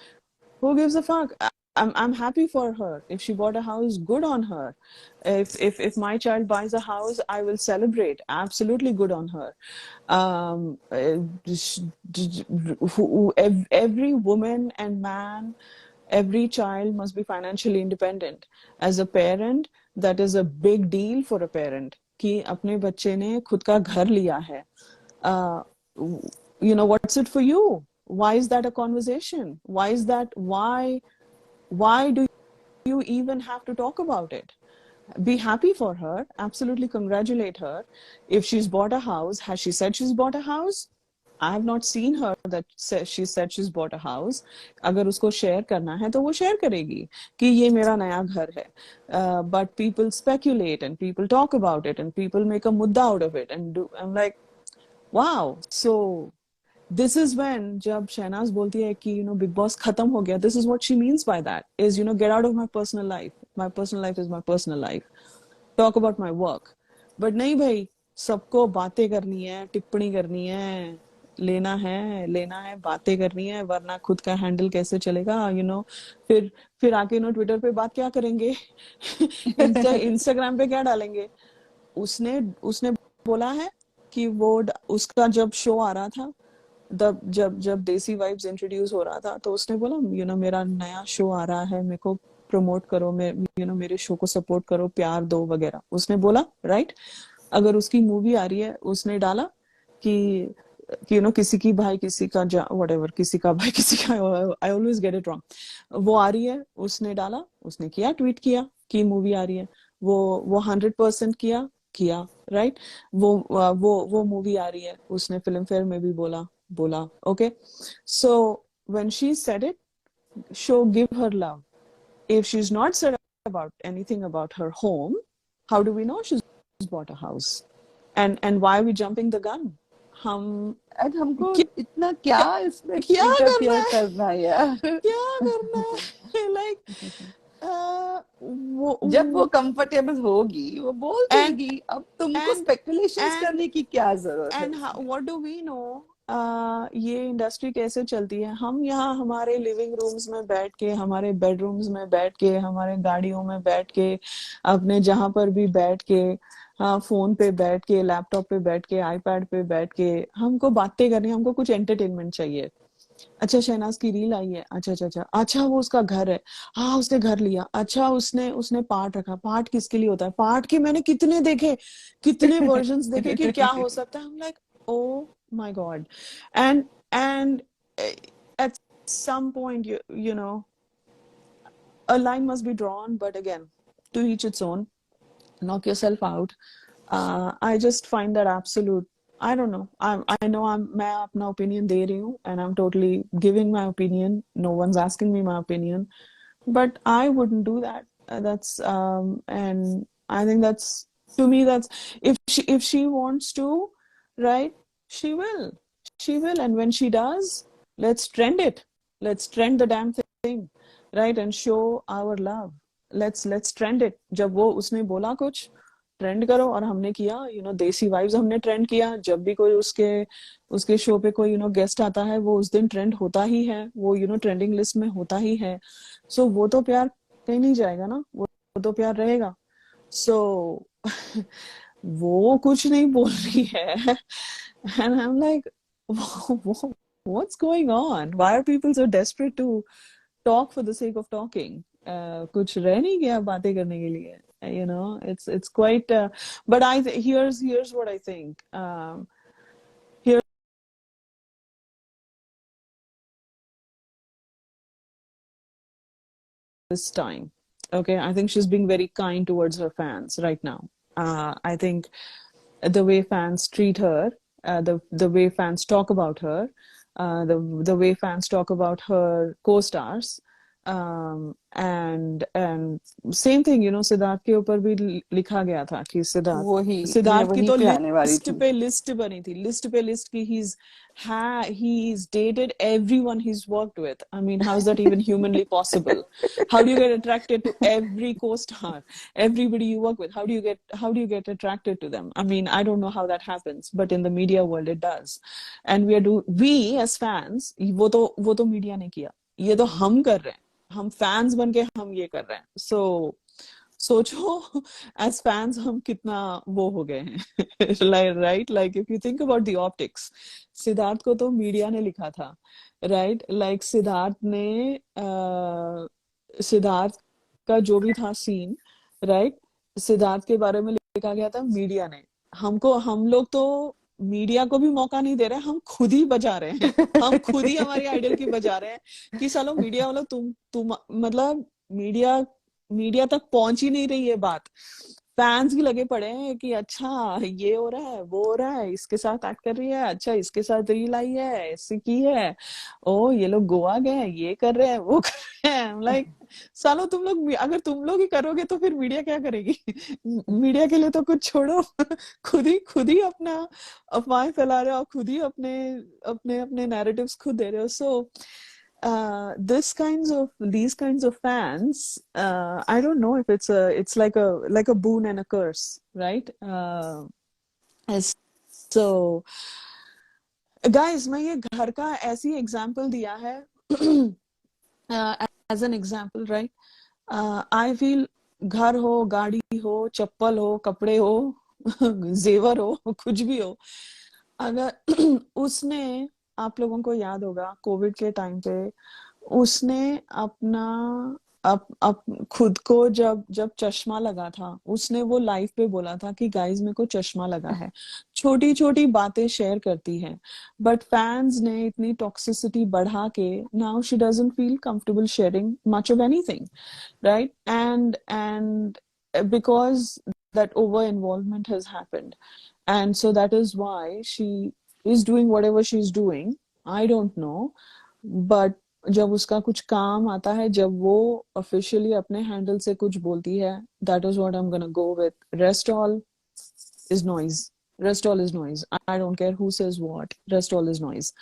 who gives a fuck? I'm happy for her. If she bought a house, good on her. If my child buys a house, I will celebrate. Absolutely good on her. Um, uh, every woman and man, every child must be financially independent. As a parent, that is a big deal for a parent कि अपने बच्चे ने खुद का घर लिया है. Uh, what's it for you? Why is that a conversation? Why do you even have to talk about it? Be happy for her. Absolutely congratulate her. If she's bought a house, has she said she's bought a house? I have not seen her that she said she's bought a house. अगर उसको share करना है तो वो share करेगी कि ये मेरा नया घर है. But people speculate and people talk about it and people make a mudda out of it and I'm like, wow. So this is when जब शहनाज बोलती है कि बिग बॉस खत्म हो गया, this is what she means by that is get out of my personal life. My personal life is my personal life. Talk about my work. But नहीं भाई, सबको बातें करनी है, टिप्पणी करनी है, लेना है, बातें करनी है, वरना खुद का हैंडल कैसे चलेगा. फिर आके ट्विटर पे बात क्या करेंगे. इंस्टाग्राम पे क्या डालेंगे. उसने बोला है कि वो उसका जब शो आ रहा था, जब देसी वाइब्स इंट्रोड्यूस हो रहा था, तो उसने बोला मेरा नया शो आ रहा है, मेरे को प्रमोट करो, मेरे शो को सपोर्ट करो, प्यार दो वगैरह. उसने बोला राइट. अगर उसकी मूवी आ रही है, उसने डाला कि किसी की भाई किसी का व्हाटएवर, किसी का भाई किसी का, I always get it wrong, वो आ रही है, उसने डाला, उसने किया, ट्वीट किया कि मूवी आ रही है. वो 100% किया राइट. वो मूवी आ रही है, उसने फिल्म फेयर में भी बोला. Okay, so when she said it, show give her love. If she's not said about anything about her home, how do we know she's bought a house? And why are we jumping the gun? हमको इतना क्या इसमें करना है यार. क्या करना है. Like जब वो कंफर्टेबल होगी वो बोल देगी. अब तुमको स्पेकुलेशंस करने की क्या जरूरत है. And what do we know? ये इंडस्ट्री कैसे चलती है. हम यहाँ हमारे लिविंग रूम्स में बैठ के, हमारे बेडरूम्स में बैठ के, हमारे गाड़ियों में बैठ के, अपने जहां पर भी बैठ के, फोन पे बैठ के, लैपटॉप पे बैठ के, आईपैड पे बैठ के, हमको बातें करनी, हमको कुछ एंटरटेनमेंट चाहिए. अच्छा शहनाज की रील आई है, अच्छा वो उसका घर है, हाँ उसने घर लिया, अच्छा उसने पार्ट रखा. पार्ट किसके लिए होता है. पार्ट के मैंने कितने देखे, कितने वर्जन्स देखे कि क्या हो सकता है. I'm like, oh my god. And at some point you know a line must be drawn, but again, to each its own. Knock yourself out. I just find that absolute, I don't know. I know मैं अपना opinion दे रही हूँ and I'm totally giving my opinion. No one's asking me my opinion, but I wouldn't do that. That's and I think that's, to me, that's, if she wants to, right? She will, and when she does, let's trend it. Let's trend the damn thing, right? And show our love. Let's trend it. जब वो उसने बोला कुछ, trend करो. और हमने किया, देसी वाइब्स हमने ट्रेंड किया. जब भी कोई उसके शो पे कोई गेस्ट आता है, वो उस दिन ट्रेंड होता ही है, वो ट्रेंडिंग लिस्ट में होता ही है. सो वो तो प्यार कहीं नहीं जाएगा ना, वो तो प्यार रहेगा. सो वो कुछ नहीं बोल रही है. And I'm like, what's going on? Why are people so desperate to talk for the sake of talking? कुछ रह नहीं गया बातें करने के लिए. It's quite. But here's what I think. Here this time, okay, I think she's being very kind towards her fans right now. I think the way fans treat her, the way fans talk about her, the way fans talk about her co-stars, and same thing, Siddharth के ऊपर भी लिखा गया था कि सिद्धार्थ की तो list बनी थी, लिस्ट पे लिस्ट की. He's dated everyone he's worked with. I mean, how is that even humanly possible? How do you get attracted to every co-star, everybody you work with? How do you get attracted to them? I mean, I don't know how that happens, but in the media world it does. And we as fans, वो तो media ने किया, ये तो हम कर रहे हैं. हम फैंस बन के हम ये कर रहे हैं। सो सोचो एज फैंस हम कितना वो हो गए हैं। Right, like if you think about the optics, Siddharth को तो मीडिया ने लिखा था, राइट, लाइक सिद्धार्थ ने सिद्धार्थ का जो भी था सीन, राइट, सिद्धार्थ के बारे में लिखा गया था मीडिया ने। हमको, हम लोग तो मीडिया को भी मौका नहीं दे रहे, हम खुद ही बजा रहे हैं। हम खुद ही हमारी आइडल की बजा रहे हैं कि सालो मीडिया वालों, तुम मतलब मीडिया मीडिया तक पहुंच ही नहीं रही है बात। फैंस भी लगे पड़े हैं कि अच्छा ये हो रहा है, वो हो रहा है, इसके साथ एक्ट कर रही है, अच्छा इसके साथ रील आई है, ऐसे की है, ओ ये लोग गोवा गए, ये कर रहे हैं, वो कर रहे हैं। लाइक सालो तुम लोग, अगर तुम लोग ही करोगे तो फिर मीडिया क्या करेगी? मीडिया के लिए तो कुछ छोड़ो। खुद ही अपना अफवाहें फैला रहे हो, खुद ही अपने अपने अपने नैरेटिव्स खुद दे रहे हो। सो these kinds of fans, I don't know if it's like a boon and a curse, right? So guys, मैं ये घर का ऐसी एग्जांपल दिया है as an example, right? I feel घर हो, गाड़ी हो, चप्पल हो, कपड़े हो, जेवर हो, कुछ भी हो, अगर उसने, आप लोगों को याद होगा कोविड के टाइम पे उसने अपना खुद को जब जब चश्मा लगा था, उसने वो लाइव पे बोला था कि गाइस मेरे को चश्मा लगा है। छोटी छोटी बातें शेयर करती है, बट फैंस ने इतनी टॉक्सिसिटी बढ़ा के now she doesn't feel comfortable sharing much of anything, right? And because that over involvement has happened, and so that is why she is doing whatever she's doing. I don't know, but जब उसका कुछ काम आता है, जब वो officially अपने handle से कुछ बोलती है, that is what I am gonna go with. Rest all is noise, rest all is noise, I don't care who says what, rest all is noise.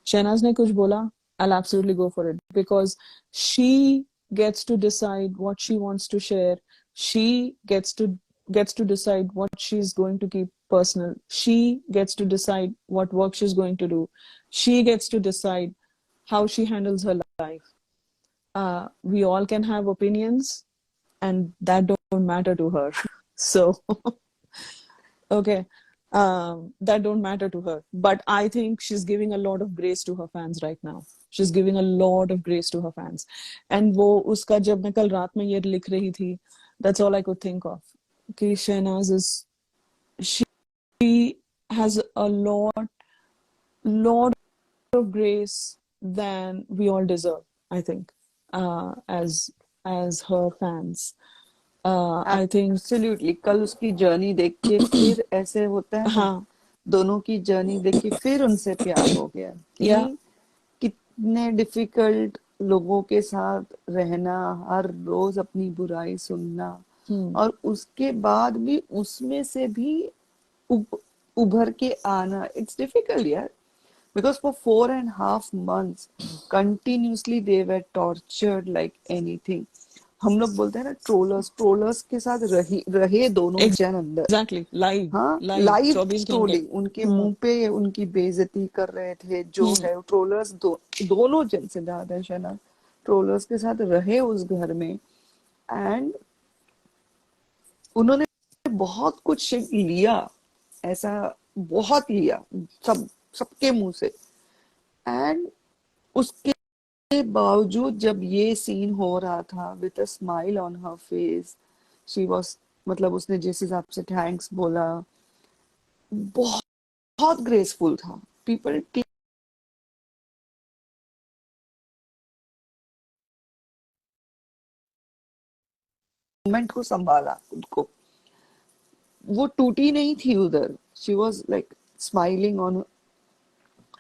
Shehnaaz ने कुछ बोला, I'll absolutely go for it because she gets to decide what she wants to share. She gets to decide what she's going to keep personal. She gets to decide what work she's going to do. She gets to decide how she handles her life. We all can have opinions, and that don't matter to her. So, okay, that don't matter to her. But I think she's giving a lot of grace to her fans right now. She's giving a lot of grace to her fans. And वो उसका, जब मैं कल रात में ये लिख रही थी, that's all I could think of. कि Shehnaz is, she has a lot of grace than we all deserve, I think, as her fans. I think absolutely. कल उसकी जर्नी देख के फिर ऐसे होता है ना, हाँ, दोनों की जर्नी देख के फिर उनसे प्यार हो गया या कि कितने डिफिकल्ट लोगों के साथ रहना, हर रोज अपनी बुराई सुनना, और उसके बाद भी उसमें से भी उभर के आना। इट्स डिफिकल्ट यार, because for 4.5 months continuously they were tortured like anything. हम लोग बोलते हैं ना ट्रोलर्स के साथ रहे दोनों जन अंदर। एग्जैक्टली, लाइव हाँ, लाइव लाइव 24 घंटे। ट्रोलिंग, उनके मुंह पे उनकी बेइज्जती कर रहे थे जो है ट्रोलर्स। दोनों जन, सिद्धार्थ और शहनाज, ट्रोलर्स के साथ रहे उस घर में, एंड उन्होंने बहुत कुछ लिया, ऐसा बहुत लिया सबके मुंह से। एंड उसके बावजूद जब ये सीन हो रहा था, with a smile on her face, she was, मतलब उसने जिस हिसाब से थैंक्स बोला, बहुत बहुत ग्रेसफुल था। पीपल मोमेंट को संभाला खुद को, वो टूटी नहीं थी उधर। She was like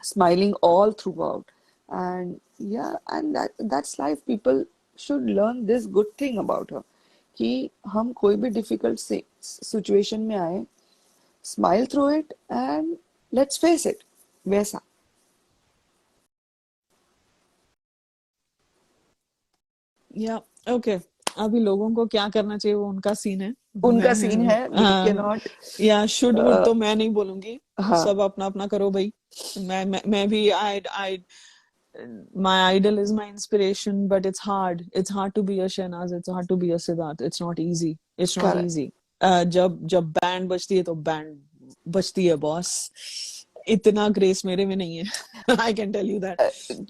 smiling all throughout. And yeah, and that's life. People should learn this good thing about her, कि हम कोई भी difficult situation में आए, smile through it and let's face it, वैसा। या ओके, अभी लोगों को क्या करना चाहिए वो उनका सीन है, उनका सीन है, we cannot, या शुड वुड तो मैं नहीं बोलूंगी। हाँ, सब अपना अपना करो भाई। मैं भी आई my idol is my inspiration, but it's hard. It's hard to be a Shehnaz. It's hard to be a Siddharth. It's not easy. It's not Correct. easy. जब जब बैंड बजती है तो बैंड बजती है बॉस. इतना ग्रेस मेरे में नहीं है. I can tell you that.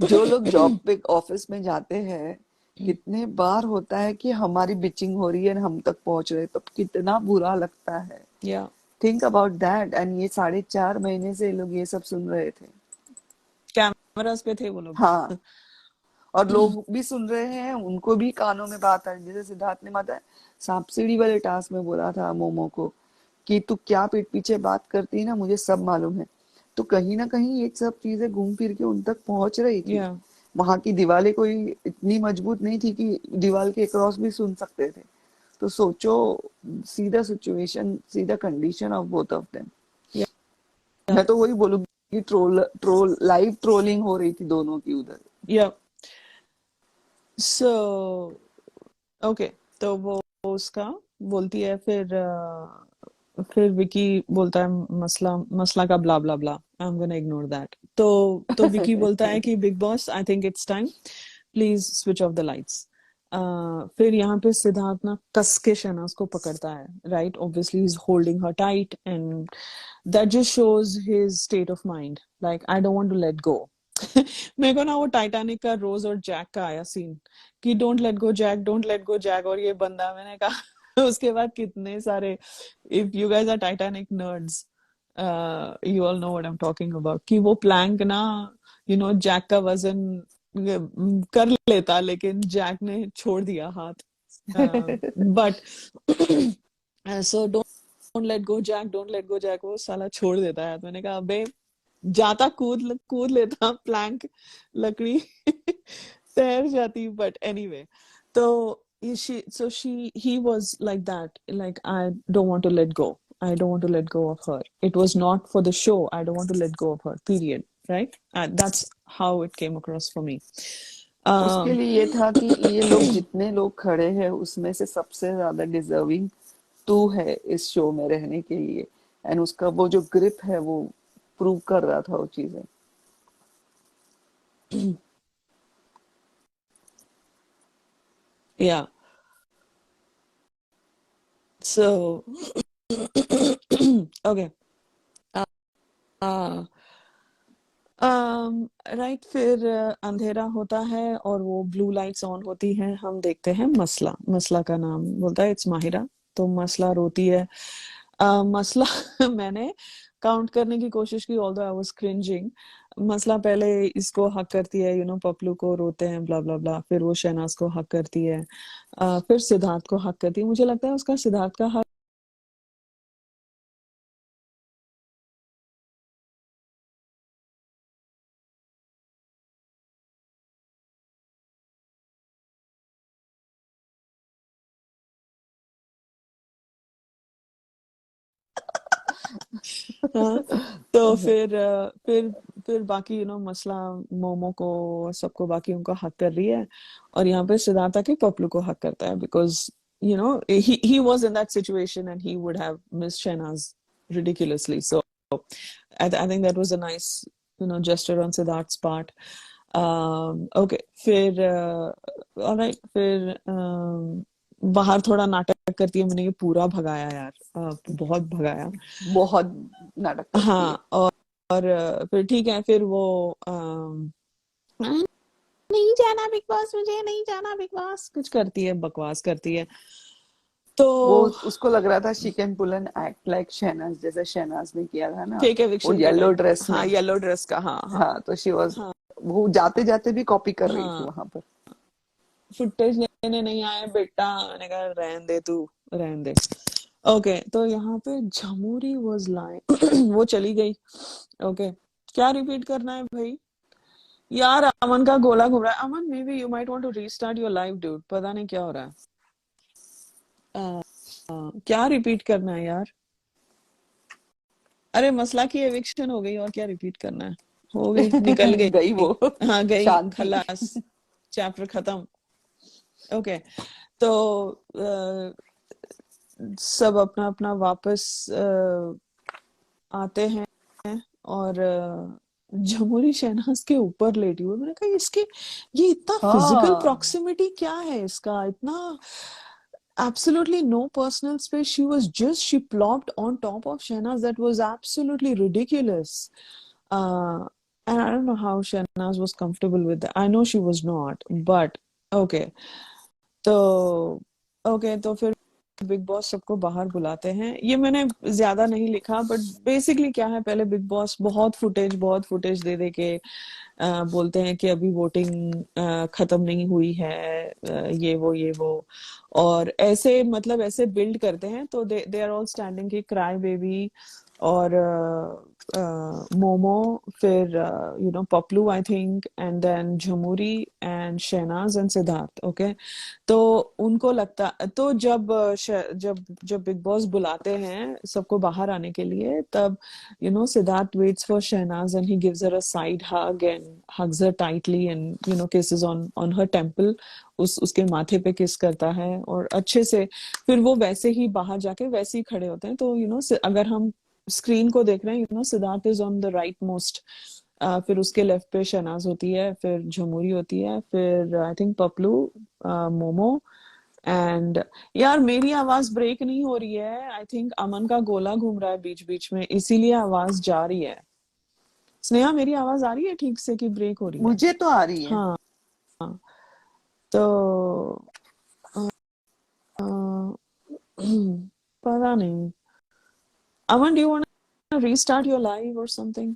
जो लोग जॉब पे ऑफिस में जाते हैं, कितने बार होता है कि हमारी बिचिंग हो रही है और हम तक पहुंच रहे, तो कितना बुरा लगता है. Yeah. Think about that. And ये 4.5 महीने से लोग ये सब सुन रहे थे. कैमरास पे थे वो लोग. हाँ, और लोग भी सुन रहे हैं, उनको भी कानों में बात आ रही. जैसे सिद्धार्थ ने माता सांप सीढ़ी वाले टास्क में बोला था मोमो को कि तू क्या पीठ पीछे बात करती है ना, मुझे सब मालूम है. तो कहीं ना कहीं ये सब चीजें घूम फिर के उन तक पहुंच रही थी. Yeah. वहां की दीवारें कोई इतनी मजबूत नहीं थी कि दीवार के क्रॉस भी सुन सकते थे. तो सोचो, सीधा सिचुएशन, सीधा condition of both of them. मैं तो वही बोलूंगी, ट्रोल लाइव ट्रोलिंग हो रही थी दोनों की उधर. Yeah. So, okay. तो वो उसका बोलती है, फिर विकी बोलता है मसला मसला का blah blah blah. I am gonna ignore that. तो विकी बोलता है कि Bigg Boss, I think it's time, please switch off the lights. फिर यहाँ पे सिद्धार्थ ना कस के शहनाज को पकड़ता है. Right, obviously he is holding her tight, and that just shows his state of mind. Like I don't want to let go. मेरे को ना वो टाइटैनिक का रोज और जैक का आया सीन कि don't let go Jack, don't let go Jack, और ये बंदा, मैंने कहा उसके बाद कितने सारे, if you guys are Titanic nerds, you all know what I am talking about, कि वो प्लैंक ना, जैक का वजन कर लेता, लेकिन जैक ने छोड़ दिया हाथ. But so don't let go Jack, don't let go Jack, वो साला छोड़ देता है. मैंने कहा अबे, जाता कूद लेता प्लैंक, लकड़ी तैर जाती. बट एनीवे, तो he was like that, like I don't want to let go. I don't want to let go of her. It was not for the show. I don't want to let go of her, period. Right? That's how it came across for me. उसके लिए ये था कि ये लोग जितने लोग खड़े हैं उसमें से सबसे ज्यादा डिजर्विंग तू है इस शो में रहने के लिए. एंड उसका वो जो ग्रिप है वो प्रूव कर रहा था वो चीजें. Yeah. So, okay. राइट, फिर अंधेरा होता है और वो ब्लू लाइट्स ऑन होती हैं. हम देखते हैं मसला. मसला का नाम बोलता है इट्स माहिरा. तो मसला रोती है. मसला मैंने काउंट करने की कोशिश की, ऑल्दो आई वाज क्रिंजिंग. मसला पहले इसको हक करती है, पपलू को, रोते हैं ब्ला ब्ला ब्ला. फिर वो शहनाज को हक करती है. फिर सिद्धार्थ को हक करती है. मुझे लगता है उसका सिद्धार्थ का हक हाँ. तो फिर बाकी मसला मोमो को, सबको, बाकी उनको हक कर रही है. और यहाँ पे सिद्धार्थ आके पपलू को हक करता है, because he was in that situation and he would have missed Shehnaz ridiculously. So I think that was a nice gesture on Siddharth's part. Okay, फिर alright, फिर बाहर थोड़ा नाटक करती है. मैंने ये पूरा भगाया यार, बहुत भगाया, बहुत नाटक करती है. हाँ. और फिर ठीक है, फिर वो नहीं जाना बिग बॉस, मुझे नहीं जाना बिग बॉस, कुछ करती है, बकवास करती है. तो वो उसको लग रहा था she can pull an act like Shehnaaz, जैसे शहनाज ने किया था ना फेक वो एविक्शन येलो ड्रेस में. हाँ, येलो ड्रेस का. हाँ हाँ हाँ, तो शी वाज, हाँ वो जाते जाते भी कॉपी कर रही थी हाँ. वहां पर. फुटेज लेने नहीं आए बेटा. मैंने कहा रहने दे तू, रहने दे. ओके, तो यहाँ पे झमूरी वाज लाइंग. वो चली गई. ओके, क्या रिपीट करना है भाई यार. अमन का गोला घूम रहा है. Aman, maybe you might want to restart your live dude. पता नहीं क्या हो रहा है. क्या रिपीट करना है यार. अरे मसला की एविक्शन हो गई, और क्या रिपीट करना है. हो गई, निकल गई. गई वो, हाँ गई, शांति. खलास, चैप्टर खत्म. ओके, तो सब अपना अपना वापस आते हैं. और जमुरी शहनाज के ऊपर लेटी हुई, मैंने कहा इसके ये इतना फिजिकल हाँ प्रॉक्सिमिटी क्या है इसका, इतना absolutely no personal space. She plopped on top of Shehnaz. That was absolutely ridiculous. uh and I don't know how Shehnaz was comfortable with that. I know she was not, but okay. तो okay, तो फिर big boss सबको बाहर बुलाते हैं। ये मैंने ज्यादा नहीं लिखा, बट बेसिकली क्या है, पहले बिग बॉस बहुत फुटेज दे दे के बोलते हैं कि अभी वोटिंग खत्म नहीं हुई है, ये वो और ऐसे मतलब ऐसे बिल्ड करते हैं। तो दे आर ऑल स्टैंडिंग की क्राई बेबी और मोमो, फिर Paplu I think, and then Jhamuri and Shehnaaz and Siddharth. Okay, तो उनको लगता, तो जब बिग बॉस बुलाते हैं सबको बाहर आने के लिए, तब Siddharth waits for Shehnaz and he gives her a side hug and hugs her tightly and kisses on her temple. उसके माथे पे किस करता है और अच्छे से। फिर वो वैसे ही बाहर जाके वैसे ही खड़े होते हैं। तो अगर हम स्क्रीन को देख रहे हैं, Siddharth is on the right most, फिर उसके लेफ्ट पे शहनाज होती है, फिर झमुरी होती है, फिर I think Paplu, momo and यार मेरी आवाज ब्रेक नहीं हो रही है। आई थिंक अमन का गोला घूम रहा है बीच बीच में, इसीलिए आवाज जा रही है। स्नेहा, मेरी आवाज आ रही है ठीक से कि ब्रेक हो रही है? मुझे तो आ रही है। हाँ, तो अ, पता नहीं। Aman, do you want restart your live और समथिंग?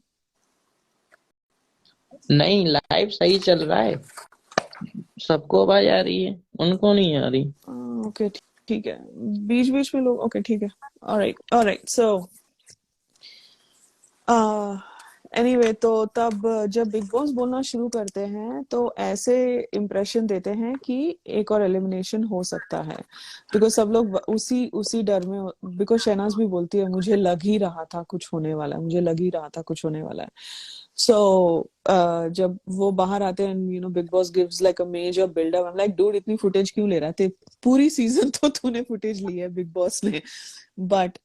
नहीं, लाइव सही चल रहा है, सबको आवाज आ रही है, उनको नहीं आ रही। ओके, ठीक है। बीच बीच में लोग, ओके ठीक है। ऑलराइट सो एनीवे, तो तब जब बिग बॉस बोलना शुरू करते हैं तो ऐसे इम्प्रेशन देते हैं कि एक और एलिमिनेशन हो सकता है, बिकॉज सब लोग उसी उसी डर में। बिकॉज शहनाज भी बोलती है मुझे लग ही रहा था कुछ होने वाला है, मुझे लग ही रहा था कुछ होने वाला है। सो जब वो बाहर आते हैं, Bigg Boss gives like a major buildup. I am like dude, इतनी फुटेज क्यों ले रहा थे? पूरी सीजन तो तूने फुटेज ली है बिग बॉस ने। बट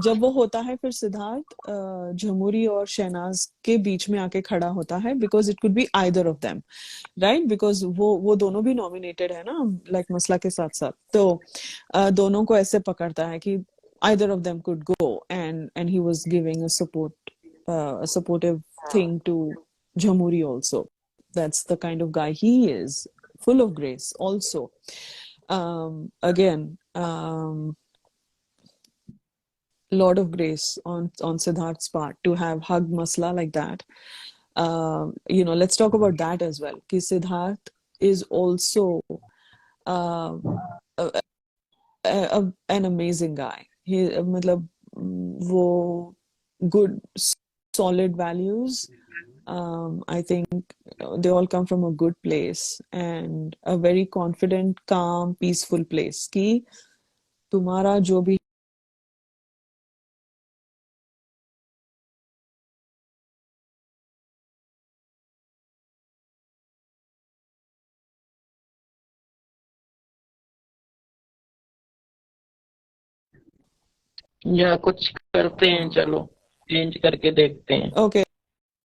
जब वो होता है, फिर सिद्धार्थ झमुरी और शहनाज के बीच में आके खड़ा होता है, because it could be either of them, right? Because वो दोनों भी नॉमिनेटेड है ना, लाइक मसला के साथ साथ। तो दोनों को ऐसे पकड़ता है कि either of them could go, and he was giving a supportive thing to Jamhuri also. That's the kind of guy he is, full of grace also. Again, lot of grace on Siddharth's part to have hugged Masla like that. Let's talk about that as well. Ki Siddharth is also uh, a, an amazing guy. He मतलब वो good solid values. I think they all come from a good place and a very confident, calm, peaceful place. कि तुम्हारा जो भी या कुछ करते हैं, चलो चेंज करके देखते हैं। ओके